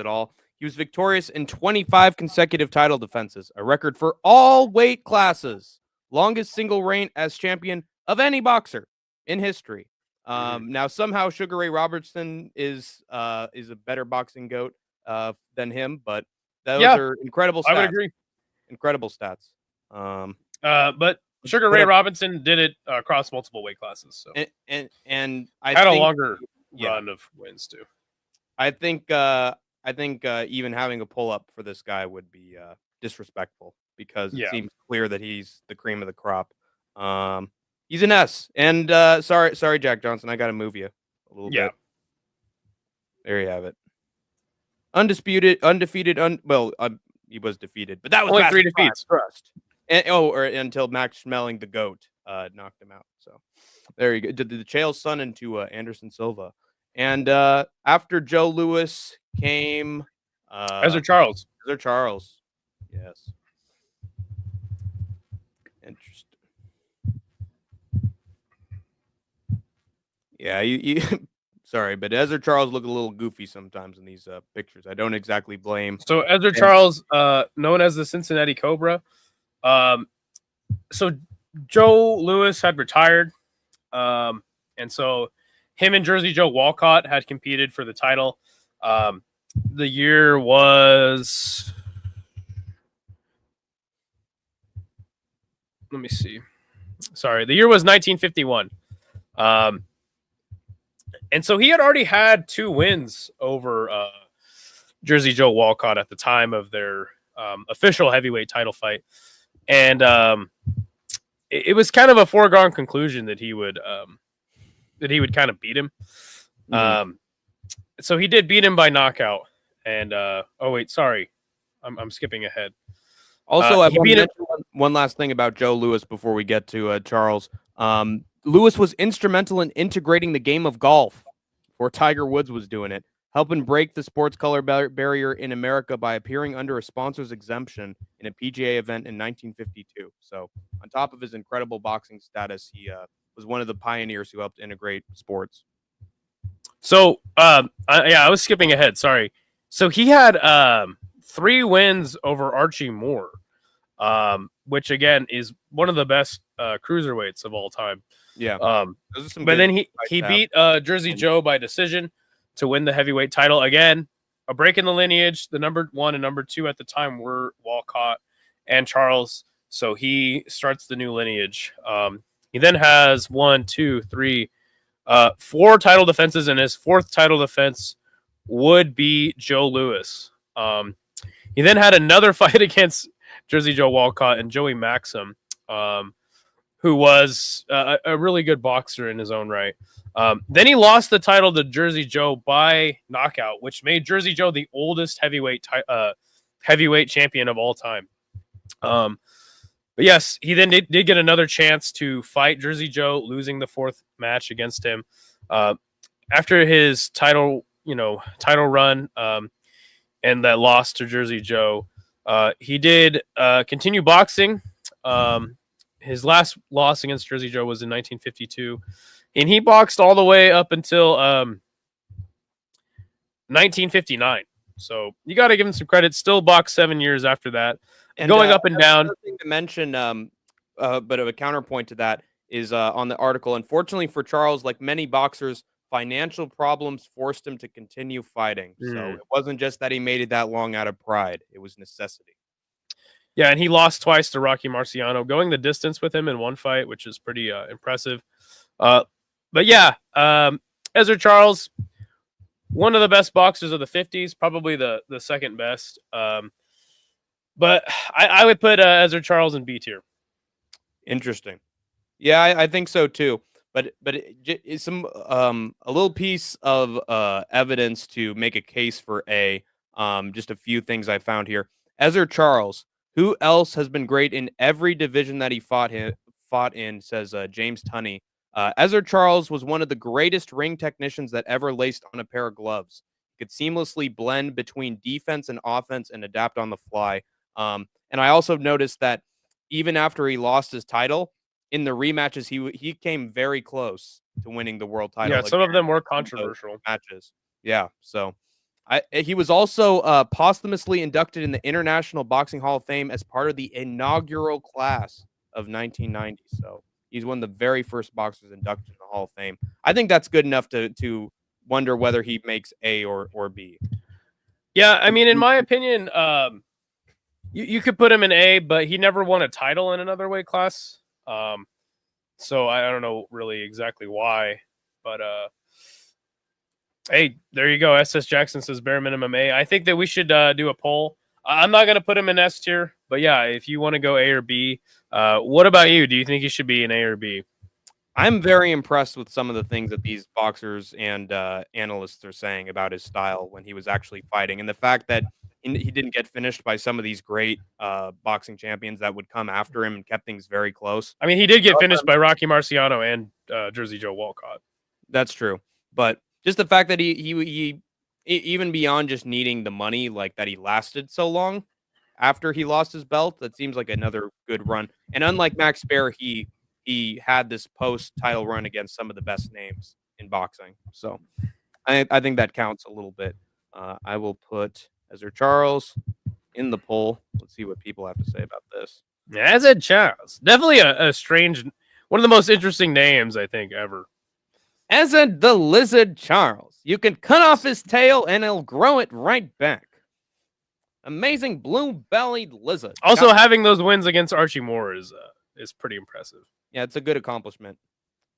all. He was victorious in 25 consecutive title defenses, a record for all weight classes, longest single reign as champion of any boxer in history. Now somehow Sugar Ray Robertson is a better boxing goat than him, but those are incredible stats. I would agree. Incredible stats. But Sugar Ray Robinson did it across multiple weight classes. So and I had think, a longer run of wins too. I think even having a pull up for this guy would be disrespectful, because it seems clear that he's the cream of the crop. He's an S. And sorry, Jack Johnson, I got to move you a little bit. There you have it. Undefeated. He was defeated, but that was only 3 defeats. Until Max Schmeling, the GOAT, knocked him out. So there you go. Did the Chael's son into Anderson Silva. And after Joe Louis came Ezra Charles. Yes. Interesting. Yeah, you sorry, but Ezra Charles look a little goofy sometimes in these pictures. I don't exactly blame. So Ezra Charles, known as the Cincinnati Cobra. So Joe Louis had retired. And so him and Jersey Joe Walcott had competed for the title. The year was, let me see. Sorry, the year was 1951. And so he had already had 2 wins over Jersey Joe Walcott at the time of their official heavyweight title fight. And it was kind of a foregone conclusion that he would kind of beat him. So he did beat him by knockout. And sorry, I'm skipping ahead. Also, I want to mention one last thing about Joe Louis before we get to Charles. Lewis was instrumental in integrating the game of golf before Tiger Woods was doing it, helping break the sports color barrier in America by appearing under a sponsor's exemption in a PGA event in 1952. So, on top of his incredible boxing status, he was one of the pioneers who helped integrate sports. So, I was skipping ahead. Sorry. So he had 3 wins over Archie Moore, which again is one of the best cruiserweights of all time. Yeah. But then he beat Jersey Joe by decision to win the heavyweight title. Again, a break in the lineage. The number 1 and number 2 at the time were Walcott and Charles. So he starts the new lineage. He then has 1, 2, 3, 4 title defenses, and his 4th title defense would be Joe Louis. He then had another fight against Jersey Joe Walcott and Joey Maxim, who was a really good boxer in his own right. Then he lost the title to Jersey Joe by knockout, which made Jersey Joe the oldest heavyweight champion of all time. But yes, he then did get another chance to fight Jersey Joe, losing the 4th match against him. After his title run and that loss to Jersey Joe, he did continue boxing. His last loss against Jersey Joe was in 1952, and he boxed all the way up until 1959. So you got to give him some credit. Still boxed 7 years after that. And, going up and down. Another thing to mention, but of a counterpoint to that is on the article. Unfortunately for Charles, like many boxers, financial problems forced him to continue fighting. So it wasn't just that he made it that long out of pride; it was necessity. Yeah, and he lost twice to Rocky Marciano, going the distance with him in one fight, which is pretty impressive. But yeah, Ezra Charles, one of the best boxers of the 50s, probably the second best. But I would put Ezra Charles in B tier. Interesting. Yeah, I think so too. But it's some a little piece of evidence to make a case for A. Just a few things I found here. Ezra Charles, who else has been great in every division that he fought in, says James Tunney. Ezra Charles was one of the greatest ring technicians that ever laced on a pair of gloves. He could seamlessly blend between defense and offense and adapt on the fly. And I also noticed that even after he lost his title, in the rematches, he came very close to winning the world title. Yeah, some of them were controversial matches. Yeah, so he was also posthumously inducted in the International Boxing Hall of Fame as part of the inaugural class of 1990. So he's one of the very first boxers inducted in the Hall of Fame. I think that's good enough to wonder whether he makes A or B. Yeah, I mean, in my opinion, you could put him in A, but he never won a title in another weight class. So I don't know really exactly why, but hey, there you go. SS Jackson says bare minimum A. I think that we should do a poll. I'm not going to put him in S tier, but yeah, if you want to go A or B, what about you? Do you think he should be in A or B? I'm very impressed with some of the things that these boxers and analysts are saying about his style when he was actually fighting, and the fact that he didn't get finished by some of these great boxing champions that would come after him and kept things very close. I mean, he did get finished by Rocky Marciano and Jersey Joe Walcott. That's true, but just the fact that he even beyond just needing the money, like that he lasted so long after he lost his belt, that seems like another good run. And unlike Max Baer, he had this post-title run against some of the best names in boxing. So I think that counts a little bit. I will put Ezra Charles in the poll. Let's see what people have to say about this. Ezra Charles. Definitely a strange, one of the most interesting names, I think, ever. Ezra the Lizard Charles. You can cut off his tail and he'll grow it right back. Amazing blue-bellied lizard. Also, having those wins against Archie Moore is pretty impressive. Yeah, it's a good accomplishment.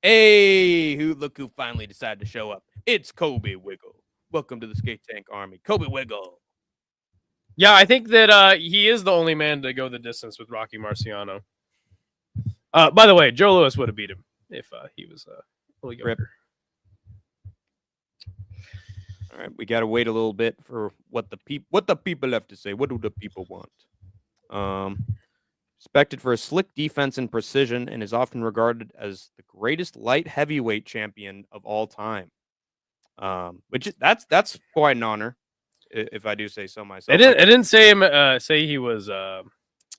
Hey, look who finally decided to show up. It's Kobe Wiggle. Welcome to the SkateTank Army. Kobe Wiggle. Yeah, I think that he is the only man to go the distance with Rocky Marciano. By the way, Joe Louis would have beat him if he was really younger. All right, we got to wait a little bit for what the people have to say. What do the people want? Respected for his slick defense and precision, and is often regarded as the greatest light heavyweight champion of all time. That's quite an honor, if I do say so myself. I didn't say him say he was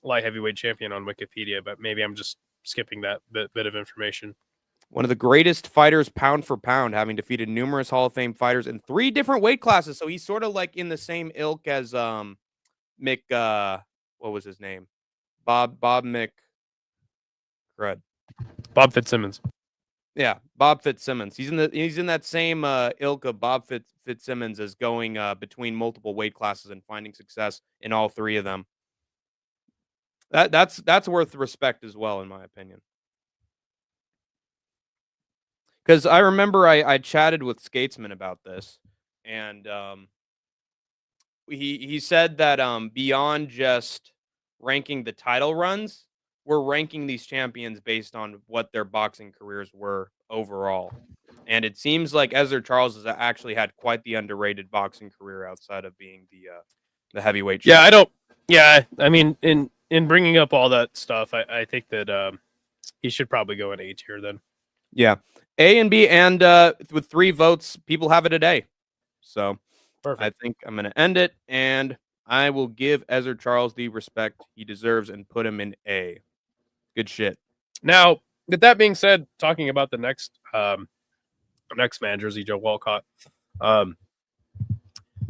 light heavyweight champion on Wikipedia, but maybe I'm just skipping that bit of information. One of the greatest fighters pound for pound, having defeated numerous Hall of Fame fighters in 3 different weight classes. So he's sort of like in the same ilk as Mick. What was his name? Bob Fitzsimmons. Yeah, Bob Fitzsimmons. He's in that same ilk of Bob Fitzsimmons, as going between multiple weight classes and finding success in all 3 of them. That's worth respect as well, in my opinion. Because I remember I chatted with Skatesman about this, and he said that beyond just ranking the title runs, we're ranking these champions based on what their boxing careers were overall. And it seems like Ezra Charles has actually had quite the underrated boxing career outside of being the heavyweight champion. I mean, in bringing up all that stuff, I think that he should probably go in A tier then. Yeah. A and B, and with 3 votes, people have it today. So Perfect. I think I'm going to end it, and I will give Ezra Charles the respect he deserves and put him in A. Good shit. Now, with that being said, talking about the next man, Jersey Joe Walcott.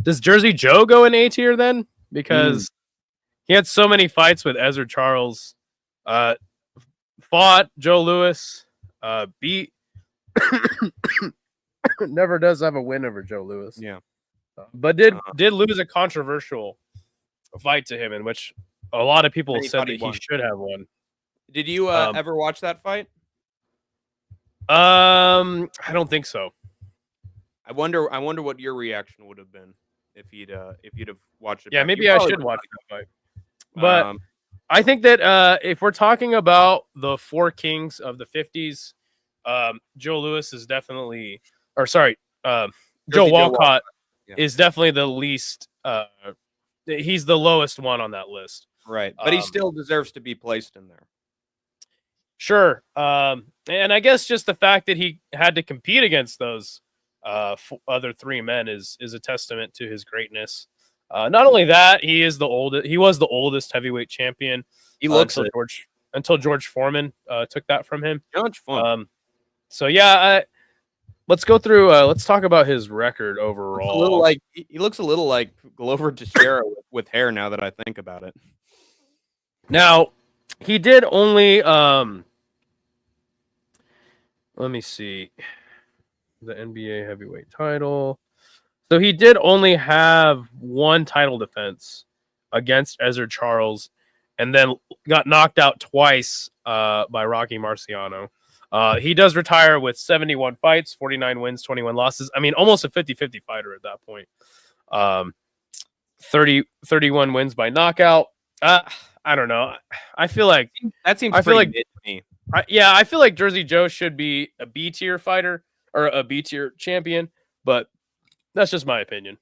Does Jersey Joe go in A tier then? Because he had so many fights with Ezra Charles, fought Joe Louis, beat never does have a win over Joe Louis. Yeah. But did lose a controversial fight to him, in which a lot of people said that he should have won. Did you ever watch that fight? I don't think so. I wonder what your reaction would have been if you'd have watched it. Yeah, back. maybe I should watch that fight. But I think that if we're talking about the 4 kings of the 50s, Joe Louis is definitely, Joe Walcott is definitely the least. He's the lowest one on that list. Right, but he still deserves to be placed in there. Sure. And I guess just the fact that he had to compete against those other 3 men is a testament to his greatness. Not only that, he was the oldest heavyweight champion. He looks until George Foreman took that from him. George Foreman. So yeah, let's go through. Let's talk about his record overall. He looks a little like Glover Teixeira with hair. Now that I think about it. Now, he did only. Let me see. The NBA heavyweight title. So he did only have 1 title defense against Ezra Charles, and then got knocked out twice by Rocky Marciano. He does retire with 71 fights, 49 wins, 21 losses. I mean, almost a 50-50 fighter at that point. 31 wins by knockout. I don't know. I feel like that seems pretty mid to me. I feel like Jersey Joe should be a B tier fighter or a B tier champion, but that's just my opinion.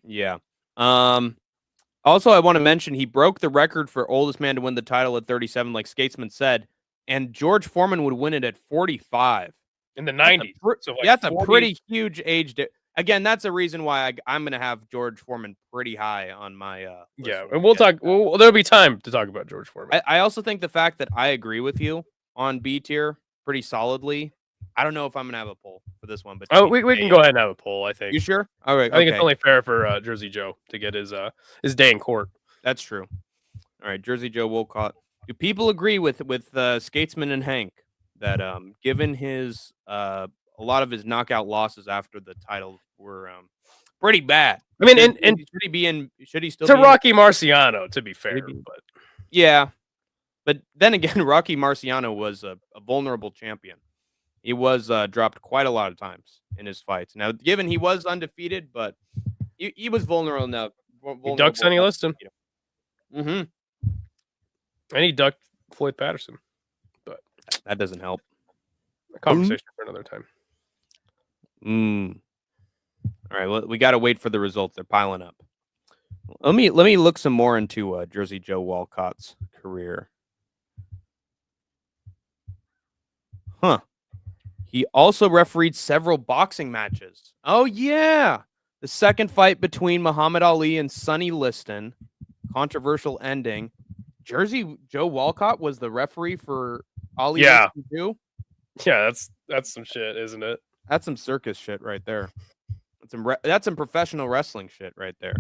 Yeah. Also, I want to mention he broke the record for oldest man to win the title at 37, like Skatesman said, and George Foreman would win it at 45 in the 90s. That's a pretty huge age. Again, that's a reason why I'm going to have George Foreman pretty high on my list. Yeah, and we'll talk. Well, there'll be time to talk about George Foreman. I also think the fact that I agree with you on B tier pretty solidly. I don't know if I'm going to have a poll for this one, but we can go ahead and have a poll, I think. You sure? All right. I think it's only fair for Jersey Joe to get his day in court. That's true. All right, Jersey Joe Walcott. Do people agree with Skatesman and Hank that given his a lot of his knockout losses after the title were pretty bad? I mean, should he still to be Rocky Marciano, to be fair, but yeah. But then again, Rocky Marciano was a vulnerable champion. He was dropped quite a lot of times in his fights. Now, given he was undefeated, but he was vulnerable enough. He ducked Sonny Liston. Mm-hmm. And he ducked Floyd Patterson. But that doesn't help. A conversation for another time. All right, well, we got to wait for the results. They're piling up. Let me look some more into Jersey Joe Walcott's career. Huh. He also refereed several boxing matches. Oh, yeah. The second fight between Muhammad Ali and Sonny Liston. Controversial ending. Jersey Joe Walcott was the referee for Ali Yeah. Liston too? Yeah, that's some shit, isn't it? That's some circus shit right there. That's some professional wrestling shit right there.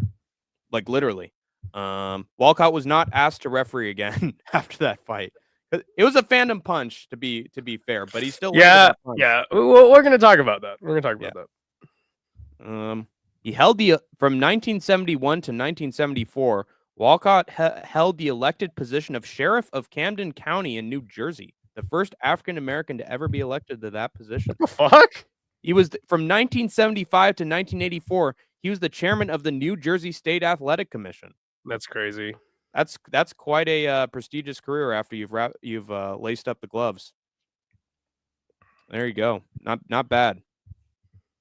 Like literally. Walcott was not asked to referee again after that fight. It was a fandom punch to be fair, but he still Yeah. We're gonna talk about that. He held from 1971 to 1974. Walcott held the elected position of sheriff of Camden County in New Jersey, the first African American to ever be elected to that position. What the fuck? He was from 1975 to 1984. He was the chairman of the New Jersey State Athletic Commission. That's crazy. That's quite a prestigious career after you've laced up the gloves. There you go. Not bad.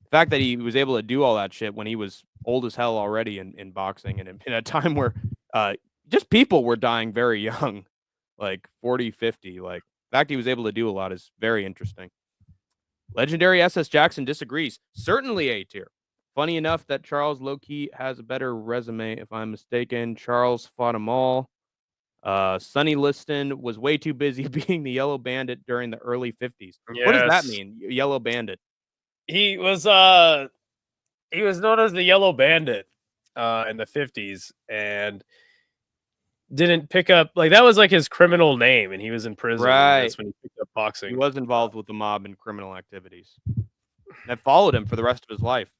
The fact that he was able to do all that shit when he was old as hell already in boxing and in a time where just people were dying very young, like 40, 50. Like the fact he was able to do a lot is very interesting. Legendary SS Jackson disagrees. Certainly A tier. Funny enough that Charles low-key has a better resume, if I'm mistaken. Charles fought them all. Sonny Liston was way too busy being the Yellow Bandit during the early 50s. Yes. What does that mean, Yellow Bandit? He was known as the Yellow Bandit in the 50s and didn't pick up, like, that was like his criminal name, and he was in prison. Right. That's when he picked up boxing. He was involved with the mob and criminal activities. That followed him for the rest of his life.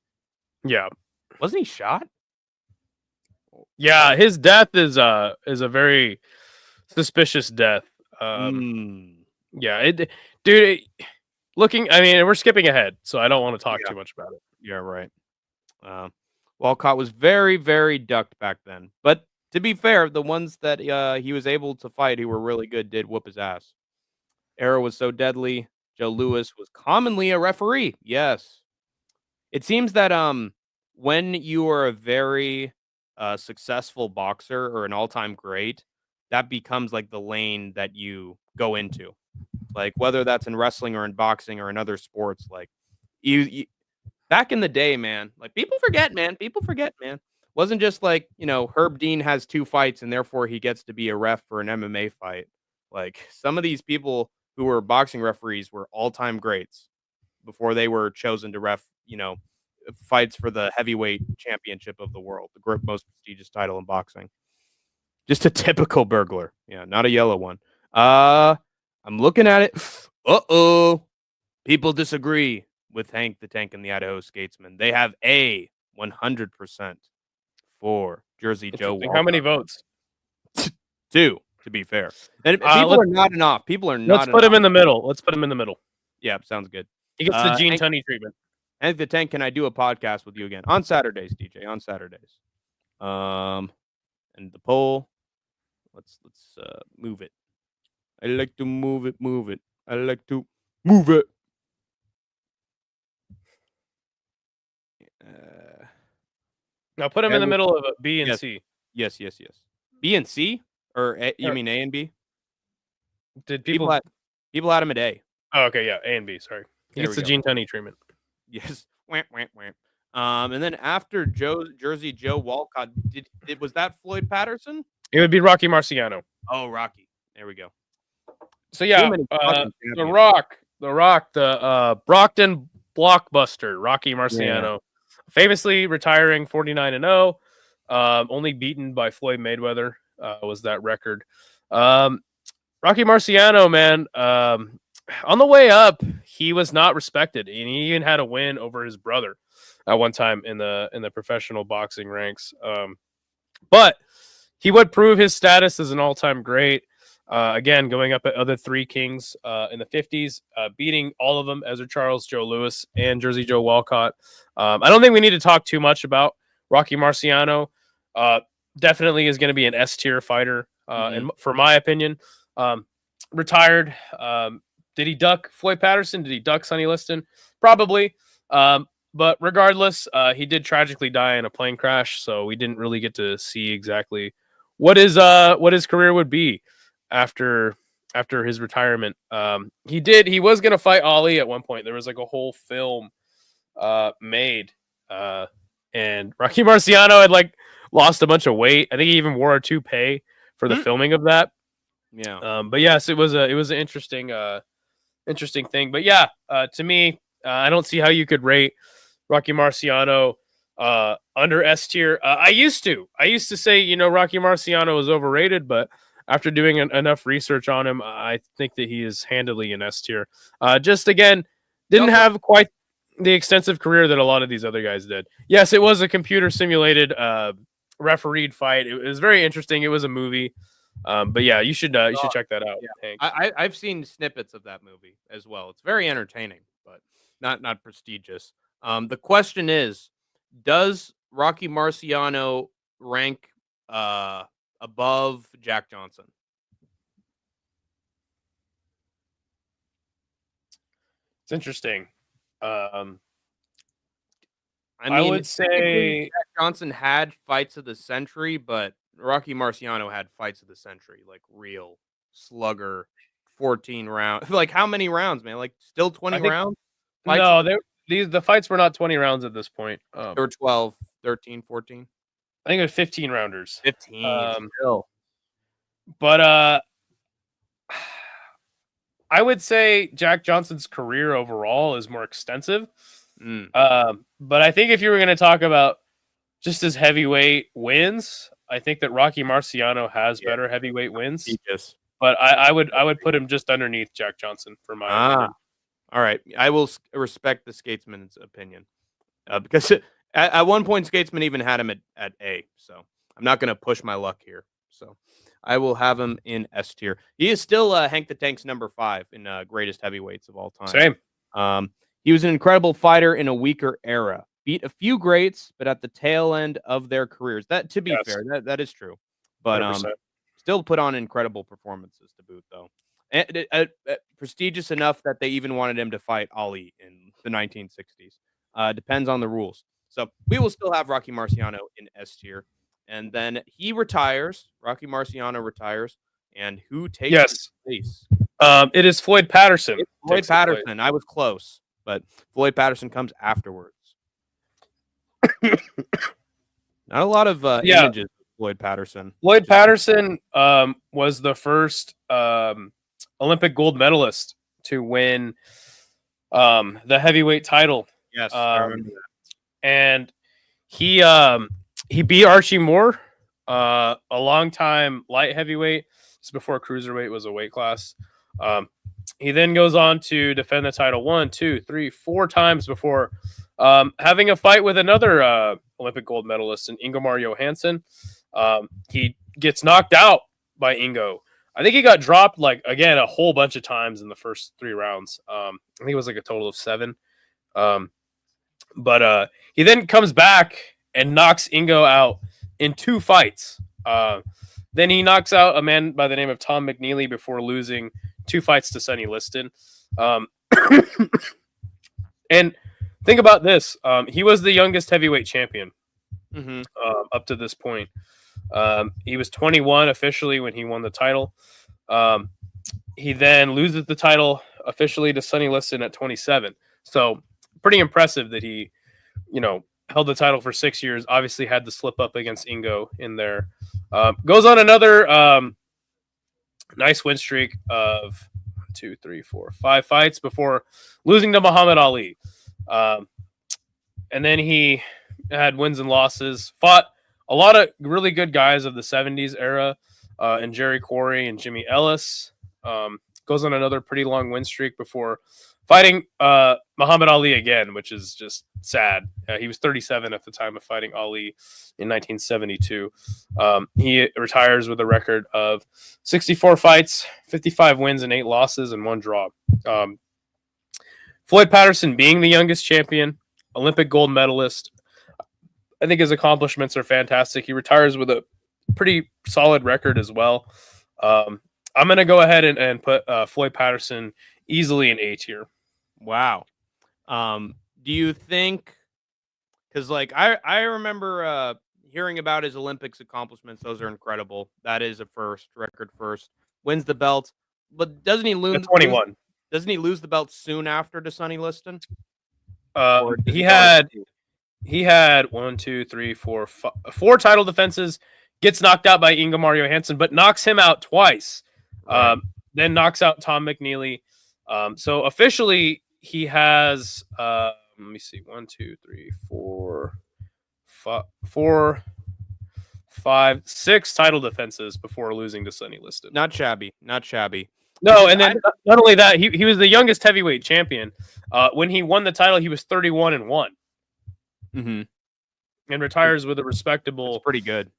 Yeah. Wasn't he shot? Yeah, his death is a very suspicious death. Yeah, dude. Looking, I mean, we're skipping ahead, so I don't want to talk too much about it. Yeah, right. Walcott was very, very ducked back then. But to be fair, the ones that he was able to fight who were really good did whoop his ass. Era was so deadly. Joe Louis was commonly a referee. Yes. It seems that when you are a very successful boxer or an all-time great, that becomes like the lane that you go into. Like whether that's in wrestling or in boxing or in other sports, like you back in the day, man, like people forget, man. Wasn't just like, Herb Dean has 2 fights and therefore he gets to be a ref for an MMA fight. Like some of these people who were boxing referees were all-time greats before they were chosen to ref, fights for the heavyweight championship of the world, the most prestigious title in boxing. Just a typical burglar. Yeah, not a yellow one. I'm looking at it. Uh-oh. People disagree with Hank the Tank and the Idaho Skatesman. They have a 100% for Jersey Joe Walcott. How many votes? 2, to be fair. And people are not enough. Let's put him in the middle. Yeah, sounds good. He gets the Gene Tunney treatment. Hank the Tank, can I do a podcast with you again? On Saturdays, DJ, on Saturdays. And the poll. Let's move it. I like to move it. I like to move it. Now put him in the middle of a B and C. Yes. B and C? Or you mean A and B? Did people had him at A. Oh, okay, yeah, A and B, sorry. He gets the Gene Tunney treatment. Yes. And then after Jersey Joe Walcott, was that Floyd Patterson? It would be Rocky Marciano. Oh, Rocky. There we go. So yeah, the Rock, the Brockton blockbuster, Rocky Marciano, famously retiring 49-0, only beaten by Floyd Mayweather was that record. Rocky Marciano, man, on the way up, he was not respected, and he even had a win over his brother at one time in the professional boxing ranks. But he would prove his status as an all-time great. Again, going up at other 3 kings in the 50s, beating all of them, Ezra Charles, Joe Louis, and Jersey Joe Walcott. I don't think we need to talk too much about Rocky Marciano. Definitely is going to be an S-tier fighter, and for my opinion. Retired. Did he duck Floyd Patterson? Did he duck Sonny Liston? Probably. But regardless, he did tragically die in a plane crash, so we didn't really get to see exactly what his career would be after after his retirement. He was gonna fight Ali at one point. There was like a whole film made, and Rocky Marciano had like lost a bunch of weight. I think he even wore a toupee for the filming of that. Yeah. But yes, it was an interesting thing. But yeah, to me, I don't see how you could rate Rocky Marciano under S tier. I used to say, Rocky Marciano is overrated, but after doing enough research on him, I think that he is handily in S tier. Just again, didn't have quite the extensive career that a lot of these other guys did. Yes, it was a computer simulated refereed fight. It was very interesting. It was a movie. But yeah, you should check that out. Yeah. Hank. I've seen snippets of that movie as well. It's very entertaining, but not prestigious. The question is, does Rocky Marciano rank above Jack Johnson? It's interesting. I mean, would say Jack Johnson had fights of the century, but Rocky Marciano had fights of the century, like real slugger, 14 rounds. Like how many rounds, man? Like still 20 rounds? No, the fights were not 20 rounds at this point. They were 12, 13, 14. I think it was 15 rounders. 15. But I would say Jack Johnson's career overall is more extensive. But I think if you were going to talk about just his heavyweight wins, I think that Rocky Marciano has better heavyweight wins. But I would put him just underneath Jack Johnson for my opinion. All right. I will respect the Skatesman's opinion because at one point Skatesman even had him at A. So I'm not going to push my luck here. So I will have him in S tier. He is still Hank the Tank's number 5 in greatest heavyweights of all time. Same. He was an incredible fighter in a weaker era. Beat a few greats, but at the tail end of their careers. That, to be fair, that is true. But 100%. Still put on incredible performances to boot, though. And prestigious enough that they even wanted him to fight Ali in the 1960s. Depends on the rules. So we will still have Rocky Marciano in S tier. And then he retires. Rocky Marciano retires. And who takes his place? It is Floyd Patterson. Floyd Patterson. I was close, but Floyd Patterson comes afterwards. Not a lot of images of Floyd Patterson. Floyd Patterson was the first Olympic gold medalist to win the heavyweight title. Yes, I remember that. And he beat Archie Moore, a long-time light heavyweight. This is before cruiserweight was a weight class. He then goes on to defend the title 1, 2, 3, 4 times before having a fight with another Olympic gold medalist in Ingemar Johansson. He gets knocked out by Ingo. I think he got dropped, like, again, a whole bunch of times in the first 3 rounds. I think it was like a total of 7. But he then comes back and knocks Ingo out in 2 fights. Then he knocks out a man by the name of Tom McNeely before losing 2 fights to Sonny Liston. And think about this. He was the youngest heavyweight champion up to this point. He was 21 officially when he won the title. He then loses the title officially to Sonny Liston at 27. So pretty impressive that he, held the title for 6 years. Obviously had the slip up against Ingo in there. Goes on another nice win streak of 2, 3, 4, 5 fights before losing to Muhammad Ali. And then he had wins and losses, fought a lot of really good guys of the 70s era, and Jerry Quarry and Jimmy Ellis. Goes on another pretty long win streak before fighting Muhammad Ali again, which is just sad. He was 37 at the time of fighting Ali in 1972. He retires with a record of 64 fights, 55 wins and 8 losses and 1 draw. Floyd Patterson being the youngest champion, Olympic gold medalist, I think his accomplishments are fantastic. He retires with a pretty solid record as well. I'm going to go ahead and put Floyd Patterson easily in A tier. Wow. Do you think, because like I remember hearing about his Olympics accomplishments. Those are incredible. That is a record first. Wins the belt. but doesn't he lose? 21. Doesn't he lose the belt soon after to Sonny Liston? He had 1, 2, 3, 4, 4 title defenses. Gets knocked out by Inga Mario Hansen, but knocks him out twice. Right. Then knocks out Tom McNeely. So officially, he has. Let me see. 1, 2, 3, 4, 5, 6 title defenses before losing to Sonny Liston. Not shabby. Not shabby. No, and then not only that, he was the youngest heavyweight champion. When he won the title, he was 31-1. Mm-hmm. And retires with a respectable. That's pretty good.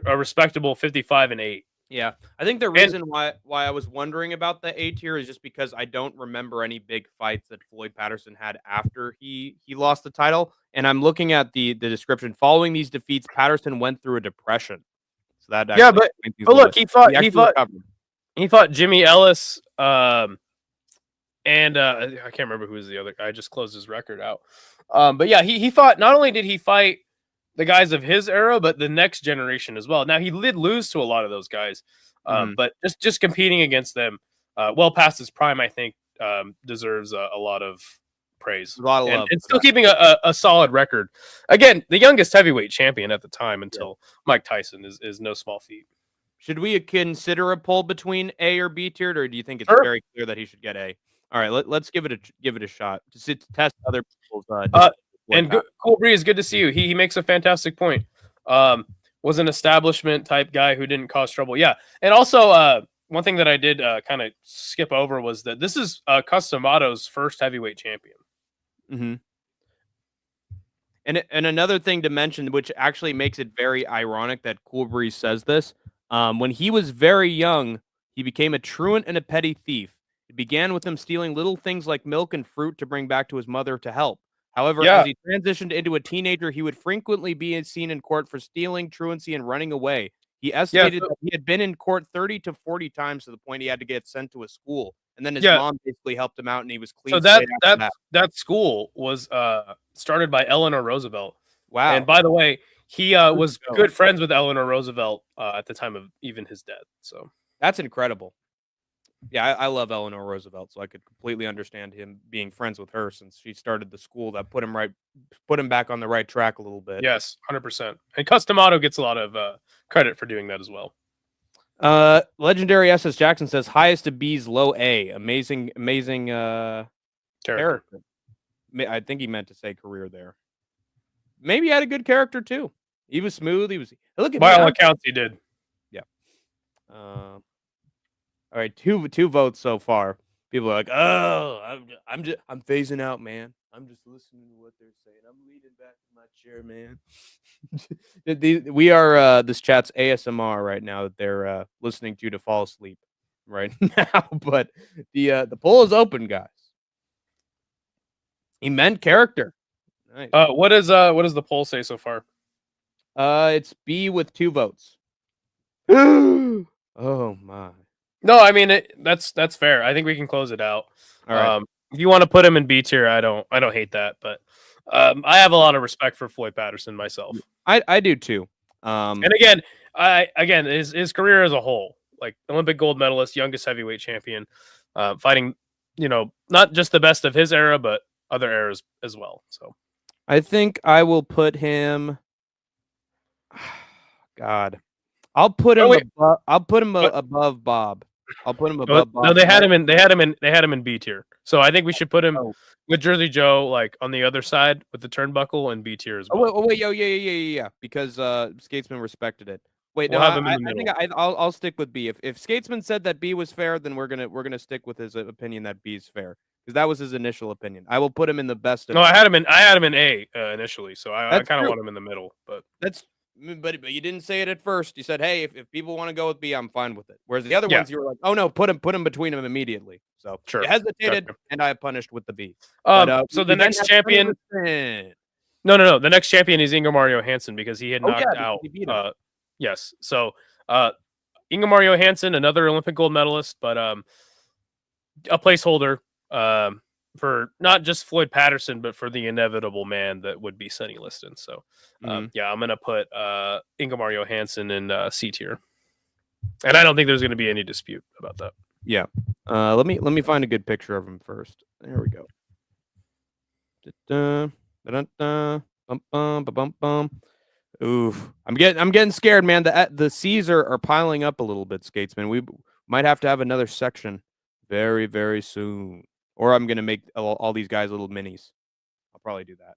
A respectable 55-8. Yeah, I think the reason why I was wondering about the A tier is just because I don't remember any big fights that Floyd Patterson had after he lost the title. And I'm looking at the description. Following these defeats, Patterson went through a depression. So that but look, he fought Jimmy Ellis, and I can't remember who was the other guy. I just closed his record out. But yeah, he fought. Not only did he fight the guys of his era, but the next generation as well. Now he did lose to a lot of those guys, but just competing against them, well past his prime, I think deserves a lot of praise. A lot of love, and still keeping a solid record. Again, the youngest heavyweight champion at the time until Mike Tyson is no small feat. Should we consider a poll between A or B tiered, or do you think it's very clear that he should get A? All right, let's give it a shot to test other people's. Cool Breeze, good to see you. He makes a fantastic point. Was an establishment type guy who didn't cause trouble. Yeah, and also one thing that I did kind of skip over was that this is Customato's first heavyweight champion. Mm-hmm. And another thing to mention, which actually makes it very ironic that Cool Breeze says this. When he was very young, he became a truant and a petty thief. It began with him stealing little things like milk and fruit to bring back to his mother to help. However, as he transitioned into a teenager, he would frequently be seen in court for stealing, truancy, and running away. He estimated that he had been in court 30 to 40 times to the point he had to get sent to a school. And then his mom basically helped him out, and he was clean. So that school was started by Eleanor Roosevelt. Wow. And by the way, he was good friends with Eleanor Roosevelt at the time of even his death. So that's incredible. Yeah, I love Eleanor Roosevelt, so I could completely understand him being friends with her since she started the school that put him back on the right track a little bit. Yes, 100%. And Customato gets a lot of credit for doing that as well. Legendary SS Jackson says highest to B's, low A. Amazing character. I think he meant to say career there. Maybe he had a good character too. He was smooth. Look at by all accounts he did. Yeah. All right, two votes so far. People are like, "Oh, I'm phasing out, man. I'm just listening to what they're saying. I'm leaning back in my chair, man." We are this chat's ASMR right now that they're listening to fall asleep right now. But the poll is open, guys. He meant character. Nice. What does the poll say so far? It's B with 2 votes. Oh my. No, I mean that's fair. I think we can close it out. All right. If you want to put him in B tier, I don't hate that, but I have a lot of respect for Floyd Patterson myself. I do too. And again, his career as a whole, like Olympic gold medalist, youngest heavyweight champion, fighting, not just the best of his era, but other eras as well. So I think I will put him. God, I'll put him. I'll put him above Bob. I'll put him above Bob. No, they had him in B tier. So I think we should put him with Jersey Joe, like on the other side with the turnbuckle, and B tier as well. Oh wait, yeah. Because Skatesman respected it. Wait, we'll have him in the I think I'll stick with B. If Skatesman said that B was fair, then we're gonna stick with his opinion that B is fair, because that was his initial opinion. I will put him in the best. No, I had him in A initially, so I kind of want him in the middle. But But you didn't say it at first. You said, "Hey, if people want to go with B, I'm fine with it." Whereas the other ones, you were like, "Oh no, put him between them immediately." So sure, you hesitated, and I punished with the B. So the next champion. No. The next champion is Inga Mario Hansen because he had knocked out. Yes. So Inga Mario Hansen, another Olympic gold medalist, but a placeholder for not just Floyd Patterson, but for the inevitable man that would be Sonny Liston. So, I'm going to put Inga Mario Hansen in C tier. And I don't think there's going to be any dispute about that. Yeah. Let me find a good picture of him first. There we go. Da-da, da-da-da, bum, bum, ba-bum, bum. Oof. I'm getting scared, man. The C's are piling up a little bit, Skatesman. We might have to have another section very, very soon. Or I'm gonna make all these guys little minis. I'll probably do that.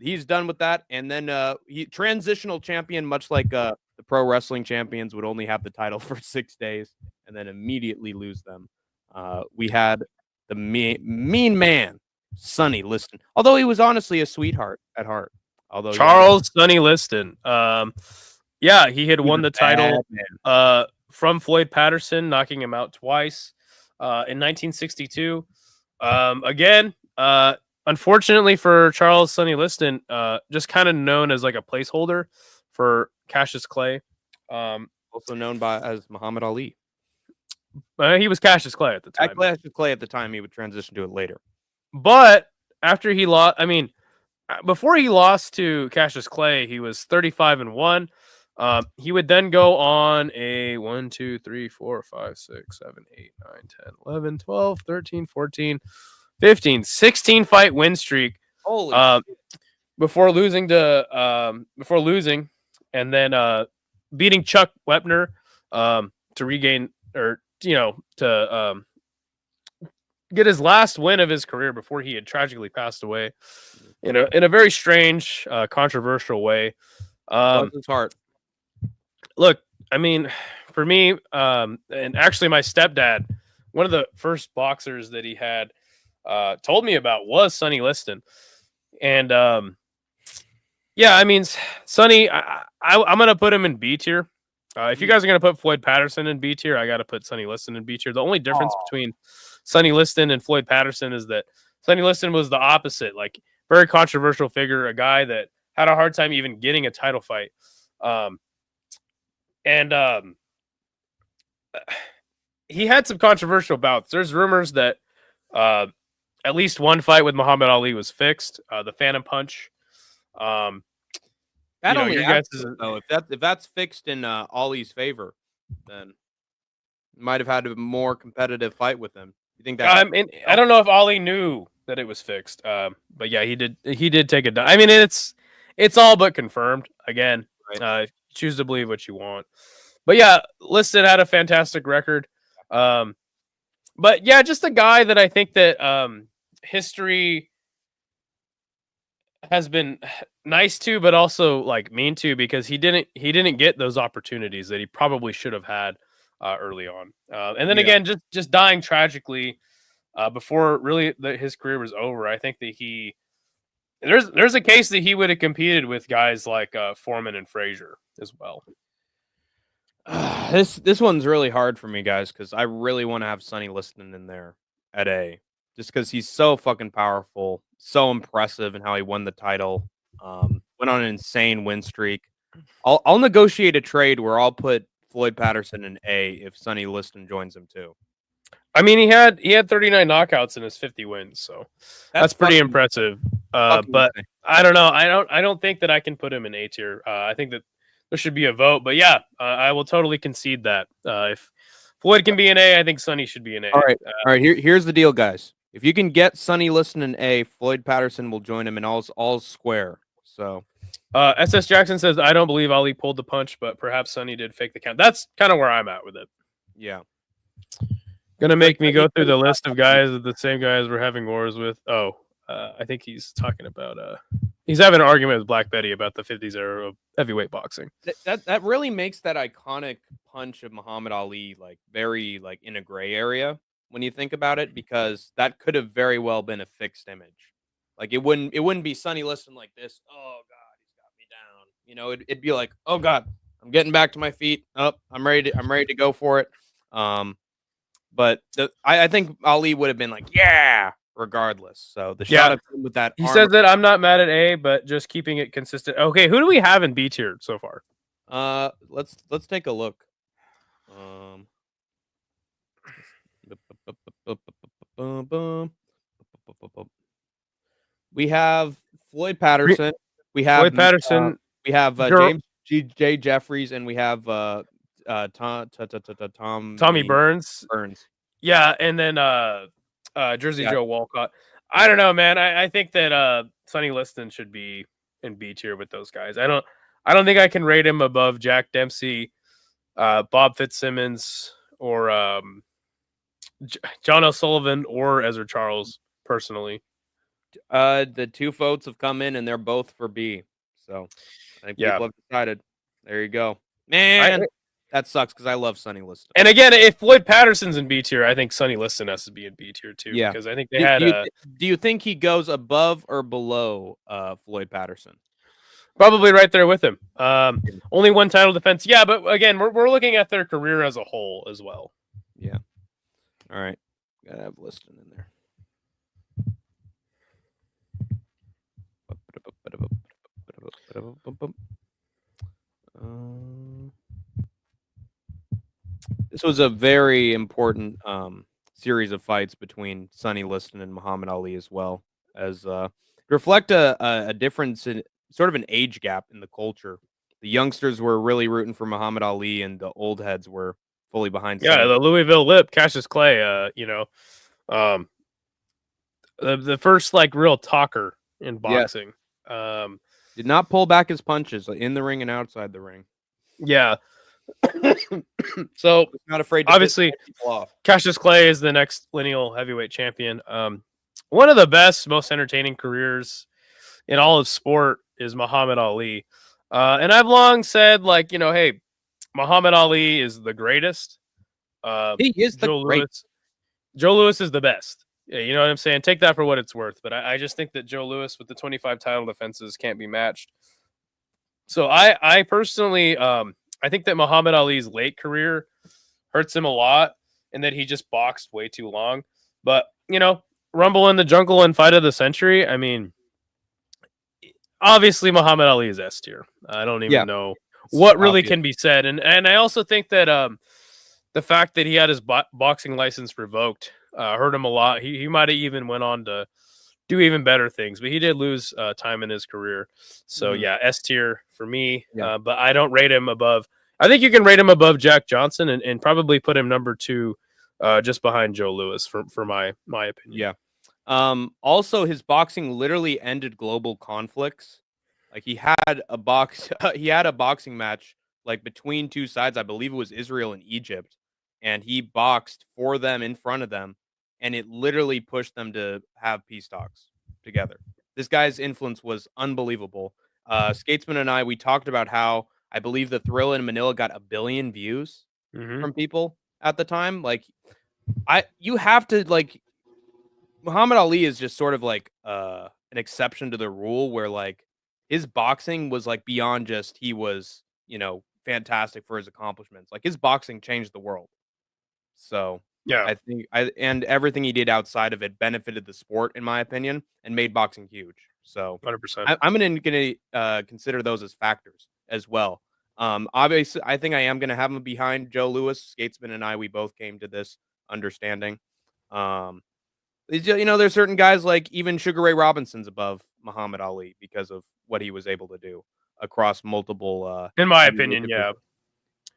He's done with that, and then he transitional champion, much like the pro wrestling champions would only have the title for 6 days and then immediately lose them. We had the mean man, Sonny Liston, although he was honestly a sweetheart at heart. Although Charles Sonny Liston. Yeah, he had won the title from Floyd Patterson, knocking him out twice in 1962. Again, unfortunately for Charles Sonny Liston, just kind of known as like a placeholder for Cassius Clay. also known as Muhammad Ali. He was Cassius Clay at the time. Cassius Clay at the time. He would transition to it later. But after he lost, I mean, before he lost to Cassius Clay, he was 35-1. He would then go on a 1, 2, 3, 4, 5, 6, 7, 8, 9, 10, 11, 12, 13, 14, 15, 16 fight win streak. Holy before losing and then beating Chuck Wepner to regain or to get his last win of his career before he had tragically passed away in a very strange, controversial way. bless his heart. Look, I mean, for me, and actually my stepdad, one of the first boxers that he had told me about was Sonny Liston. And yeah, I mean, Sonny, I'm going to put him in B tier. If you guys are going to put Floyd Patterson in B tier, I got to put Sonny Liston in B tier. The only difference between Sonny Liston and Floyd Patterson is that Sonny Liston was the opposite, like very controversial figure, a guy that had a hard time even getting a title fight. He had some controversial bouts. There's rumors that at least one fight with Muhammad Ali was fixed. The Phantom Punch. That only though, if that's fixed in Ali's favor, then might have had a more competitive fight with him. You think that? I don't know if Ali knew that it was fixed. But yeah, he did take a dive. I mean, it's all but confirmed. Again, right. Choose to believe what you want. But yeah, Liston had a fantastic record. But yeah, just a guy that I think that history has been nice to, but also like mean to, because he didn't get those opportunities that he probably should have had early on. And then again, just dying tragically before really his career was over. I think that there's a case that he would have competed with guys like Foreman and Frazier as well. This one's really hard for me, guys, because I really want to have Sonny Liston in there at A, just because he's so fucking powerful, so impressive in how he won the title. Went on an insane win streak. I'll negotiate a trade where I'll put Floyd Patterson in A if Sonny Liston joins him too. I mean, he had 39 knockouts in his 50 wins, so that's pretty impressive. But insane. I don't know. I don't think that I can put him in A tier. I think that there should be a vote. But yeah, I will totally concede that. If Floyd can be an A, I think Sonny should be an A. All right. Here's the deal, guys. If you can get Sonny Liston in A, Floyd Patterson will join him in all square. So, SS Jackson says, I don't believe Ali pulled the punch, but perhaps Sonny did fake the count. That's kind of where I'm at with it. Yeah. Gonna make me go through the list of guys that the same guys we're having wars with. I think he's talking about he's having an argument with Black Betty about the 50s era of heavyweight boxing. That really makes that iconic punch of Muhammad Ali like very like in a gray area when you think about it, because that could have very well been a fixed image. Like it wouldn't be Sonny Liston like this. Oh God, he's got me down. You know, it'd be like, oh God, I'm getting back to my feet. I'm ready to go for it. But I think Ali would have been like, yeah, regardless. So the shot of him with that. He says that I'm not mad at A, but just keeping it consistent. Okay, who do we have in B tier so far? Let's take a look. We have Floyd Patterson. We have Floyd Patterson. We have James J. Jeffries, and we have Tommy Burns. Burns. Yeah, and then Jersey Joe Walcott. I don't know, man. I think that Sonny Liston should be in B tier with those guys. I don't think I can rate him above Jack Dempsey, Bob Fitzsimmons, or John O'Sullivan or Ezra Charles personally. The 2 votes have come in and they're both for B. So I think people have decided. There you go. Man, that sucks because I love Sonny Liston. And again, if Floyd Patterson's in B tier, I think Sonny Liston has to be in B tier too. Yeah. Because I think they had do you think he goes above or below Floyd Patterson? Probably right there with him. Only 1 title defense. Yeah, but again, we're looking at their career as a whole as well. Yeah. All right. Gotta have Liston in there. This was a very important series of fights between Sonny Liston and Muhammad Ali, as well as reflect a difference in sort of an age gap in the culture. The youngsters were really rooting for Muhammad Ali, and the old heads were fully behind. Yeah, Sonny. the Louisville Lip, Cassius Clay. The first like real talker in boxing. Yeah. Did not pull back his punches in the ring and outside the ring. Yeah. So not afraid to obviously Cassius Clay is the next lineal heavyweight champion. One of the best, most entertaining careers in all of sport is Muhammad Ali. And I've long said, like, hey, Muhammad Ali is the greatest. He is the greatest. Joe Louis is the best. Yeah, you know what I'm saying? Take that for what it's worth. But I just think that Joe Louis with the 25 title defenses can't be matched. So I personally, I think that Muhammad Ali's late career hurts him a lot and that he just boxed way too long. But, Rumble in the Jungle and Fight of the Century, I mean, obviously Muhammad Ali is S tier. I don't even know what really can be said. And I also think that the fact that he had his boxing license revoked hurt him a lot. He might have even went on to do even better things, but he did lose time in his career. So S tier for me, but I don't rate him above. I think you can rate him above Jack Johnson and probably put him number 2 just behind Joe Louis for my opinion. Yeah. Also, his boxing literally ended global conflicts. Like he had a boxing match like between 2 sides. I believe it was Israel and Egypt, and he boxed for them in front of them, and it literally pushed them to have peace talks together. This guy's influence was unbelievable. Skatesman and I, we talked about how I believe the Thrill in Manila got 1 billion views from people at the time. Like, you have to like. Muhammad Ali is just sort of like an exception to the rule where like his boxing was like beyond just he was, fantastic for his accomplishments. Like his boxing changed the world. So I think and everything he did outside of it benefited the sport, in my opinion, and made boxing huge. So 100%. I'm going to consider those as factors as well. Obviously, I think I am going to have him behind Joe Louis. Skatesman and I, we both came to this understanding. There's certain guys like even Sugar Ray Robinson's above Muhammad Ali because of what he was able to do across multiple. In my opinion, yeah.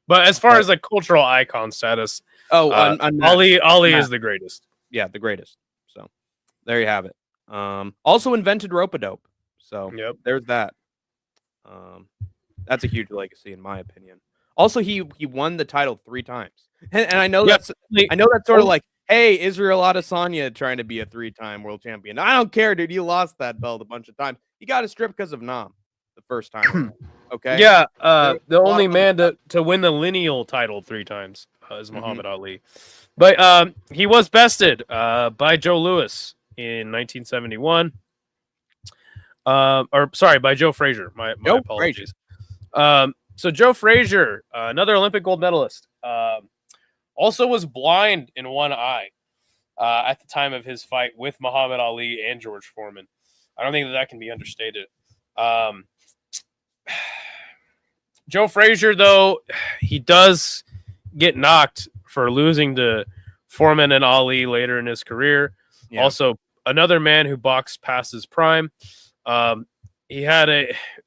But as far as like cultural icon status, Ali is the greatest. Yeah, the greatest. So there you have it. Also invented rope-a-dope. So there's that. That's a huge legacy in my opinion. Also, he won the title 3 times, and I know that's sort of like. Hey, Israel Adesanya trying to be a 3-time world champion. I don't care, dude. You lost that belt a bunch of times. You got to strip because of Nam the first time. Okay. Yeah. The only man to win the lineal title 3 times is Muhammad Ali. But he was bested by Joe Louis in 1971. By Joe Frazier. My apologies. So Joe Frazier, another Olympic gold medalist. Also was blind in one eye at the time of his fight with Muhammad Ali and George Foreman. I don't think that can be understated. Joe Frazier, though, he does get knocked for losing to Foreman and Ali later in his career. Yeah. Also, another man who boxed past his prime. he had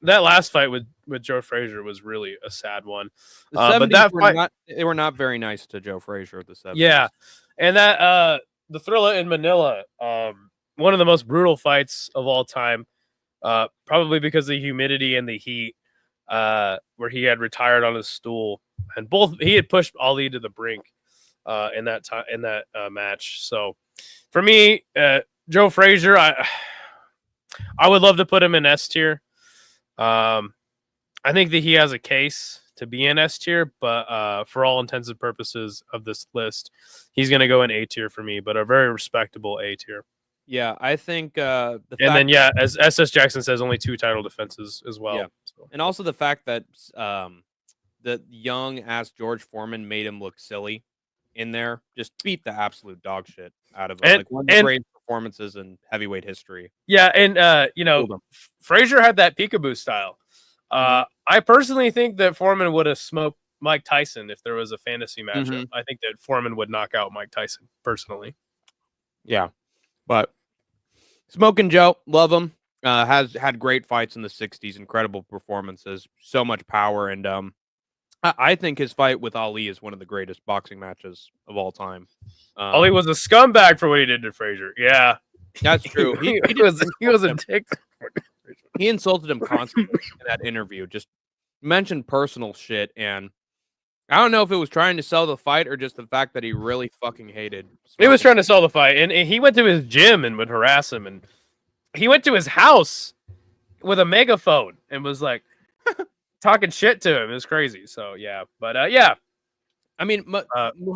that last fight with Joe Frazier was really a sad one. The But 70s that were fight, they were not very nice to Joe Frazier. The 70s. yeah, and that the Thrilla in Manila, one of the most brutal fights of all time, probably because of the humidity and the heat, where he had retired on his stool, and he had pushed Ali to the brink in that match. So for me, Joe Frazier, I would love to put him in S tier. I think that he has a case to be in S tier, but for all intents and purposes of this list, he's going to go in A tier for me, but a very respectable A tier. Yeah, I think and then as SS Jackson says, only 2 title defenses as well. Yeah. So. And also the fact that the young ass George Foreman made him look silly in there, just beat the absolute dog shit out of him. Like one of the great performances in heavyweight history. Yeah, and Frazier had that peekaboo style. I personally think that Foreman would have smoked Mike Tyson if there was a fantasy matchup. I think that Foreman would knock out Mike Tyson personally. Yeah, but Smoking Joe, love him. Has had great fights in the 60s, incredible performances, so much power, and I think his fight with Ali is one of the greatest boxing matches of all time. Ali was a scumbag for what he did to Frazier. Yeah, that's true. He was a dick. He insulted him constantly in that interview. Just mentioned personal shit, and I don't know if it was trying to sell the fight or just the fact that he really fucking hated. He was trying to sell the fight, and he went to his gym and would harass him, and he went to his house with a megaphone and was like talking shit to him. It was crazy. So yeah, but yeah, I mean,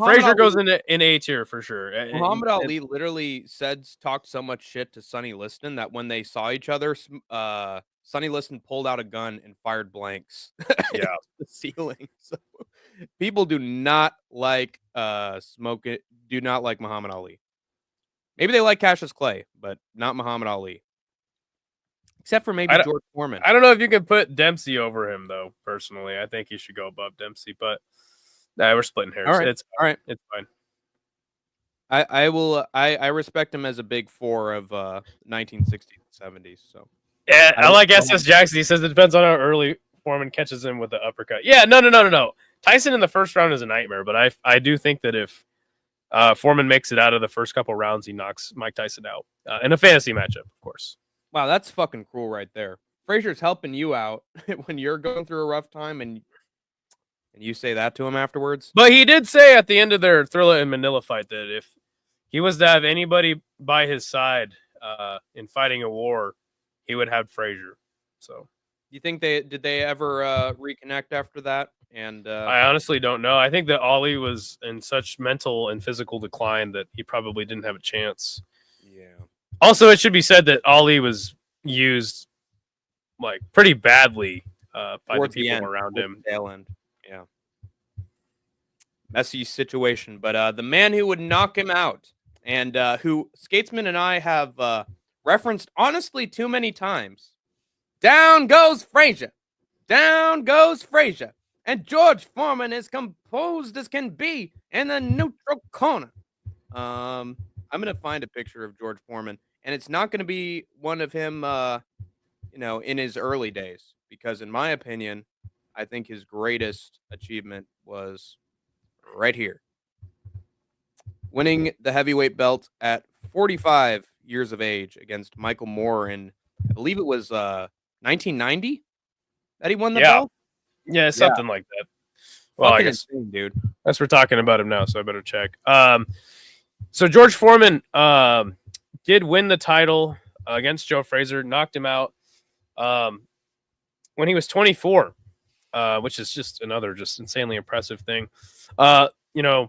Frazier goes in A tier for sure. Muhammad Ali literally talked so much shit to Sonny Liston that when they saw each other, Sonny Liston pulled out a gun and fired blanks. Yeah, the ceiling. So people do not like do not like Muhammad Ali. Maybe they like Cassius Clay, but not Muhammad Ali. Except for maybe George Foreman. I don't know if you can put Dempsey over him, though, personally. I think he should go above Dempsey, but we're splitting hairs. All right. It's fine. I respect him as a big 4 of 1960s and 70s. So yeah, I like SS Jackson. He says it depends on how early Foreman catches him with the uppercut. Yeah, no. Tyson in the first round is a nightmare, but I do think that if Foreman makes it out of the first couple rounds, he knocks Mike Tyson out in a fantasy matchup, of course. Wow, that's fucking cruel right there. Frazier's helping you out when you're going through a rough time, and you say that to him afterwards. But he did say at the end of their Thrilla and Manila fight that if he was to have anybody by his side in fighting a war, he would have Frazier. So, you think did they ever reconnect after that? And I honestly don't know. I think that Ali was in such mental and physical decline that he probably didn't have a chance. Yeah. Also, it should be said that Ali was used like pretty badly by the people around him. Tail end. Yeah. Messy situation, but the man who would knock him out, and who Skatesman and I have referenced honestly too many times. Down goes Frazier. Down goes Frazier. And George Foreman is composed as can be in the neutral corner. I'm going to find a picture of George Foreman, and it's not going to be one of him, in his early days, because in my opinion, I think his greatest achievement was right here. Winning the heavyweight belt at 45 years of age against Michael Moore in, I believe it was 1990 that he won the belt. Yeah, something like that. Well, I guess, insane, dude. As we're talking about him now, so I better check. So George Foreman did win the title against Joe Frazier, knocked him out when he was 24, which is just another insanely impressive thing. The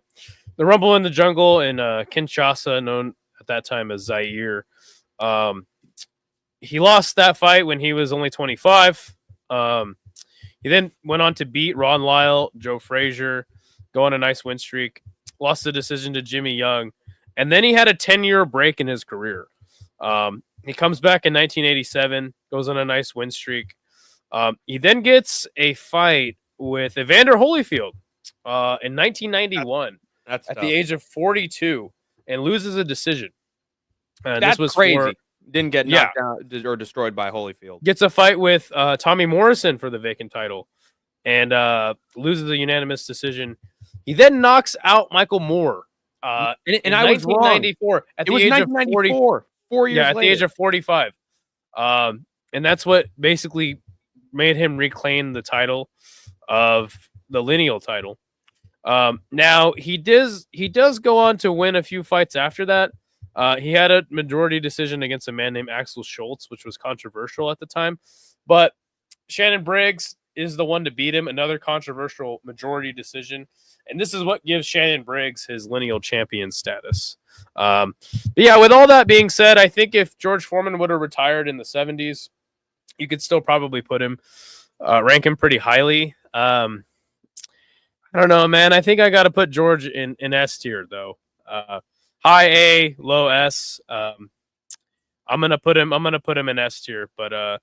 Rumble in the Jungle in Kinshasa, known at that time as Zaire, he lost that fight when he was only 25. He then went on to beat Ron Lyle, Joe Frazier, go on a nice win streak, lost the decision to Jimmy Young, and then he had a 10-year break in his career. He comes back in 1987, goes on a nice win streak. He then gets a fight with Evander Holyfield in 1991 at the age of 42 and loses a decision. That's crazy. Didn't get knocked out or destroyed by Holyfield. Gets a fight with Tommy Morrison for the vacant title and loses a unanimous decision. He then knocks out Michael Moore. And I was wrong. 1994 at the age of 1994. 4 years yeah, at later. the age of 45. And that's what basically made him reclaim the title of the lineal title. Now he does go on to win a few fights after that. He had a majority decision against a man named Axel Schultz, which was controversial at the time. But Shannon Briggs is the one to beat him, another controversial majority decision. And this is what gives Shannon Briggs his lineal champion status. But yeah, with all that being said, I think if George Foreman would have retired in the 70s, you could still probably put him, rank him pretty highly. I don't know, man. I think I got to put George in S tier, though. High A, low S. I'm gonna put him in S tier. But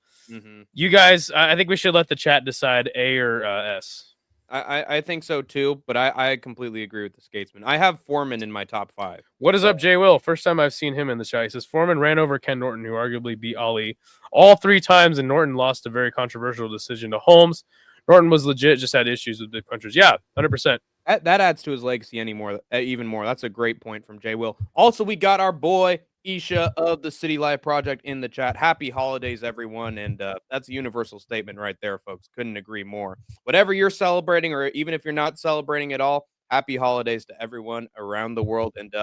you guys, I think we should let the chat decide A or S. I think so too, but I completely agree with the Skatesman. I have Foreman in my top 5. What is up, Jay Will? First time I've seen him in the chat. He says Foreman ran over Ken Norton, who arguably beat Ali all 3 times, and Norton lost a very controversial decision to Holmes. Norton was legit, just had issues with big punchers. Yeah, 100%. That adds to his legacy even more. That's a great point from Jay Will. Also, we got our boy Isha of the City Life Project in the chat. Happy holidays, everyone. And that's a universal statement right there, folks. Couldn't agree more. Whatever you're celebrating, or even if you're not celebrating at all, happy holidays to everyone around the world. And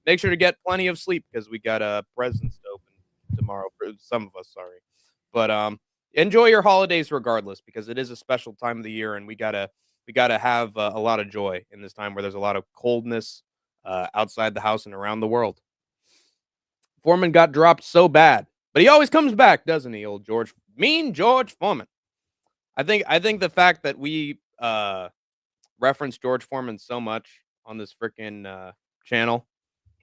make sure to get plenty of sleep, because we got presents to open tomorrow. For some of us, sorry. But enjoy your holidays regardless, because it is a special time of the year, and we gotta have a lot of joy in this time where there's a lot of coldness outside the house and around the world. Foreman got dropped so bad, but he always comes back, doesn't he, old George? Mean George Foreman. I think the fact that we reference George Foreman so much on this freaking channel,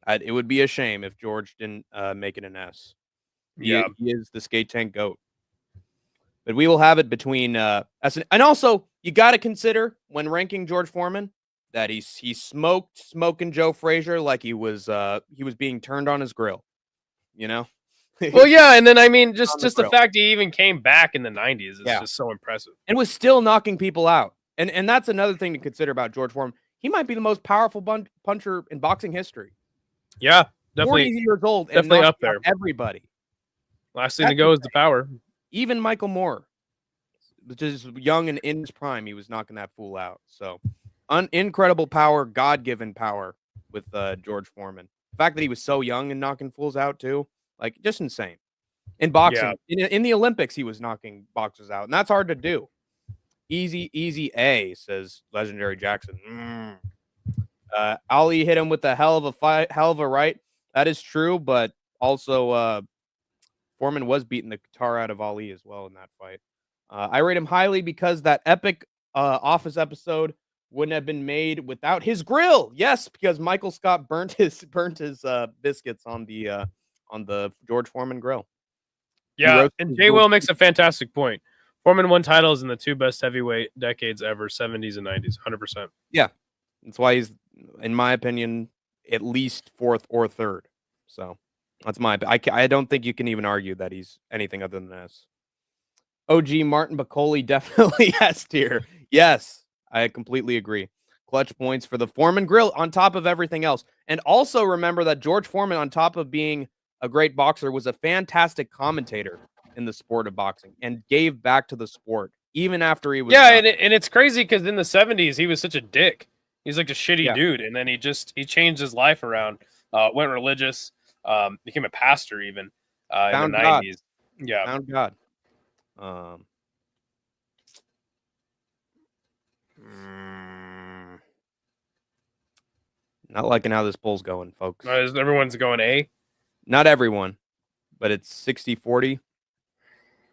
it would be a shame if George didn't make it an S. Yeah, he is the skate tank GOAT. But we will have it between S and also you got to consider when ranking George Foreman that he smoked Smoking Joe Frazier like he was being turned on his grill. You know? Well, yeah, and then I mean, just the fact he even came back in the 90s is just so impressive. And was still knocking people out. And that's another thing to consider about George Foreman. He might be the most powerful puncher in boxing history. Yeah, definitely. 40 years old, definitely and up there. Everybody. Last thing to go is the power. Even Michael Moore, which is young and in his prime, he was knocking that fool out. So, incredible power, God-given power with George Foreman. The fact that he was so young and knocking fools out too, like, just insane. In boxing, in the Olympics, he was knocking boxers out, and that's hard to do. Easy A, says Legendary Jackson. Ali hit him with a hell of a right. That is true, but also Foreman was beating the guitar out of Ali as well in that fight. I rate him highly because that epic Office episode wouldn't have been made without his grill. Yes, because Michael Scott burnt his biscuits on the George Foreman grill. Yeah, and Jay Will makes a fantastic point. Foreman won titles in the 2 best heavyweight decades ever, 70s and 90s, 100%. Yeah, that's why he's, in my opinion, at least 4th or 3rd. So that's I don't think you can even argue that he's anything other than S. OG Martin Bacoli definitely S tier. Yes, I completely agree. Clutch points for the Foreman grill on top of everything else. And also remember that George Foreman, on top of being a great boxer, was a fantastic commentator in the sport of boxing and gave back to the sport even after he was and it's crazy because in the 70s he was such a dick. He's like a shitty dude, and then he changed his life around, went religious, became a pastor even in the 90s. Yeah, found God. Not liking how this poll's going, folks. Everyone's going A? Not everyone, but it's 60-40.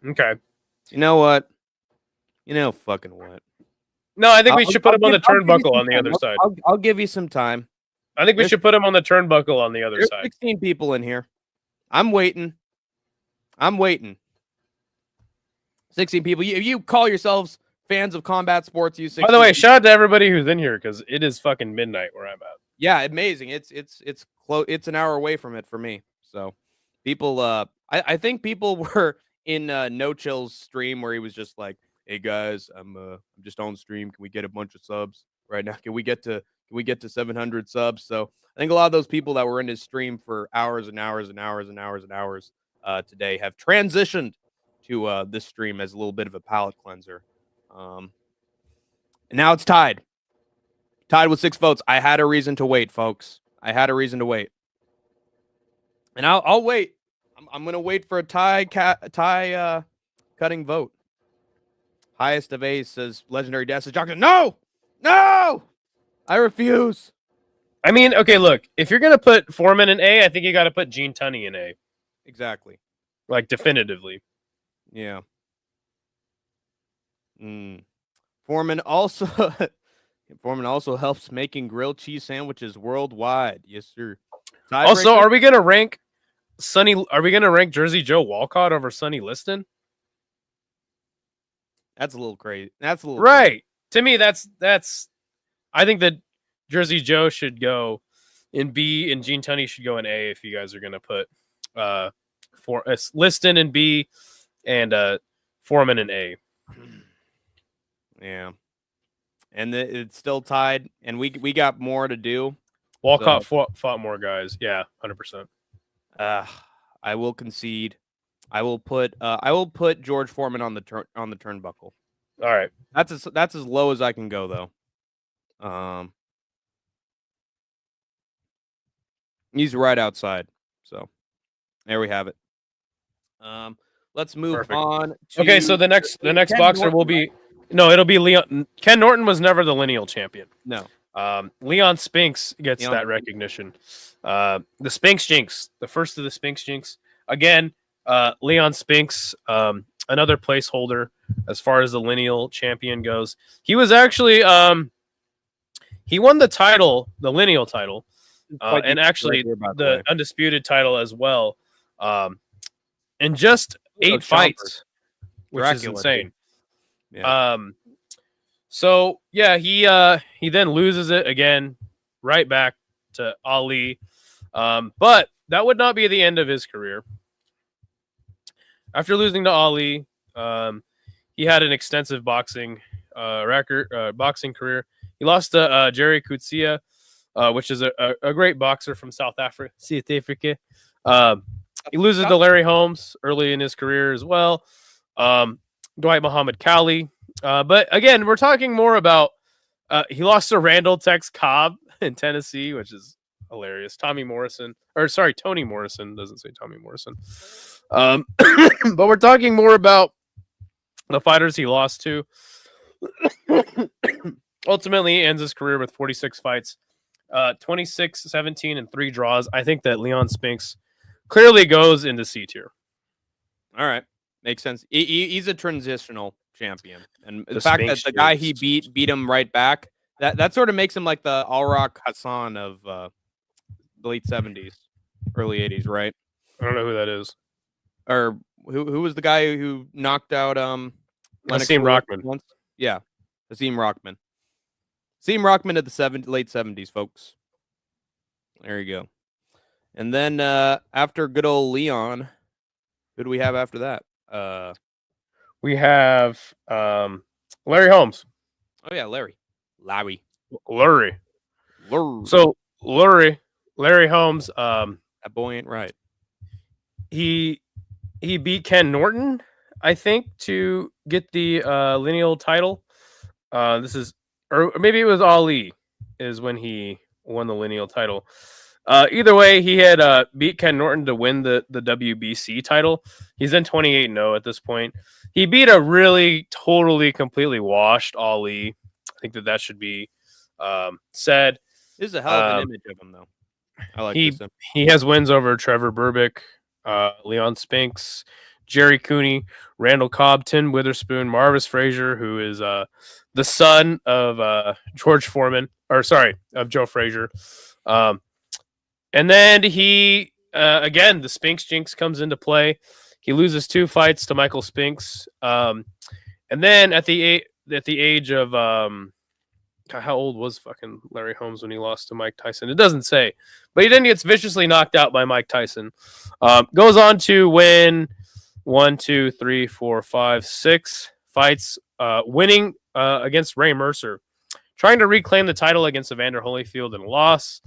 Okay. You know what? You know fucking what? No, I think we should put him on the turnbuckle on the other side. I'll give you some time. I think we should put him on the turnbuckle on the other side. 16 people in here. I'm waiting. 16 people. You call yourselves fans of combat sports. You 16 By the way, shout out to everybody who's in here because it is fucking midnight where I'm at. Yeah, amazing. It's close. It's an hour away from it for me. So People, I think people were in No Chill's stream where he was just like, "Hey guys, I'm just on stream. Can we get a bunch of subs right now? Can we get to 700 subs?" So I think a lot of those people that were in his stream for hours and hours and hours and hours and hours today have transitioned to this stream as a little bit of a palate cleanser. And now it's tied with 6 votes. I had a reason to wait, folks. I had a reason to wait. And I'll wait. I'm gonna wait for a tie cutting vote. Highest of A's says Legendary Dasta Johnson. No, I refuse. I mean, okay, look, if you're gonna put Foreman in A, I think you got to put Gene Tunney in A, Exactly. like definitively. Yeah. Foreman also helps making grilled cheese sandwiches worldwide. Yes, sir. Also, are we gonna rank Jersey Joe Walcott over Sonny Liston? That's a little crazy. That's a little Right. crazy. To me, that's. I think that Jersey Joe should go in B and Gene Tunney should go in A if you guys are gonna put Liston in B and Foreman in A. Yeah. And it's still tied, and we got more to do. Walcott fought more guys. Yeah, 100%. I will concede. I will put George Foreman on the turnbuckle. All right. That's as low as I can go though. He's right outside. So there we have it. Let's move Perfect. on to Okay, so the next Ken boxer Norton, will be it'll be Leon. Ken Norton was never the lineal champion. No. Leon Spinks gets Leon that recognition. The Spinks Jinx, the first of the Spinks Jinx. Again, Leon Spinks, another placeholder as far as the lineal champion goes. He was actually he won the title, the lineal title, and actually the undisputed title as well. In just 8 fights, which is insane. Yeah. So yeah, he then loses it again, right back to Ali. But that would not be the end of his career. After losing to Ali, he had an extensive boxing career. He lost to Jerry Kutsia, which is a great boxer from South Africa. He loses to Larry Holmes early in his career as well. Dwight Muhammad Cowley. But again, we're talking more about he lost to Randall Tex Cobb in Tennessee, which is hilarious. Tony Morrison doesn't say Tommy Morrison. But we're talking more about the fighters he lost to. Ultimately, he ends his career with 46 fights, 26, 17, and 3 draws. I think that Leon Spinks clearly goes into C tier. All right. Makes sense. He's a transitional champion. And the fact that the guy he beat him right back, that sort of makes him like the Al-Raq Hassan of the late 70s, early 80s, right? I don't know who that is. Or who was the guy who knocked out Hasim Rahman once? Yeah. Hasim Rahman. Hasim Rahman at the late 70s, folks. There you go. And then after good old Leon, who do we have after that? We have Larry Holmes. Oh yeah, Larry. So Larry Holmes. That boy ain't right. He beat Ken Norton, I think, to get the lineal title. Or maybe it was Ali is when he won the lineal title. Either way, he had beat Ken Norton to win the WBC title. He's in 28-0 at this point. He beat a really totally completely washed Ali. I think that should be said. This is a hell of an image of him, though. I like this. He has wins over Trevor Berbick, Leon Spinks, Jerry Cooney, Randall Cobb, Tim Witherspoon, Marvis Frazier, who is the son of George Foreman, of Joe Frazier. And then he, again, the Spinks Jinx comes into play. He loses 2 fights to Michael Spinks. And then at the age of God, how old was fucking Larry Holmes when he lost to Mike Tyson? It doesn't say, but he then gets viciously knocked out by Mike Tyson. Goes on to win 1, 2, 3, 4, 5, 6 fights, winning against Ray Mercer, trying to reclaim the title against Evander Holyfield and loss.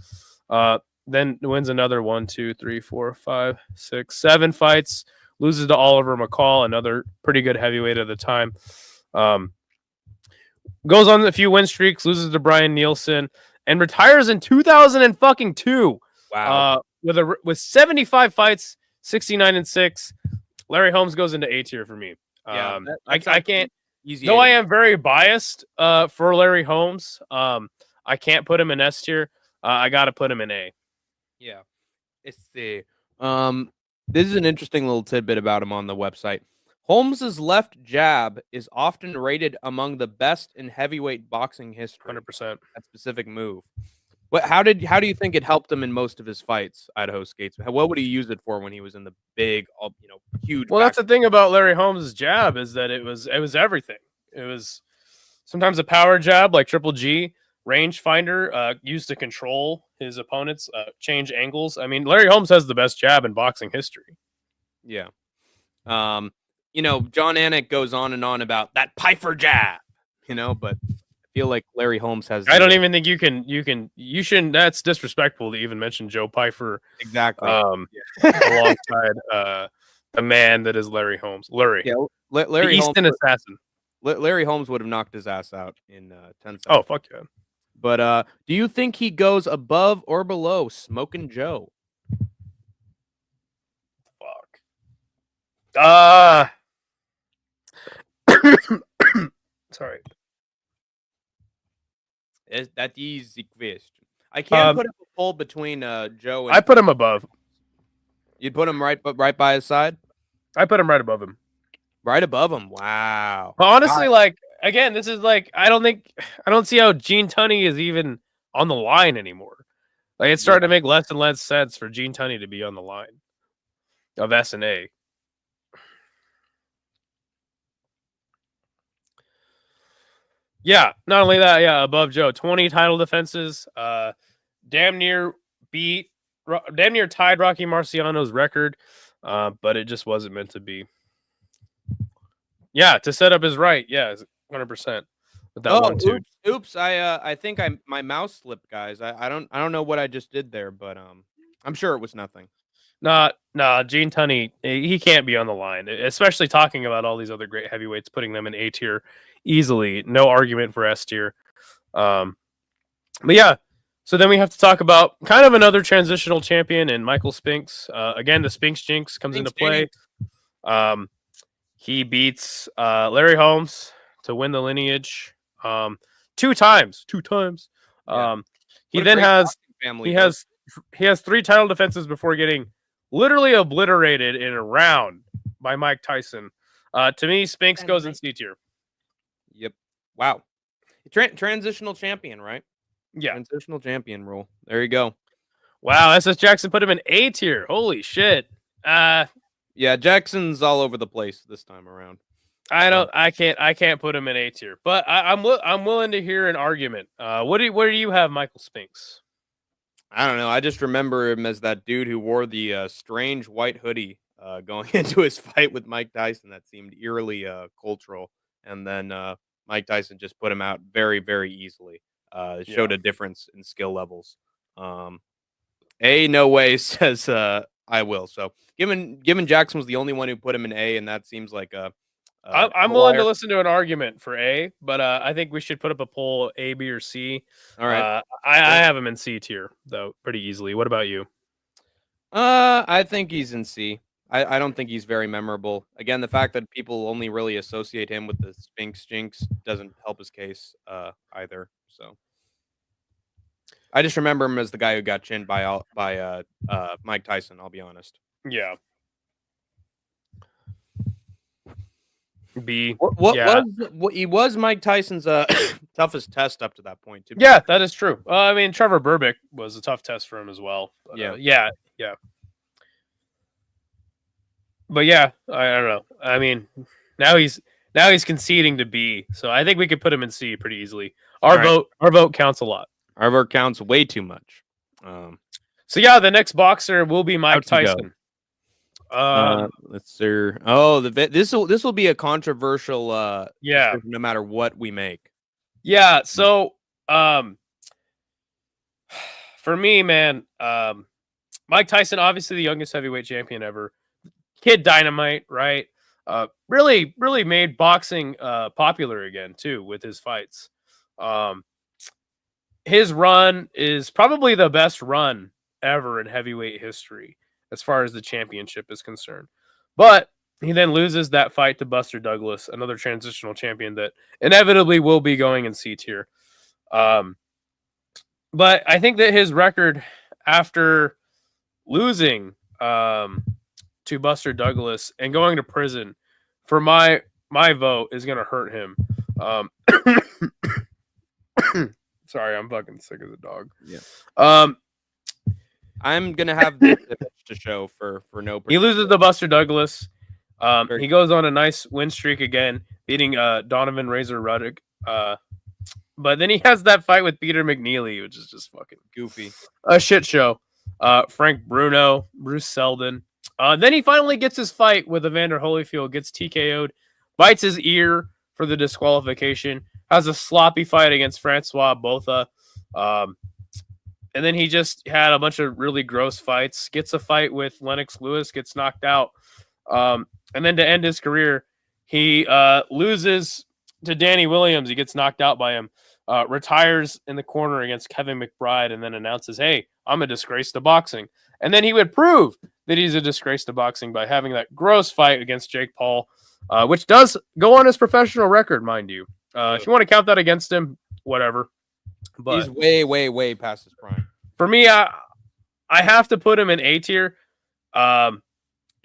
Then wins another 1, 2, 3, 4, 5, 6, 7 fights. Loses to Oliver McCall, another pretty good heavyweight at the time. Goes on a few win streaks, loses to Brian Nielsen, and retires in 2002. Wow. With 75 fights, 69-6. Larry Holmes goes into A tier for me. Yeah, I can't. Easy. Though I am very biased for Larry Holmes, I can't put him in S tier. I got to put him in A. Yeah. It's the this is an interesting little tidbit about him on the website. Holmes's left jab is often rated among the best in heavyweight boxing history. 100%. That specific move. How do you think it helped him in most of his fights, Idaho Skatesman? What would he use it for when he was in the big, huge? Well, that's the thing about Larry Holmes' jab is that it was everything. It was sometimes a power jab like Triple G, rangefinder, used to control his opponents, change angles. I mean, Larry Holmes has the best jab in boxing history. Yeah. John Anik goes on and on about that Pfeiffer jab, but I feel like Larry Holmes has. I don't even think you shouldn't. That's disrespectful to even mention Joe Pfeiffer. Exactly. Alongside the man that is Larry Holmes. Larry. Yeah. Larry the Easton Holmes, assassin. Larry Holmes would have knocked his ass out in 10 seconds. Oh, fuck yeah. But do you think he goes above or below Smokin' Joe? Fuck. Sorry. That easy question. I can't put up a poll between Joe and I put him above. You'd put him right by his side? I put him right above him. Right above him. Wow. But honestly, again, this is I don't see how Gene Tunney is even on the line anymore. It's starting to make less and less sense for Gene Tunney to be on the line of S&A. Yeah, not only that, above Joe, 20 title defenses, damn near tied Rocky Marciano's record, but it just wasn't meant to be. Yeah, to set up his right, 100%. With that 1-2. Oops! I think my mouse slipped, guys. I don't know what I just did there, but I'm sure it was nothing. Nah, Gene Tunney, he can't be on the line, especially talking about all these other great heavyweights, putting them in A tier easily. No argument for S tier. But yeah, so then we have to talk about kind of another transitional champion in Michael Spinks. Again, the Spinks jinx comes into play. He beats Larry Holmes to win the lineage 2 times. Yeah. He has 3 title defenses before getting literally obliterated in a round by Mike Tyson. To me, Spinks goes in C tier. Yep. Wow. Transitional champion, right? Yeah. Transitional champion rule. There you go. Wow. SS Jackson put him in A tier. Holy shit. Yeah, Jackson's all over the place this time around. I can't put him in A tier, but I'm willing to hear an argument. Where do you have Michael Spinks? I don't know. I just remember him as that dude who wore the strange white hoodie going into his fight with Mike Tyson that seemed eerily cultural. And then Mike Tyson just put him out very, very easily. Showed a difference in skill levels. No way says I will. So given Jackson was the only one who put him in A, and that seems like I'm willing to listen to an argument for A, but I think we should put up a poll A, B, or C. All right. I have him in C tier though, pretty easily. What about you? I think he's in C. I don't think he's very memorable. Again, the fact that people only really associate him with the Spinks jinx doesn't help his case either. So I just remember him as the guy who got chinned by Mike Tyson. I'll be honest. Yeah. B. He was Mike Tyson's toughest test up to that point too. Yeah, that is true. I mean, Trevor Burbick was a tough test for him as well. But, yeah. But yeah, I don't know. I mean, now Now he's conceding to B. So I think we could put him in C pretty easily. Our All right. vote counts a lot. Our vote counts way too much. So yeah, the next boxer will be Mike How'd he go? Tyson. Let's see. Oh, this will be a controversial Yeah. decision no matter what we make. Yeah, so for me, man, Mike Tyson, obviously the youngest heavyweight champion ever. Kid Dynamite, right? Really made boxing popular again too with his fights. His run is probably the best run ever in heavyweight history as far as the championship is concerned. But he then loses that fight to Buster Douglas, another transitional champion that inevitably will be going in C tier. But I think that his record after losing to Buster Douglas and going to prison, for my vote, is going to hurt him. Sorry, I'm fucking sick as a dog. Yeah. I'm gonna have this to show for no. He loses to Buster Douglas. He goes on a nice win streak again, beating Donovan Razor Ruddock. But then he has that fight with Peter McNeely, which is just fucking goofy. A shit show. Frank Bruno, Bruce Seldon. Then he finally gets his fight with Evander Holyfield, gets TKO'd, bites his ear for the disqualification, has a sloppy fight against Francois Botha. And then he just had a bunch of really gross fights, gets a fight with Lennox Lewis, gets knocked out. And then to end his career, he loses to Danny Williams. He gets knocked out by him, retires in the corner against Kevin McBride, and then announces, hey, I'm a disgrace to boxing. And then he would prove that he's a disgrace to boxing by having that gross fight against Jake Paul, which does go on his professional record, mind you. If you want to count that against him, whatever. But he's way past his prime. For me, I have to put him in A tier.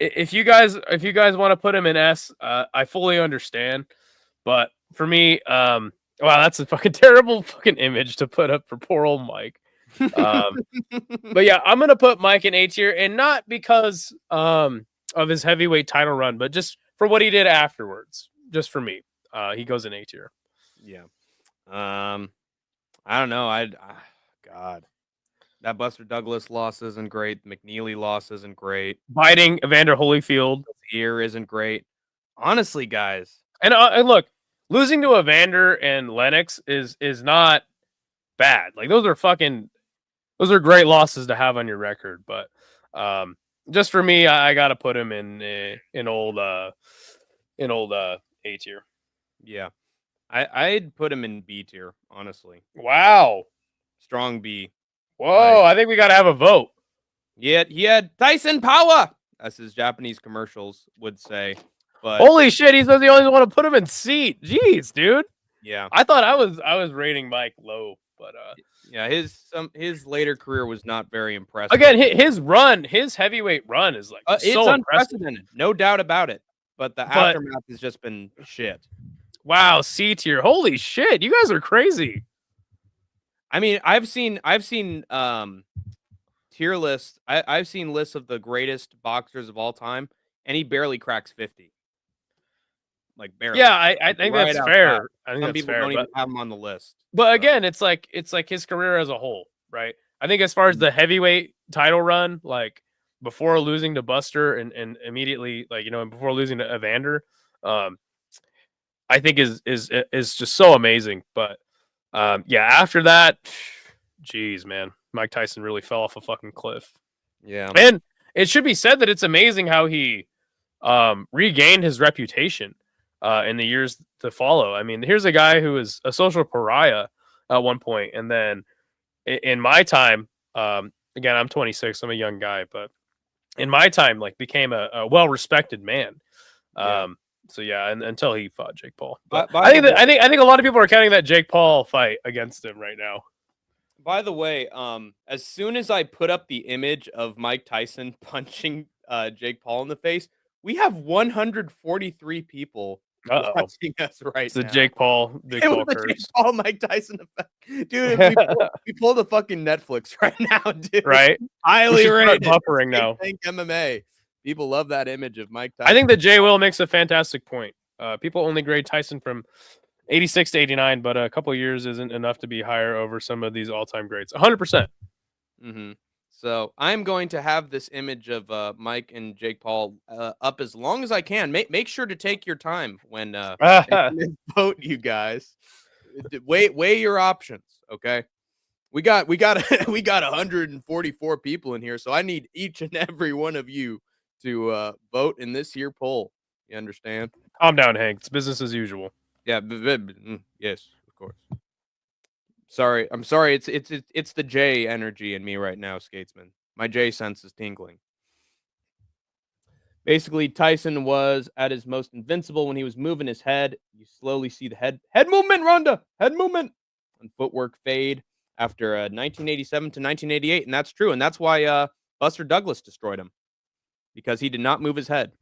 If you guys want to put him in S, I fully understand. But for me, wow, that's a fucking terrible fucking image to put up for poor old Mike. But yeah, I'm gonna put Mike in A tier, and not because of his heavyweight title run, but just for what he did afterwards. Just for me, he goes in A tier. Yeah. I don't know. God, that Buster Douglas loss isn't great. McNeely loss isn't great. Biting Evander Holyfield ear isn't great. Honestly, guys. And look, losing to Evander and Lennox is not bad. Like those are great losses to have on your record. But just for me, I gotta put him in old A tier. Yeah. I'd put him in B tier, honestly. Wow. Strong B. Whoa, I think we gotta have a vote. Yeah, he had Tyson power, as his Japanese commercials would say. But holy shit, he says he only want to put him in C. Jeez, dude. Yeah. I thought I was rating Mike low, but yeah, his later career was not very impressive. Again, his heavyweight run is like it's so unprecedented, no doubt about it. But the aftermath has just been shit. Wow, C tier. Holy shit, you guys are crazy. I mean, I've seen tier lists. I've seen lists of the greatest boxers of all time, and he barely cracks 50. Like barely. Yeah, I think that's fair. I think some people don't even have him on the list. But again, it's like his career as a whole, right? I think as far as the heavyweight title run, like before losing to Buster and immediately, like, you know, and before losing to Evander, I think is just so amazing. But yeah, after that, geez, man, Mike Tyson really fell off a fucking cliff. Yeah. And it should be said that it's amazing how he regained his reputation in the years to follow. I mean, here's a guy who was a social pariah at one point, and then in my time, again, I'm 26, I'm a young guy, but in my time, like, became a well-respected man. Yeah. So yeah, and until he fought Jake Paul. But I think a lot of people are counting that Jake Paul fight against him right now. By the way, as soon as I put up the image of Mike Tyson punching Jake Paul in the face, we have 143 people watching us right it's the now. Jake Paul, Jake Paul curse. Jake Paul, Mike Tyson effect. Dude, we pull the fucking Netflix right now, dude. Right? Highly rated. Buffering now. Tank MMA. People love that image of Mike Tyson. I think that Jay Will makes a fantastic point. People only grade Tyson from 86 to 89, but a couple years isn't enough to be higher over some of these all-time grades. 100%. Mm-hmm. So I'm going to have this image of Mike and Jake Paul up as long as I can. Make sure to take your time when making this vote, you guys. Weigh your options, okay? We got we got 144 people in here, so I need each and every one of you to vote in this here poll. You understand? Calm down, Hank. It's business as usual. Yeah, yes, of course. Sorry, I'm sorry. It's the J energy in me right now, Skatesman. My J sense is tingling. Basically, Tyson was at his most invincible when he was moving his head. You slowly see the head movement, Rhonda, head movement, and footwork fade after 1987 to 1988, and that's true, and that's why Buster Douglas destroyed him because he did not move his head.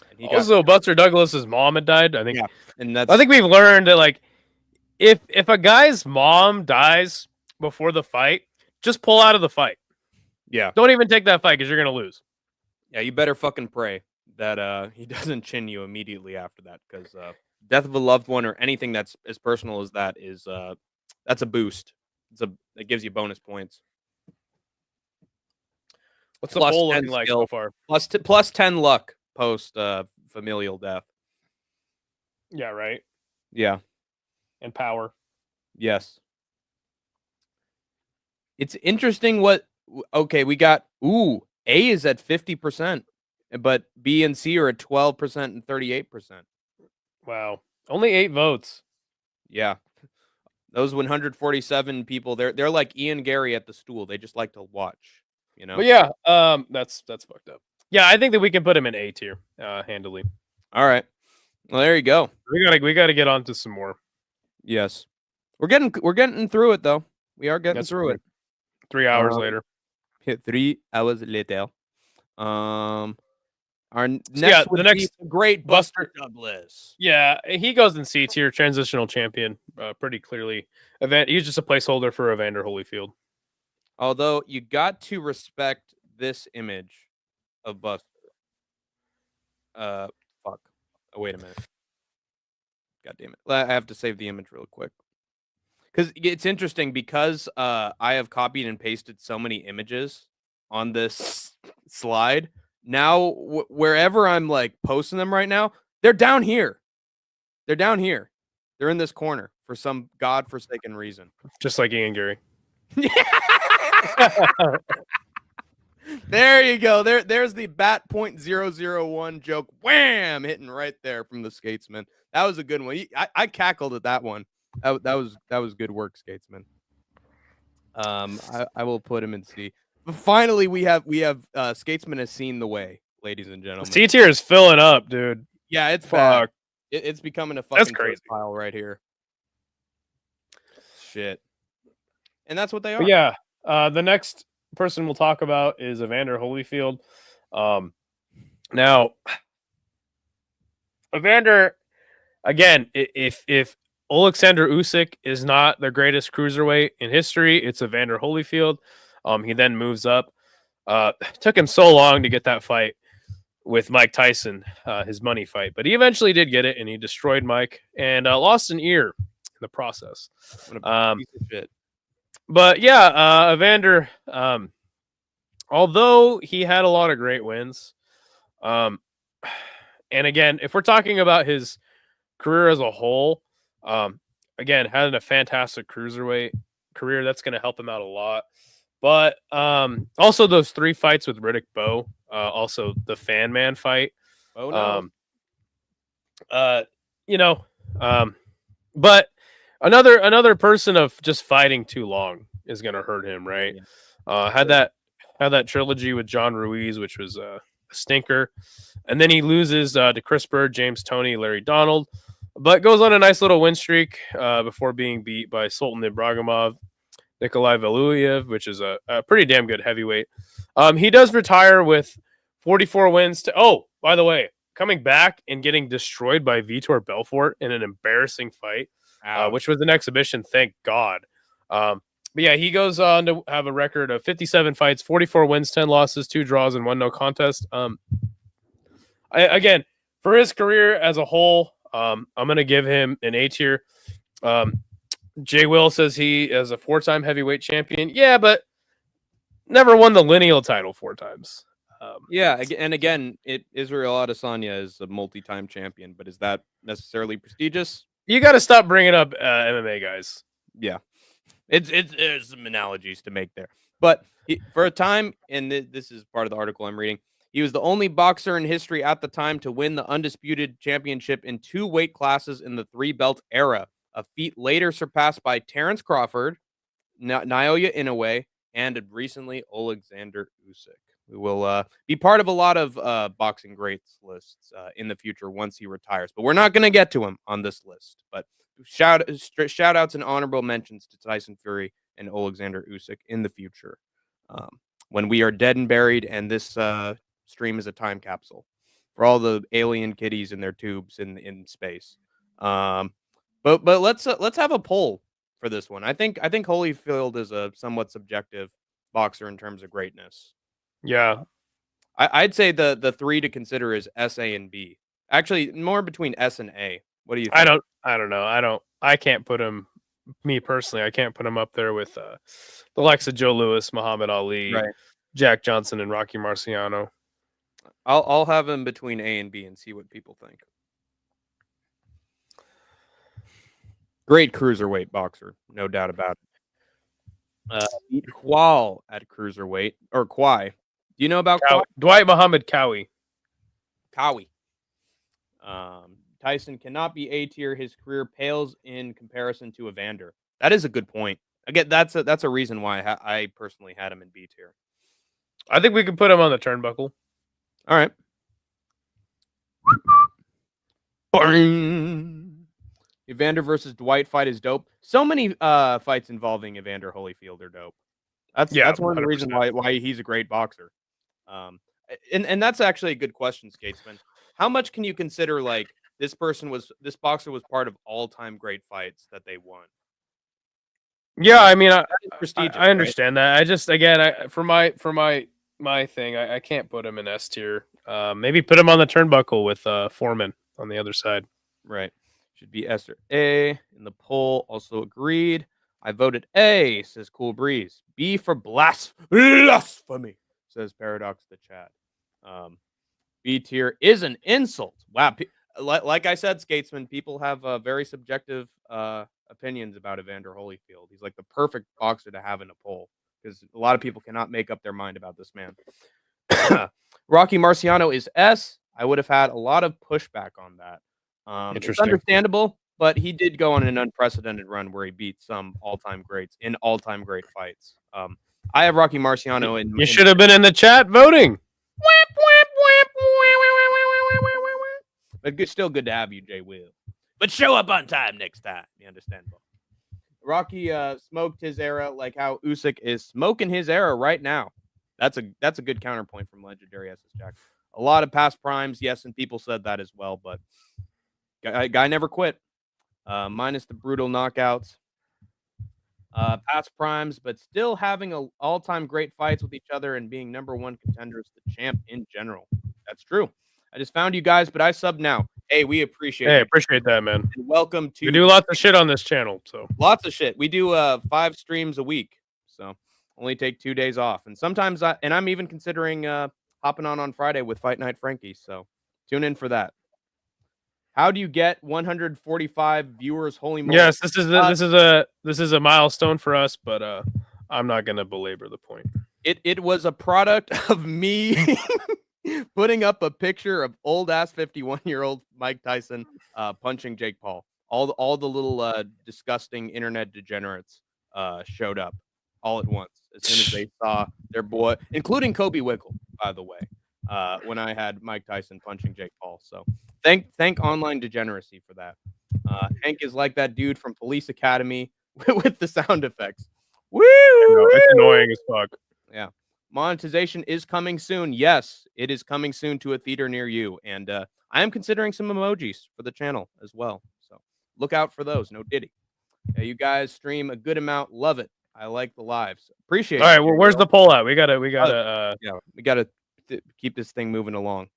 And he also, Buster Douglas's mom had died. I think. Yeah, and I think we've learned that like if a guy's mom dies before the fight, just pull out of the fight. Yeah, don't even take that fight because you're gonna lose. Yeah, you better fucking pray that he doesn't chin you immediately after that, because death of a loved one or anything that's as personal as that is that's a boost. It gives you bonus points. What's the poll looking like so far? Plus 10 luck post familial death. Yeah, right. Yeah. And power. Yes. It's interesting what okay, we got A is at 50%, but B and C are at 12% and 38%. Wow. Only 8 votes. Yeah. Those 147 people, they're like Ian Gary at the stool. They just like to watch, you know. But yeah, that's fucked up. Yeah, I think that we can put him in A tier, handily. All right. Well, there you go. We gotta get on to some more. Yes. We're getting through it though. We are getting through it. 3 hours later. 3 hours later. Our next the next great Buster Douglas. Yeah, he goes in C tier, transitional champion, pretty clearly. He's just a placeholder for Evander Holyfield. Although you got to respect this image of Buster. Fuck. Oh, wait a minute. God damn it. I have to save the image real quick. Because it's interesting because I have copied and pasted so many images on this slide. Now, wherever I'm like posting them right now, they're down here. They're down here. They're in this corner for some godforsaken reason. Just like Ian Gary. There you go. There's the bat .001 joke. Wham! Hitting right there from the Skatesman. That was a good one. I cackled at that one. That was good work, Skatesman. I will put him in C. But finally, we have Skatesman has seen the way, ladies and gentlemen. C tier is filling up, dude. Yeah, it's fuck. It's becoming a fucking crazy pile right here. Shit. And that's what they are. But yeah. The next person we'll talk about is Evander Holyfield. Now, Evander, again, if Alexander Usyk is not the greatest cruiserweight in history, it's Evander Holyfield. He then moves up. Took him so long to get that fight with Mike Tyson, his money fight, but he eventually did get it, and he destroyed Mike and lost an ear in the process. What a piece of shit. But yeah, Evander, although he had a lot of great wins, and again, if we're talking about his career as a whole, again, had a fantastic cruiserweight career. That's going to help him out a lot. But also those 3 fights with Riddick Bowe, also the Fan Man fight. Oh no. But another person of just fighting too long is going to hurt him, right? Yeah. Had that trilogy with John Ruiz, which was a stinker, and then he loses to Chris Bird, James Toney, Larry Donald, but goes on a nice little win streak before being beat by Sultan Ibragimov, Nikolai Valuyev, which is a pretty damn good heavyweight. He does retire with 44 wins. By the way, coming back and getting destroyed by Vitor Belfort in an embarrassing fight, which was an exhibition, thank God. But yeah, he goes on to have a record of 57 fights, 44 wins, 10 losses, 2 draws, and 1 no contest. Again, for his career as a whole, I'm gonna give him an A tier. Jay Will says he is a 4-time heavyweight champion. Yeah, but never won the lineal title 4 times. Yeah, and again, Israel Adesanya is a multi-time champion, but is that necessarily prestigious? You got to stop bringing up MMA guys. Yeah, there's some analogies to make there. But for a time, and this is part of the article I'm reading, he was the only boxer in history at the time to win the undisputed championship in 2 weight classes in the 3-belt era, a feat later surpassed by Terrence Crawford, Naoya Inoue, and recently Alexander Usyk, who will be part of a lot of boxing greats lists in the future once he retires. But we're not going to get to him on this list. But shout outs and honorable mentions to Tyson Fury and Alexander Usyk in the future, when we are dead and buried, and this stream is a time capsule for all the alien kitties in their tubes in space. But let's have a poll for this one. I think Holyfield is a somewhat subjective boxer in terms of greatness. Yeah, I'd say the 3 to consider is S, A, and B. Actually, more between S and A. What do you think? I don't know. I can't put him. Me personally, I can't put him up there with the likes of Joe Louis, Muhammad Ali, Right. Jack Johnson, and Rocky Marciano. I'll have him between A and B and see what people think. Great cruiserweight boxer, no doubt about it. Beat Qual at cruiserweight, or Kwai. Do you know about Kwai? Dwight Muhammad Cowie. Cowie. Tyson cannot be A tier. His career pales in comparison to Evander. That is a good point. Again, that's a reason why I personally had him in B tier. I think we could put him on the turnbuckle. All right. Boing. Evander versus Dwight fight is dope. So many fights involving Evander Holyfield are dope. That's one of the 100%. reasons why he's a great boxer. And that's actually a good question, Skatesman. How much can you consider like this boxer was part of all-time great fights that they won? Yeah, I mean, Prestigious, I understand that. I just for my thing, I can't put him in S tier. Maybe put him on the turnbuckle with Foreman on the other side. Right. Should be S or A in the poll. Also agreed. I voted A, says Cool Breeze. B for blasphemy, says Paradox the chat. B tier is an insult. Wow. Like I said, Skatesman, people have very subjective opinions about Evander Holyfield. He's like the perfect boxer to have in a poll because a lot of people cannot make up their mind about this man. Rocky Marciano is S. I would have had a lot of pushback on that. It's understandable, but he did go on an unprecedented run where he beat some all-time greats in all-time great fights. I have Rocky Marciano in. You should have been in the chat voting. But still good to have you, Jay Will. But show up on time next time. You understand? Rocky smoked his era like how Usyk is smoking his era right now. That's a good counterpoint from legendary SS Jack. A lot of past primes, yes, and people said that as well, but guy never quit. Minus the brutal knockouts. Past primes, but still having all-time great fights with each other and being #1 contenders, the champ in general. That's true. I just found you guys, but I sub now. Hey, we appreciate it. Hey, appreciate that, man. And welcome to. We do lots of shit on this channel, so lots of shit. We do 5 streams a week, so only take 2 days off. And sometimes I'm even considering hopping on Friday with Fight Night Frankie. So tune in for that. How do you get 145 viewers? Holy moly! Yes, this is a milestone for us, but I'm not gonna belabor the point. It was a product of me putting up a picture of old ass 51-year-old Mike Tyson punching Jake Paul. All the little disgusting internet degenerates showed up all at once as soon as they saw their boy, including Kobe Wickle, by the way. When I had Mike Tyson punching Jake Paul. So thank online degeneracy for that. Hank is like that dude from Police Academy with the sound effects. Woo! It's annoying as fuck. Yeah. Monetization is coming soon. Yes, it is coming soon to a theater near you. And I am considering some emojis for the channel as well. So look out for those. No Diddy. You guys stream a good amount. Love it. I like the lives. Appreciate it. All right, well, where's the poll at? We gotta we gotta keep this thing moving along.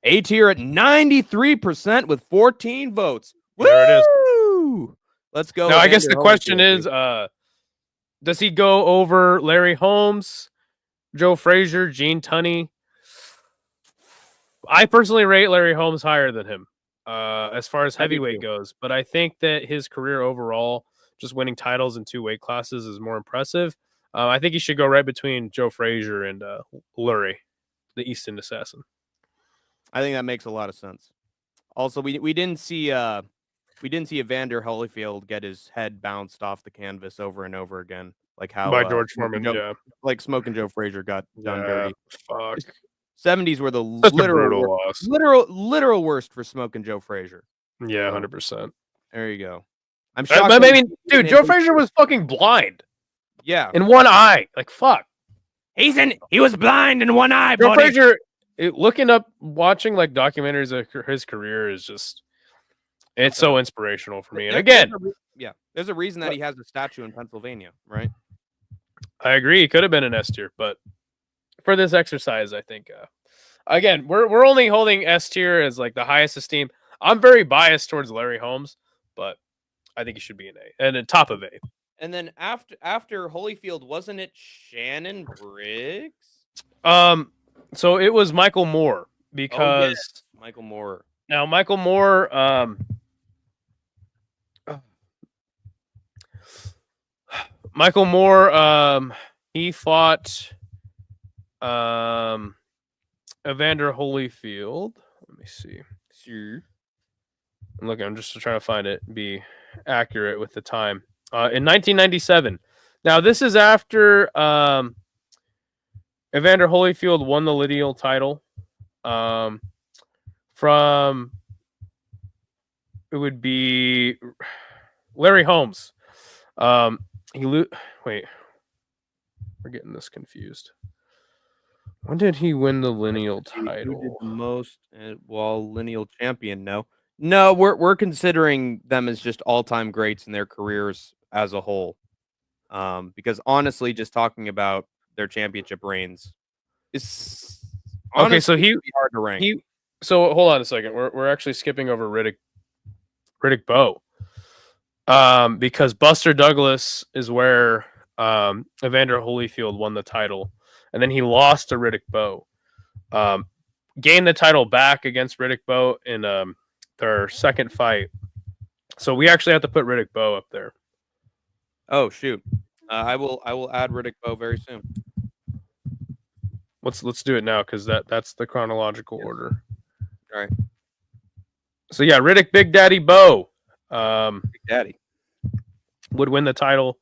A tier at 93% with 14 votes. There it is. Woo! Let's go. Now, I guess the Evander question Holyfield. is, does he go over Larry Holmes, Joe Frazier, Gene Tunney? I personally rate Larry Holmes higher than him as far as I do heavyweight too. goes, but I think that his career overall, just winning titles in 2 weight classes, is more impressive. I think he should go right between Joe Frazier and Lurie, the Easton Assassin. I think that makes a lot of sense. Also, we didn't see Evander Holyfield get his head bounced off the canvas over and over again, like how By George Smoking Foreman, Joe, yeah. like Smoking Joe Frazier got done dirty. Fuck. 70s were the Such a brutal loss. literal worst for Smoking Joe Frazier. Yeah, 100%. There you go. I'm shocked. I mean, dude, Joe Frazier was fucking blind yeah, in one eye. Like, fuck. he was blind in one eye. Joe Buddy. Frazier, looking up, watching like documentaries of his career is just, it's so inspirational for me. And again, there's a reason that he has a statue in Pennsylvania, right? I agree. He could have been an S tier, but for this exercise, I think, again, we're only holding S tier as like the highest esteem. I'm very biased towards Larry Holmes, but I think he should be an A and a top of A. And then after Holyfield, wasn't it Shannon Briggs? So it was Michael Moore because Michael Moore. Now Michael Moore, he fought Evander Holyfield. Let me see. Sure. Look, I'm just trying to find it, be accurate with the time. In 1997. Now, this is after Evander Holyfield won the lineal title from, it would be Larry Holmes. Wait, we're getting this confused. When did he win the lineal title? Who did the most lineal champion? No, we're considering them as just all-time greats in their careers as a whole. Because honestly, just talking about their championship reigns is okay. So hard to rank. So hold on a second. We're actually skipping over Riddick Bowe. Because Buster Douglas is where Evander Holyfield won the title, and then he lost to Riddick Bowe. Gained the title back against Riddick Bowe in their second fight. So we actually have to put Riddick Bowe up there. Oh shoot! I will add Riddick Bowe very soon. Let's do it now because that's the chronological order. All right. So yeah, Riddick Big Daddy Bowe. Big Daddy would win the title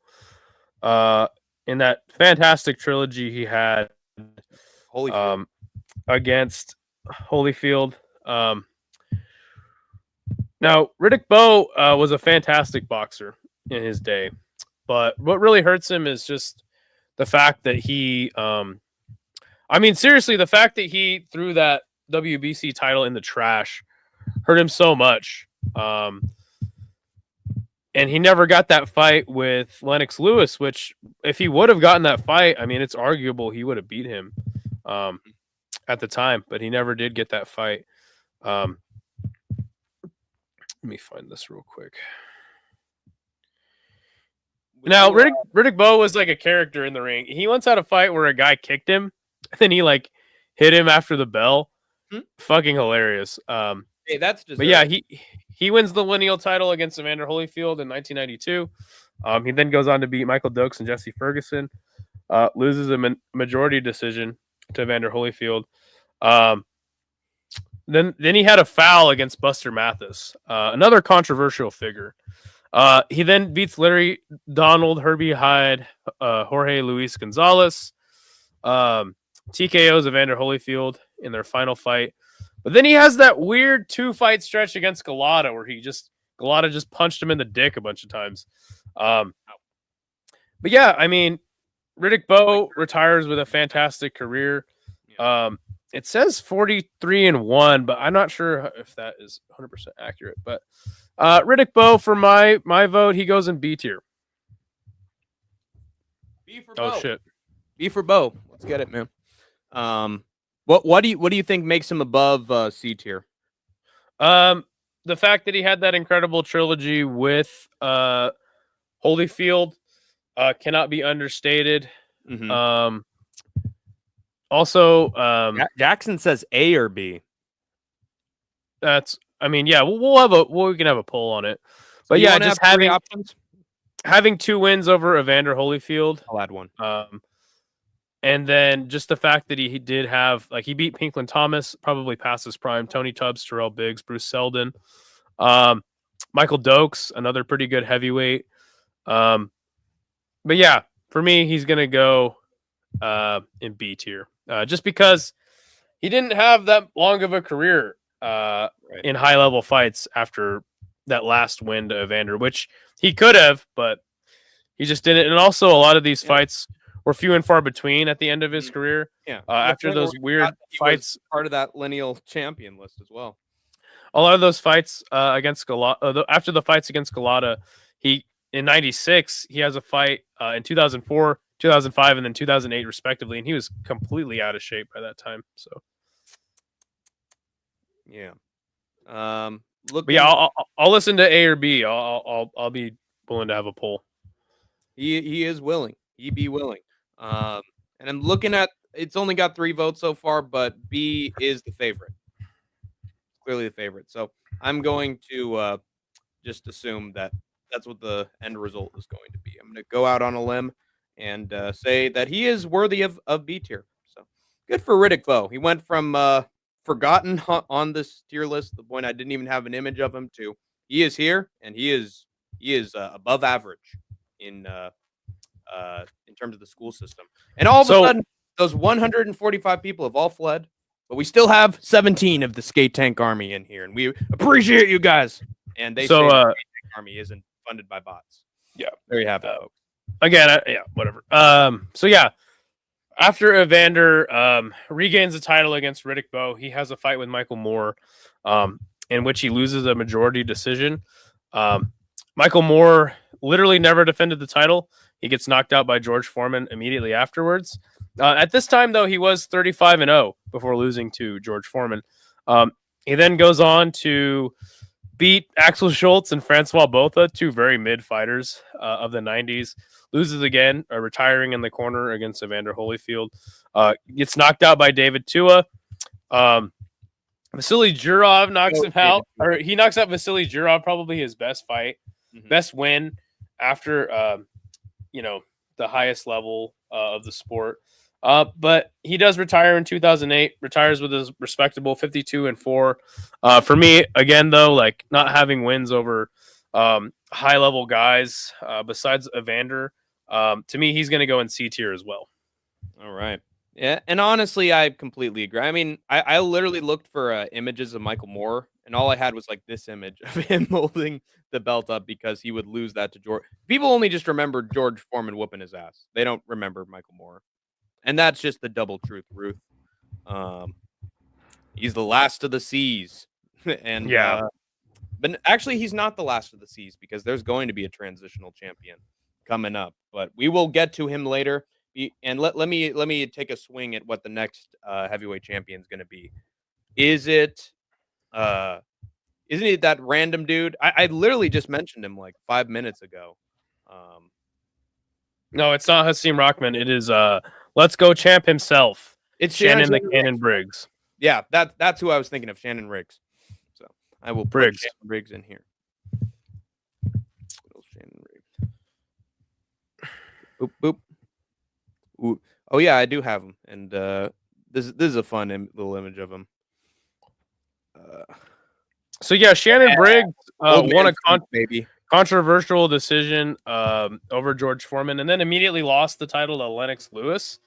in that fantastic trilogy he had against Holyfield. Now, Riddick Bowe was a fantastic boxer in his day, but what really hurts him is just the fact that he, seriously, the fact that he threw that WBC title in the trash hurt him so much. And he never got that fight with Lennox Lewis, which if he would have gotten that fight, it's arguable he would have beat him at the time, but he never did get that fight. Let me find this real quick. Now, Riddick Bowe was like a character in the ring. He once had a fight where a guy kicked him, and then he like hit him after the bell. Fucking hilarious. Hey, that's deserved. But yeah, he wins the lineal title against Evander Holyfield in 1992. He then goes on to beat Michael Dokes and Jesse Ferguson. Loses a majority decision to Evander Holyfield. Then he had a foul against Buster Mathis, another controversial figure. He then beats Larry Donald, Herbie Hyde, Jorge Luis Gonzalez. TKOs Evander Holyfield in their final fight. But then he has that weird 2-fight stretch against Galata where Galata just punched him in the dick a bunch of times. But yeah, Riddick Bowe retires with a fantastic career. It says 43-1, but I'm not sure if that is 100% accurate. But Riddick Bowe, for my vote, he goes in B tier. B for Bowe. Oh shit. B for Bowe. Let's get it, man. What do you think makes him above C tier? The fact that he had that incredible trilogy with Holyfield cannot be understated. Mhm. Also, Jackson says A or B. that's. I mean, yeah, we can have a poll on it. So But you yeah, wanna just have three options. having 2 wins over Evander Holyfield. I'll add one. And then just the fact that he did have, like, he beat Pinklin Thomas, probably past his prime, Tony Tubbs, Terrell Biggs, Bruce Selden, Michael Dokes, another pretty good heavyweight. But yeah, for me, he's going to go in B tier, just because he didn't have that long of a career in high-level fights after that last win to Evander, which he could have, but he just didn't. And also, a lot of these fights were few and far between at the end of his career. Yeah. After those weird fights, part of that lineal champion list as well. a lot of those fights against Galata, after the fights against Galata, he in '96 he has a fight in 2004, 2005, and then 2008 respectively, and he was completely out of shape by that time. So yeah, but yeah, I'll listen to A or B. I'll be willing to have a poll. He is willing. He be willing. And I'm looking at, it's only got 3 votes so far, but B is the favorite. Clearly the favorite. So I'm going to just assume that that's what the end result is going to be. I'm going to go out on a limb and say that he is worthy of B tier. So good for Riddick Bowe. He went from forgotten on this tier list, the point I didn't even have an image of him, to he is here, and he is above average in terms of the school system. And all of a sudden, those 145 people have all fled, but we still have 17 of the SkateTank Army in here, and we appreciate you guys. And they say the SkateTank Army isn't funded by bots. Yeah, there you have it, folks. Again, yeah, whatever. So yeah, after Evander regains the title against Riddick Bowe, he has a fight with Michael Moore, in which he loses a majority decision. Michael Moore literally never defended the title. He gets knocked out by George Foreman immediately afterwards. At this time, though, he was 35-0 before losing to George Foreman. He then goes on to beat Axel Schultz and Francois Botha, 2 very mid fighters of the 90s. Loses again, retiring in the corner against Evander Holyfield. Gets knocked out by David Tua. Vasily Jurov knocks him out. Or he knocks out Vasily Jurov, probably his best fight. Best win after the highest level of the sport. But he does retire in 2008, retires with a respectable 52-4. For me, again, though, like, not having wins over high level guys besides Evander, to me, he's going to go in C tier as well. All right. Yeah. And honestly, I completely agree. I mean, I literally looked for images of Michael Moore, and all I had was like this image of him holding the belt up because he would lose that to George. People only just remember George Foreman whooping his ass. They don't remember Michael Moore. And that's just the double truth, Ruth. He's the last of the C's. And yeah. But actually, he's not the last of the C's, because there's going to be a transitional champion coming up. But we will get to him later. And let me take a swing at what the next heavyweight champion is going to be. Isn't he that random dude? I literally just mentioned him like 5 minutes ago. No, it's not Hasim Rahman. It is Let's Go champ himself. It's Shannon the Cannon Briggs. Yeah, that's who I was thinking of, Shannon Riggs. So I will put Shannon Riggs in here. Shannon Riggs. Boop boop. Ooh. Oh yeah, I do have him, and this is a fun little image of him. So yeah, Shannon Briggs won a baby. Controversial decision over George Foreman, and then immediately lost the title to Lennox Lewis.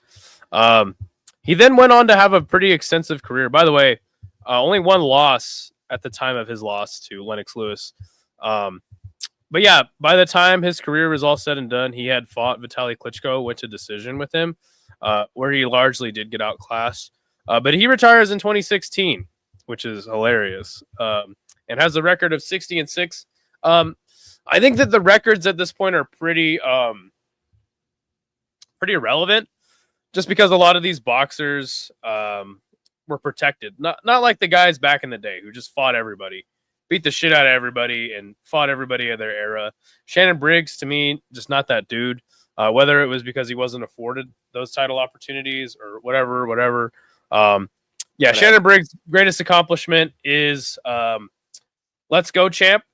He then went on to have a pretty extensive career. By the way, only 1 loss at the time of his loss to Lennox Lewis. But yeah, by the time his career was all said and done, he had fought Vitaly Klitschko, went to decision with him, where he largely did get outclassed. But he retires in 2016, which is hilarious, and has a record of 60-6. I think that the records at this point are pretty irrelevant, just because a lot of these boxers were protected. Not like the guys back in the day who just fought everybody, beat the shit out of everybody, and fought everybody of their era. Shannon Briggs, to me, just not that dude. Whether it was because he wasn't afforded those title opportunities or whatever. Yeah, Shannon Briggs' greatest accomplishment is Let's Go champ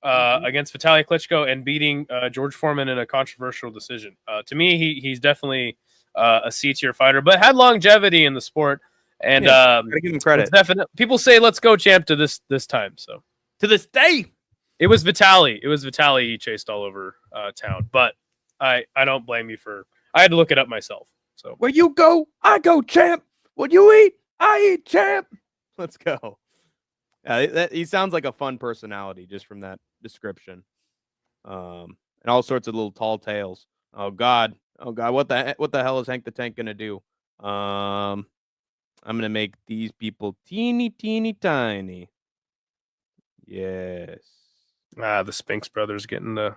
against Vitaly Klitschko and beating George Foreman in a controversial decision. To me, he's definitely a C-tier fighter, but had longevity in the sport. And gotta give him credit. People say "Let's Go champ" to this time. So To this day, it was Vitaly. He chased all over town, but I don't blame you for. I had to look it up myself. So where you go, I go, champ. What you eat, I eat, champ. Let's go. He sounds like a fun personality just from that description. And all sorts of little tall tales. Oh God. What the hell is Hank the Tank gonna do? I'm gonna make these people teeny tiny. Yes. the Spinks brothers getting the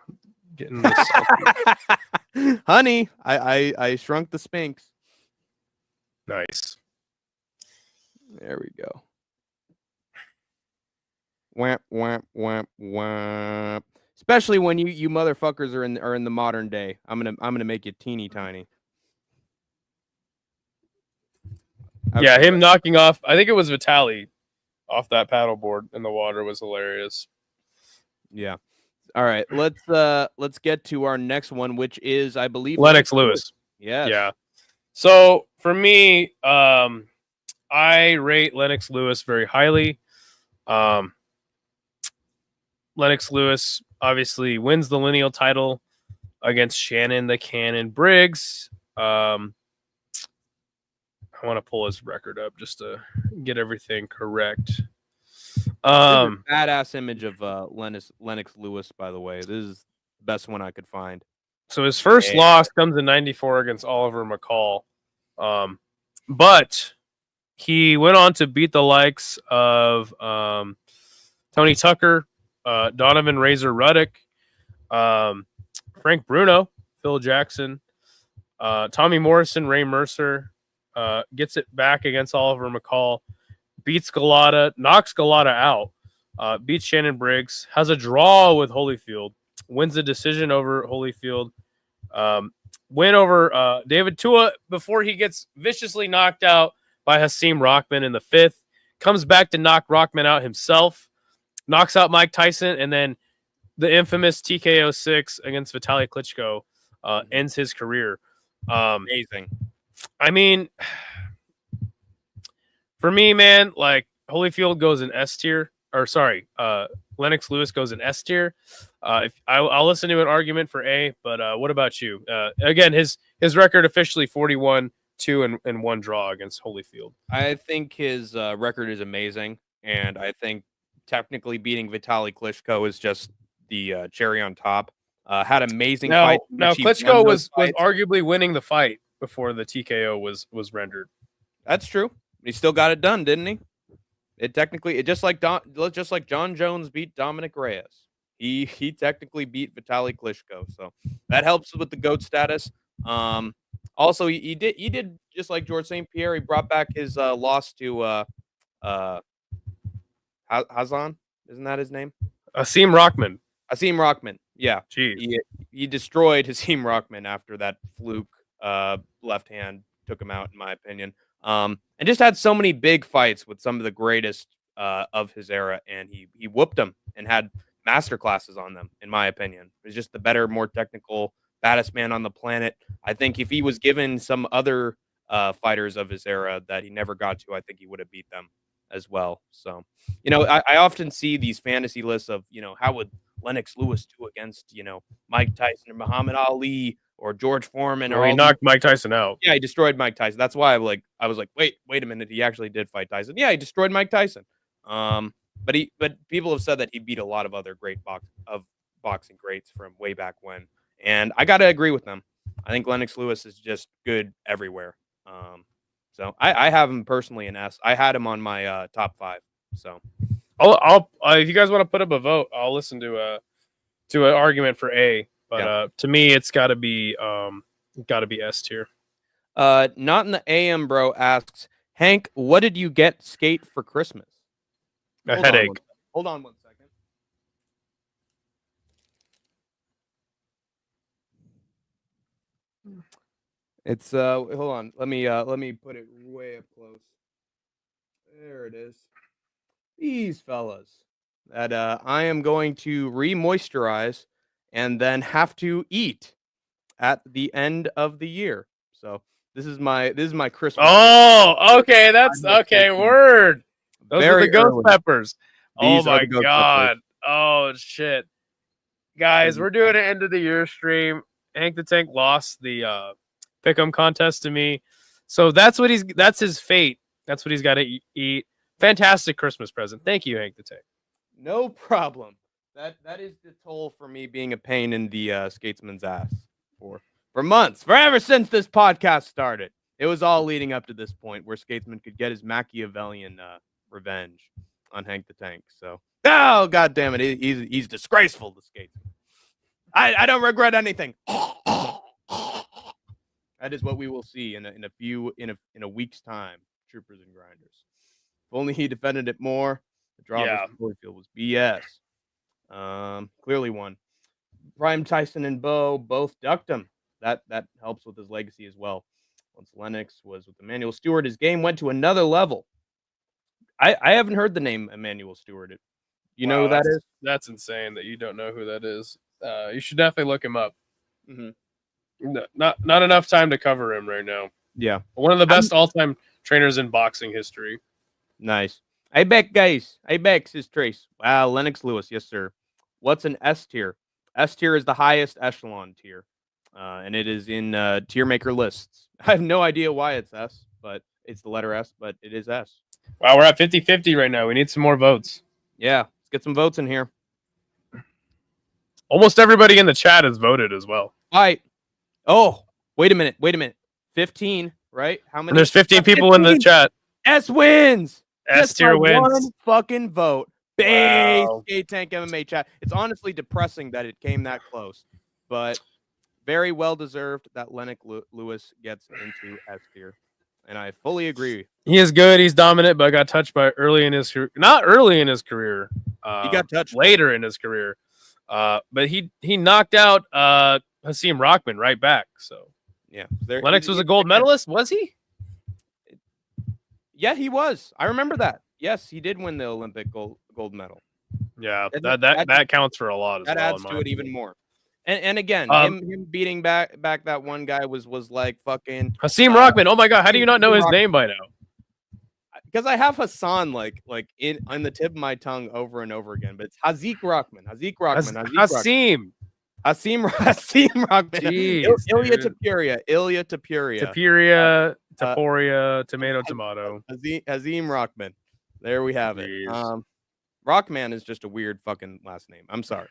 Honey, I shrunk the Spinks. nice. There we go. Wamp wamp wamp wamp. Especially when you motherfuckers are in the modern day. I'm gonna make you teeny tiny. Yeah, him knocking off. I think it was Vitaly off that paddleboard in the water was hilarious. Yeah. All right. Let's get to our next one, which is, I believe, Lennox Lewis. Yes. Yeah. So for me, I rate Lennox Lewis very highly. Lennox Lewis obviously wins the lineal title against Shannon the Cannon Briggs. I want to pull his record up just to get everything correct. Badass image of Lennox Lewis, by the way. This is the best one I could find. So his first loss comes in '94 against Oliver McCall. But he went on to beat the likes of Tony Tucker, Donovan Razor Ruddock, Frank Bruno, Phil Jackson, Tommy Morrison, Ray Mercer, gets it back against Oliver McCall, beats Galata, knocks Galata out, beats Shannon Briggs, has a draw with Holyfield, wins the decision over Holyfield, win over David Tua before he gets viciously knocked out by Hasim Rockman in the 5th, comes back to knock Rockman out himself, knocks out Mike Tyson, and then the infamous TKO 6 against Vitaly Klitschko ends his career. Amazing. I mean, for me, man, like Holyfield goes in S tier, or sorry, Lennox Lewis goes in S tier. If I'll listen to an argument for A, but what about you? Again, his record officially 41-2 and 1 draw against Holyfield. I think his record is amazing, and I think technically beating Vitaly Klitschko is just the cherry on top. Had amazing fight. Now Klitschko was arguably winning the fight before the TKO was rendered. That's true. He still got it done, didn't he? It just like John Jones beat Dominic Reyes. He technically beat Vitaly Klitschko, so that helps with the GOAT status. Also, he did just like George St. Pierre. He brought back his loss to Hazan. Isn't that his name? Hasim Rockman. Hasim Rockman. Yeah. Jeez. He destroyed Hasim Rockman after that fluke left hand took him out, in my opinion. And just had so many big fights with some of the greatest of his era, and he whooped them and had master classes on them, in my opinion. He's just the better, more technical, baddest man on the planet. I think if he was given some other fighters of his era that he never got to, I think he would have beat them as well. So, I often see these fantasy lists of, how would Lennox Lewis do against, Mike Tyson or Muhammad Ali or George Foreman? Or he knocked Mike Tyson out. Yeah, he destroyed Mike Tyson. That's why I was like, wait a minute, he actually did fight Tyson. Yeah, he destroyed Mike Tyson. But people have said that he beat a lot of other great boxing greats from way back when, and I got to agree with them. I think Lennox Lewis is just good everywhere. So I have him personally in S. I had him on my top 5. So I'll if you guys want to put up a vote, I'll listen to an argument for A. But to me, it's got to be S tier. Not in the AM, bro asks, Hank, what did you get Skate for Christmas? A headache. Hold on 1 second. It's hold on. Let me put it way up close. There it is. These fellas that I am going to re-moisturize and then have to eat at the end of the year. So this is my Christmas. Oh, okay, that's okay. Word. Those are the ghost early. peppers. These Oh are my the ghost god. peppers. Oh shit. Guys, we're doing an end of the year stream. Hank the Tank lost the pick'em contest to me. So that's his fate. That's what he's got to eat. Fantastic Christmas present. Thank you, Hank the Tank. No problem. That is the toll for me being a pain in the skatesman's ass for months, forever since this podcast started. It was all leading up to this point where Skatesman could get his Machiavellian revenge on Hank the Tank. So, oh god damn it, he's disgraceful to Skatesman. I don't regret anything. That is what we will see in a week's time. Troopers and Grinders. If only he defended it more. The draw versus Holyfield was BS. Clearly won. Prime Tyson and Bo both ducked him. That helps with his legacy as well. Once Lennox was with Emmanuel Stewart, his game went to another level. I haven't heard the name Emmanuel Stewart. You know who that is? That's insane that you don't know who that is. You should definitely look him up. Mm-hmm. Not enough time to cover him right now. Yeah. One of the best all-time trainers in boxing history. Nice. I bet, guys. I bet, says Trace. Wow, Lennox Lewis. Yes, sir. What's an S tier? S tier is the highest echelon tier. And it is in tier maker lists. I have no idea why it's S, but it's the letter S, but it is S. Wow, we're at 50-50 right now. We need some more votes. Yeah, let's get some votes in here. Almost everybody in the chat has voted as well. All right. Oh, wait a minute. 15, right? How many? And there's 15 people in the chat. S wins. S tier wins. One fucking vote. Base Wow. SkateTank MMA chat. It's honestly depressing that it came that close, but very well deserved that Lennox Lewis gets into S tier, and I fully agree. He is good. He's dominant, but got touched by early in his career. Not early in his career. He got touched later in his career. But he knocked out Hasim Rockman right back. So yeah, Lennox was a gold medalist. Was he? Yeah, he was. I remember that. Yes, he did win the Olympic gold medal. Yeah, that counts for a lot. That adds to it even more. And again, him beating back that one guy was like fucking Hasim Rockman. Oh my god, how do you not know his name by now? Because I have Hassan like on the tip of my tongue over and over again, but it's Hazik Rockman. Hasim Rockman. Jeez, Ilya Tapuria. Taporia, tomato. Hasim Rockman. There we have it. Rockman is just a weird fucking last name. I'm sorry.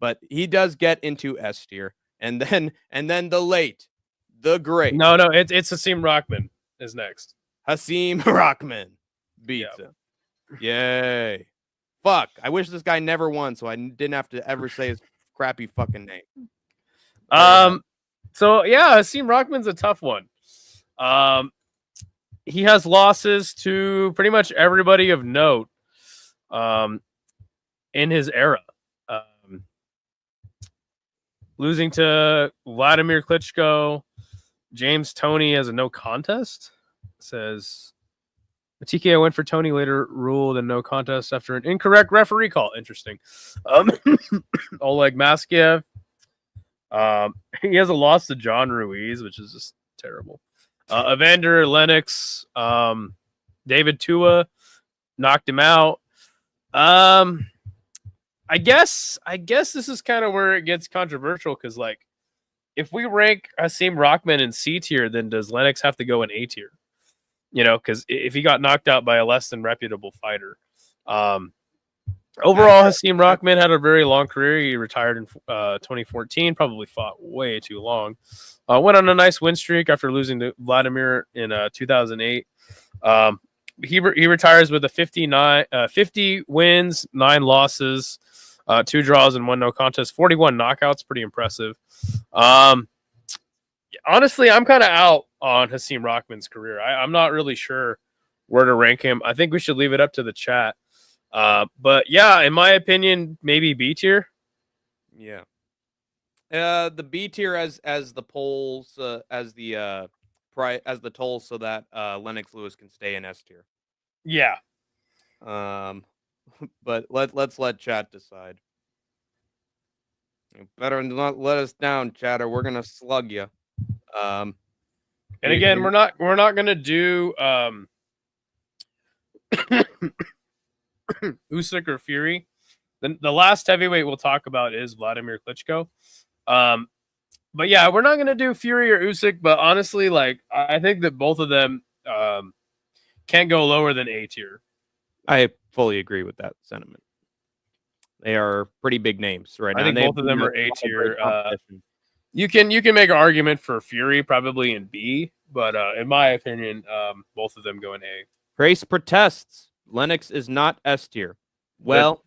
But he does get into S tier. And then the great. No, it's Hasim Rockman is next. Hasim Rockman beats him. Yay. Fuck. I wish this guy never won so I didn't have to ever say his crappy fucking name. So yeah, Hasim Rockman's a tough one. He has losses to pretty much everybody of note in his era. Losing to Vladimir Klitschko, James Toney as a no contest. Says the TKO went for Toney, later ruled a no contest after an incorrect referee call. Interesting. Oleg Maskiev. He has a loss to John Ruiz, which is just terrible. Evander Lennox, David Tua knocked him out. I guess this is kind of where it gets controversial because, like, if we rank Hasim Rockman in C tier, then does Lennox have to go in A tier? You know, because if he got knocked out by a less than reputable fighter. Overall, Hasim Rockman had a very long career. He retired in 2014, probably fought way too long. Went on a nice win streak after losing to Vladimir in 2008. He retires with a 50 wins, 9 losses, 2 draws, and 1 no contest, 41 knockouts. Pretty impressive. Honestly, I'm kind of out on Hasim Rockman's career. I'm not really sure where to rank him. I think we should leave it up to the chat. But yeah, in my opinion, maybe B tier. Yeah. The B tier as the polls as the toll so that Lennox Lewis can stay in S tier. Yeah. But let's let chat decide. You better not let us down, chatter. We're gonna slug you. And again, we're not gonna do Usyk or Fury. The last heavyweight we'll talk about is Vladimir Klitschko. But yeah, we're not gonna do Fury or Usyk. But honestly, like I think that both of them can't go lower than A tier. I fully agree with that sentiment. They are pretty big names right now. I think both of them are A tier. You can make an argument for Fury probably in B, but in my opinion, both of them go in A. Trace protests. Lennox is not S tier. Well,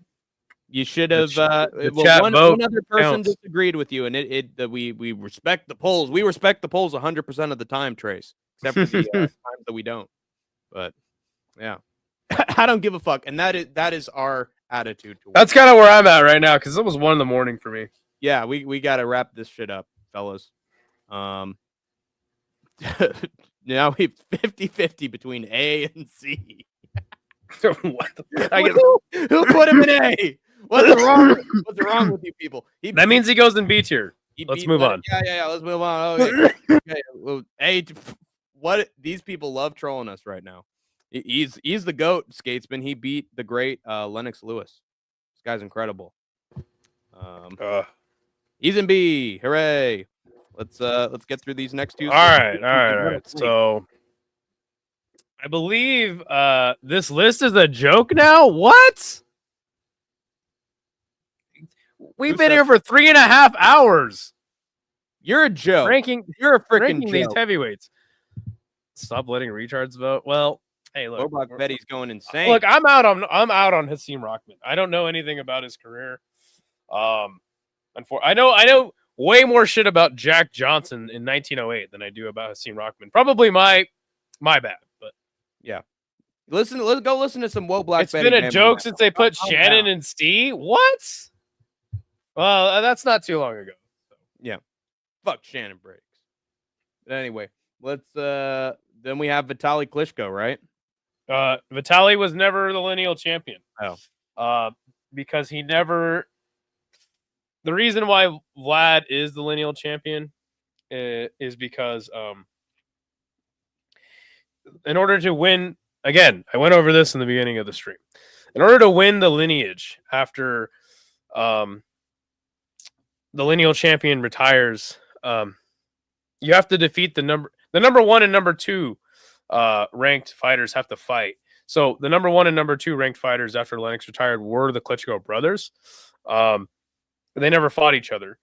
you should have. One other person disagreed with you, and that we respect the polls. We respect the polls 100% of the time, Trace, except for the times that we don't. But yeah, I don't give a fuck, and that is our attitude. That's kind of where I'm at right now because it was 1 a.m. for me. Yeah, we got to wrap this shit up, fellas. Now we 50-50 between A and C. What the Who put him in A? What's wrong with you people? That means he goes in B tier. Let's move on. Yeah. Let's move on. Okay. Well, A. What these people love trolling us right now. He's the GOAT, Skatesman. He beat the great Lennox Lewis. This guy's incredible. He's in B. Hooray! Let's get through these next two. All right. So I believe this list is a joke now. What? We've been here for 3.5 hours. You're a joke. You're a freaking joke. These heavyweights. Stop letting retards vote. Well, hey, look, Betty's going insane. Look, I'm out on Hasim Rahman. I don't know anything about his career. I know way more shit about Jack Johnson in 1908 than I do about Hasim Rahman. Probably my bad, but yeah. Let's go listen to some Whoa Black. It's been a joke since they put Shannon and Steve. What? Well, that's not too long ago. So. Yeah. Fuck Shannon breaks. But anyway, let's then we have Vitaly Klitschko, right? Vitaly was never the lineal champion. Oh. Because he never. The reason why Vlad is the lineal champion is because in order to win, again, I went over this in the beginning of the stream. In order to win the lineage after the lineal champion retires, you have to defeat the number 1 and number 2 ranked fighters have to fight. So the number 1 and number 2 ranked fighters after Lennox retired were the Klitschko brothers. They never fought each other.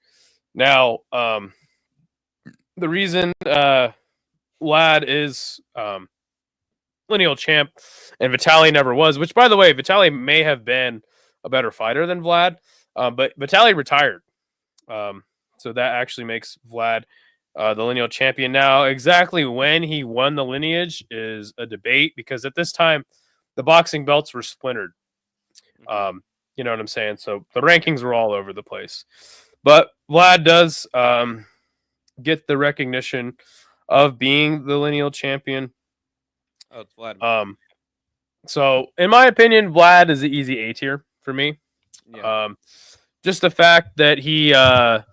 Now, the reason Vlad is lineal champ and Vitaly never was, which, by the way, Vitaly may have been a better fighter than Vlad, but Vitaly retired. So that actually makes Vlad the lineal champion. Now, exactly when he won the lineage is a debate because at this time, the boxing belts were splintered. You know what I'm saying? So the rankings were all over the place. But Vlad does get the recognition of being the lineal champion. Oh, it's Vlad. So in my opinion, Vlad is the easy A tier for me. Yeah. Just the fact that he had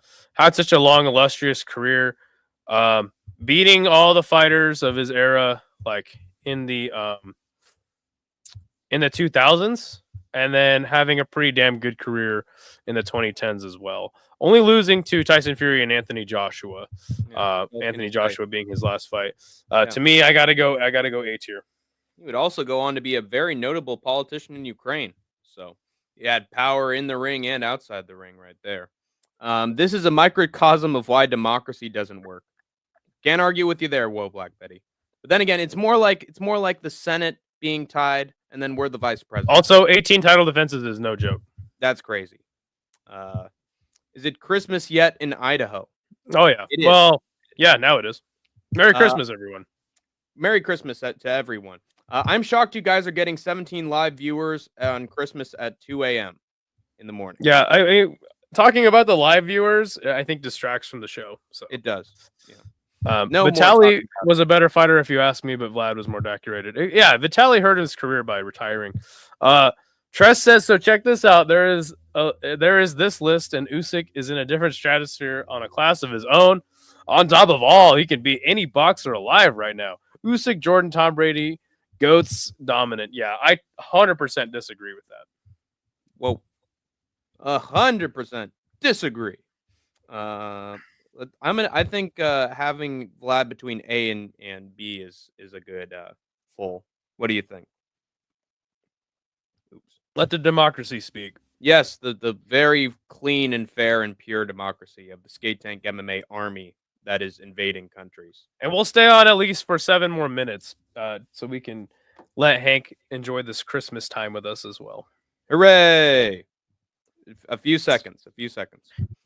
such a long, illustrious career, beating all the fighters of his era, like in the 2000s, and then having a pretty damn good career in the 2010s as well. Only losing to Tyson Fury and Anthony Joshua. Anthony Joshua being his last fight. To me, I gotta go A tier. He would also go on to be a very notable politician in Ukraine. So he had power in the ring and outside the ring right there. This is a microcosm of why democracy doesn't work. Can't argue with you there, Whoa Black Betty. But then again, it's more like the Senate being tied, and then we're the vice president. Also, 18 title defenses is no joke. That's crazy. Is it Christmas yet in Idaho? Oh yeah. Well, yeah, now it is. Merry Christmas, everyone. Merry Christmas to everyone. I'm shocked you guys are getting 17 live viewers on Christmas at 2 a.m. in the morning. Yeah, I talking about the live viewers, I think distracts from the show. So It does. Yeah. No, Vitaly was a better fighter if you ask me, but Vlad was more decorated. Yeah, Vitaly hurt his career by retiring. Tress says, so check this out. There is this list, and Usyk is in a different stratosphere on a class of his own. On top of all, he can beat any boxer alive right now. Usyk, Jordan, Tom Brady, GOATs, dominant. Yeah, I 100% disagree with that. Whoa. 100% disagree. I think having Vlad between A and B is a good full. What do you think? Oops. Let the democracy speak. Yes, the very clean and fair and pure democracy of the SkateTank MMA army that is invading countries. And we'll stay on at least for 7 more minutes, so we can let Hank enjoy this Christmas time with us as well. Hooray! A few seconds.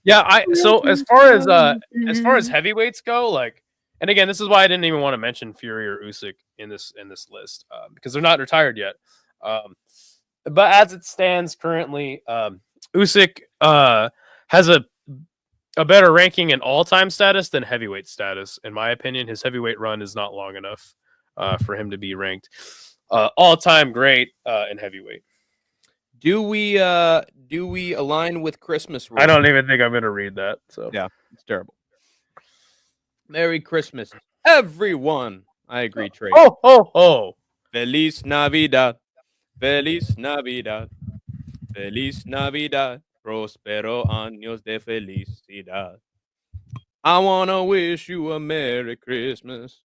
Yeah, so as far as heavyweights go, like, and again, this is why I didn't even want to mention Fury or Usyk in this list, because they're not retired yet. But as it stands currently, Usyk has a better ranking in all-time status than heavyweight status. In my opinion, his heavyweight run is not long enough for him to be ranked all-time great in heavyweight. Do we align with Christmas rules? I don't even think I'm going to read that. So yeah, it's terrible. Merry Christmas, everyone. I agree, Trey. Oh, ho, ho. Feliz Navidad. Feliz Navidad. Feliz Navidad. Prospero años de felicidad. I want to wish you a Merry Christmas.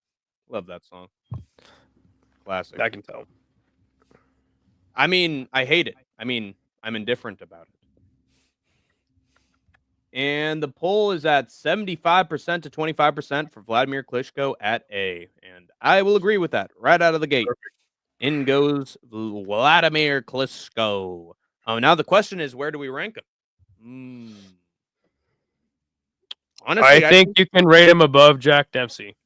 Love that song. Classic. I can tell. I mean, I hate it. I mean, I'm indifferent about it. And the poll is at 75% to 25% for Vladimir Klitschko at A. And I will agree with that right out of the gate. Perfect. In goes Vladimir Klitschko. Oh, now the question is, where do we rank him? Honestly, I think you can rate him above Jack Dempsey.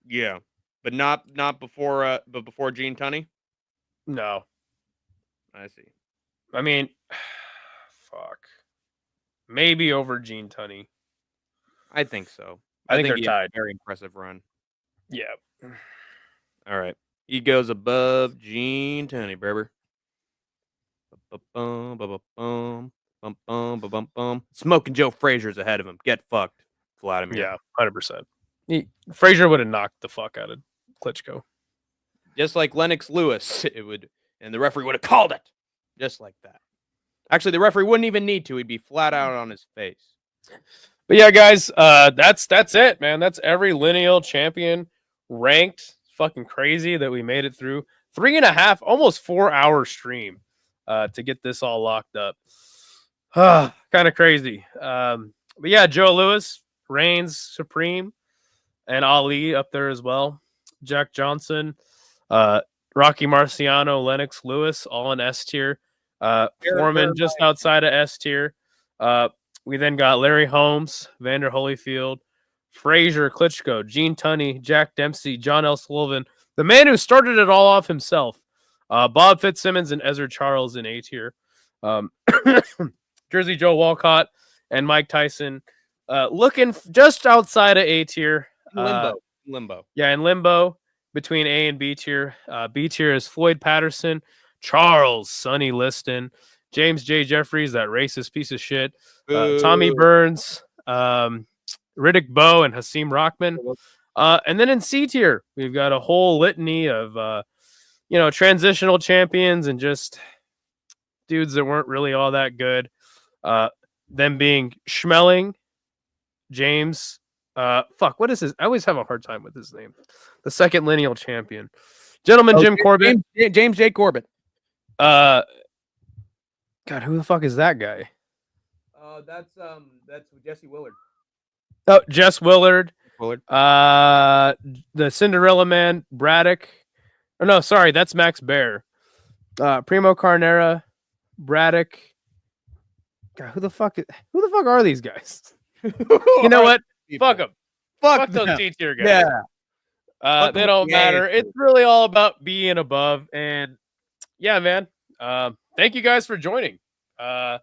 Yeah, but not before Gene Tunney. No. I see. I mean, fuck. Maybe over Gene Tunney. I think so. I think they're tied. Very impressive run. Yeah. All right. He goes above Gene Tunney, Berber. Smoking Joe Frazier's ahead of him. Get fucked, Vladimir. Yeah, 100%. Frazier would have knocked the fuck out of Klitschko. Just like Lennox Lewis, it would. And the referee would have called it. Just like that. Actually, the referee wouldn't even need to. He'd be flat out on his face. But yeah, guys, that's it, man. That's every lineal champion ranked. It's fucking crazy that we made it through 3.5, almost 4-hour stream to get this all locked up. Kind of crazy. But yeah, Joe Louis reigns supreme, and Ali up there as well. Jack Johnson, Rocky Marciano, Lennox Lewis, all in S tier. Foreman just outside of S tier. We then got Larry Holmes, Vander Holyfield, Frazier, Klitschko, Gene Tunney, Jack Dempsey, John L. Sullivan, the man who started it all off himself. Bob Fitzsimmons and Ezra Charles in A tier. Jersey upsy Walcott and Mike Tyson looking just outside of A tier. Limbo. Yeah, in limbo between A and B tier. B tier is Floyd Patterson, Charles Sonny Liston, James J. Jeffries, that racist piece of shit, Tommy Burns, Riddick Bowe, and Hasim Rahman. And then in C tier, we've got a whole litany of transitional champions and just dudes that weren't really all that good. Them being Schmeling, James. What is his? I always have a hard time with his name. The second lineal champion, gentleman Jim Corbett. James J. Corbett. God, who the fuck is that guy? That's Jesse Willard. Oh, Jess Willard. The Cinderella Man, Braddock. Oh no, sorry, that's Max Baer. Primo Carnera, Braddock. God, who the fuck are these guys? You know what? Fuck them. Fuck those D tier guys. Yeah. They don't matter. It's really all about being above. And yeah, man. Thank you guys for joining. We're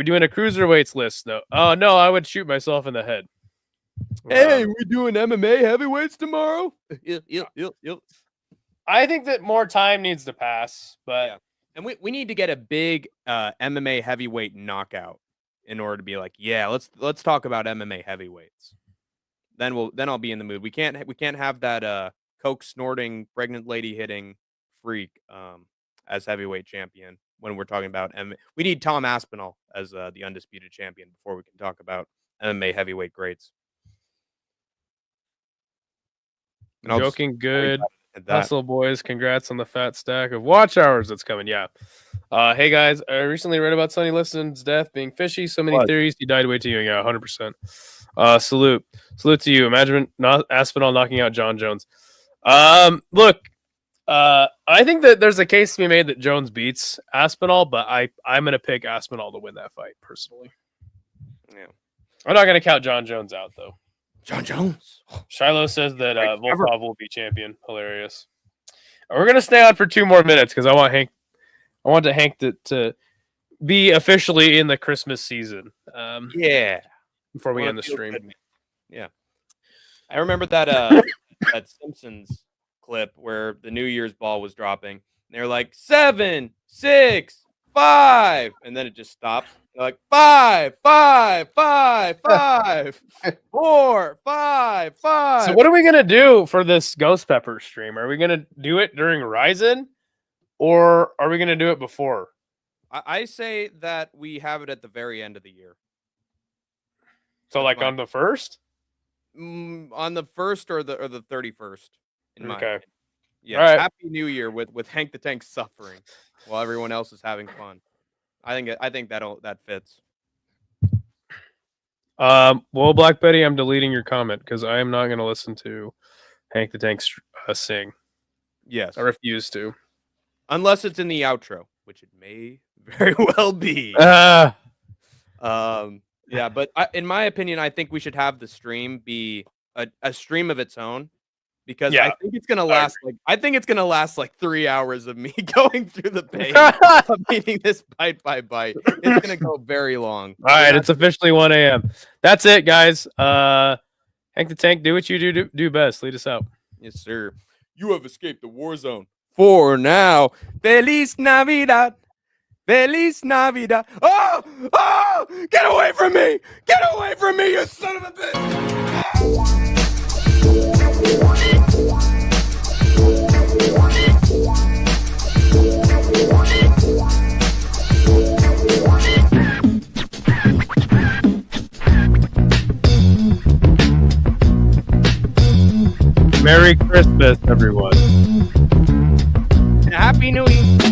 doing a cruiserweights list, though. Oh no, I would shoot myself in the head. Hey, we're doing MMA heavyweights tomorrow. I think that more time needs to pass, but Yeah. And we need to get a big MMA heavyweight knockout in order to be like, yeah, let's talk about MMA heavyweights. Then I'll be in the mood. We can't have that coke snorting pregnant lady hitting freak as heavyweight champion when we're talking about MMA. We need Tom Aspinall as the undisputed champion before we can talk about MMA heavyweight greats. And I'll just joking good. at that. Hustle boys, congrats on the fat stack of watch hours that's coming. Yeah. Hey guys, I recently read about Sonny Liston's death being fishy. So many theories. He died way too young. Yeah, 100%. Salute to you. Imagine Aspinall knocking out John Jones. Look, I think that there's a case to be made that Jones beats Aspinall, but I'm gonna pick Aspinall to win that fight personally. Yeah. I'm not gonna count John Jones out though. John Jones. Shiloh says that Volkov will be champion. Hilarious. And we're gonna stay on for 2 more minutes because I want Hank to be officially in the Christmas season. Yeah. Before we Wanna end the feel stream. good. Yeah. I remember that that Simpsons clip where the New Year's ball was dropping. And they're like 7, 6, 5, and then it just stops. They're like 5, 5, 5, 5, 4, 5, 5. So what are we gonna do for this Ghost Pepper stream? Are we gonna do it during Ryzen, or are we gonna do it before? I say that we have it at the very end of the year. So like fine. on the 1st? On the 1st or the 31st. In my Okay. opinion. Yeah. All right. Happy New Year with Hank the Tank suffering while everyone else is having fun. I think that fits. Well, Black Betty, I'm deleting your comment because I am not gonna listen to Hank the Tank sing. Yes. I refuse to. Unless it's in the outro, which it may very well be. Yeah, but in my opinion, I think we should have the stream be a stream of its own, because I think it's gonna last like 3 hours of me going through the page, of eating this bite by bite. It's gonna go very long. All right, it's officially 1 a.m. That's it, guys. Hank the Tank, do what you do best. Lead us out. Yes, sir. You have escaped the war zone for now. Feliz Navidad. Feliz Navidad. Oh! Oh! Get away from me! Get away from me, you son of a bitch! Merry Christmas, everyone. Happy New Year.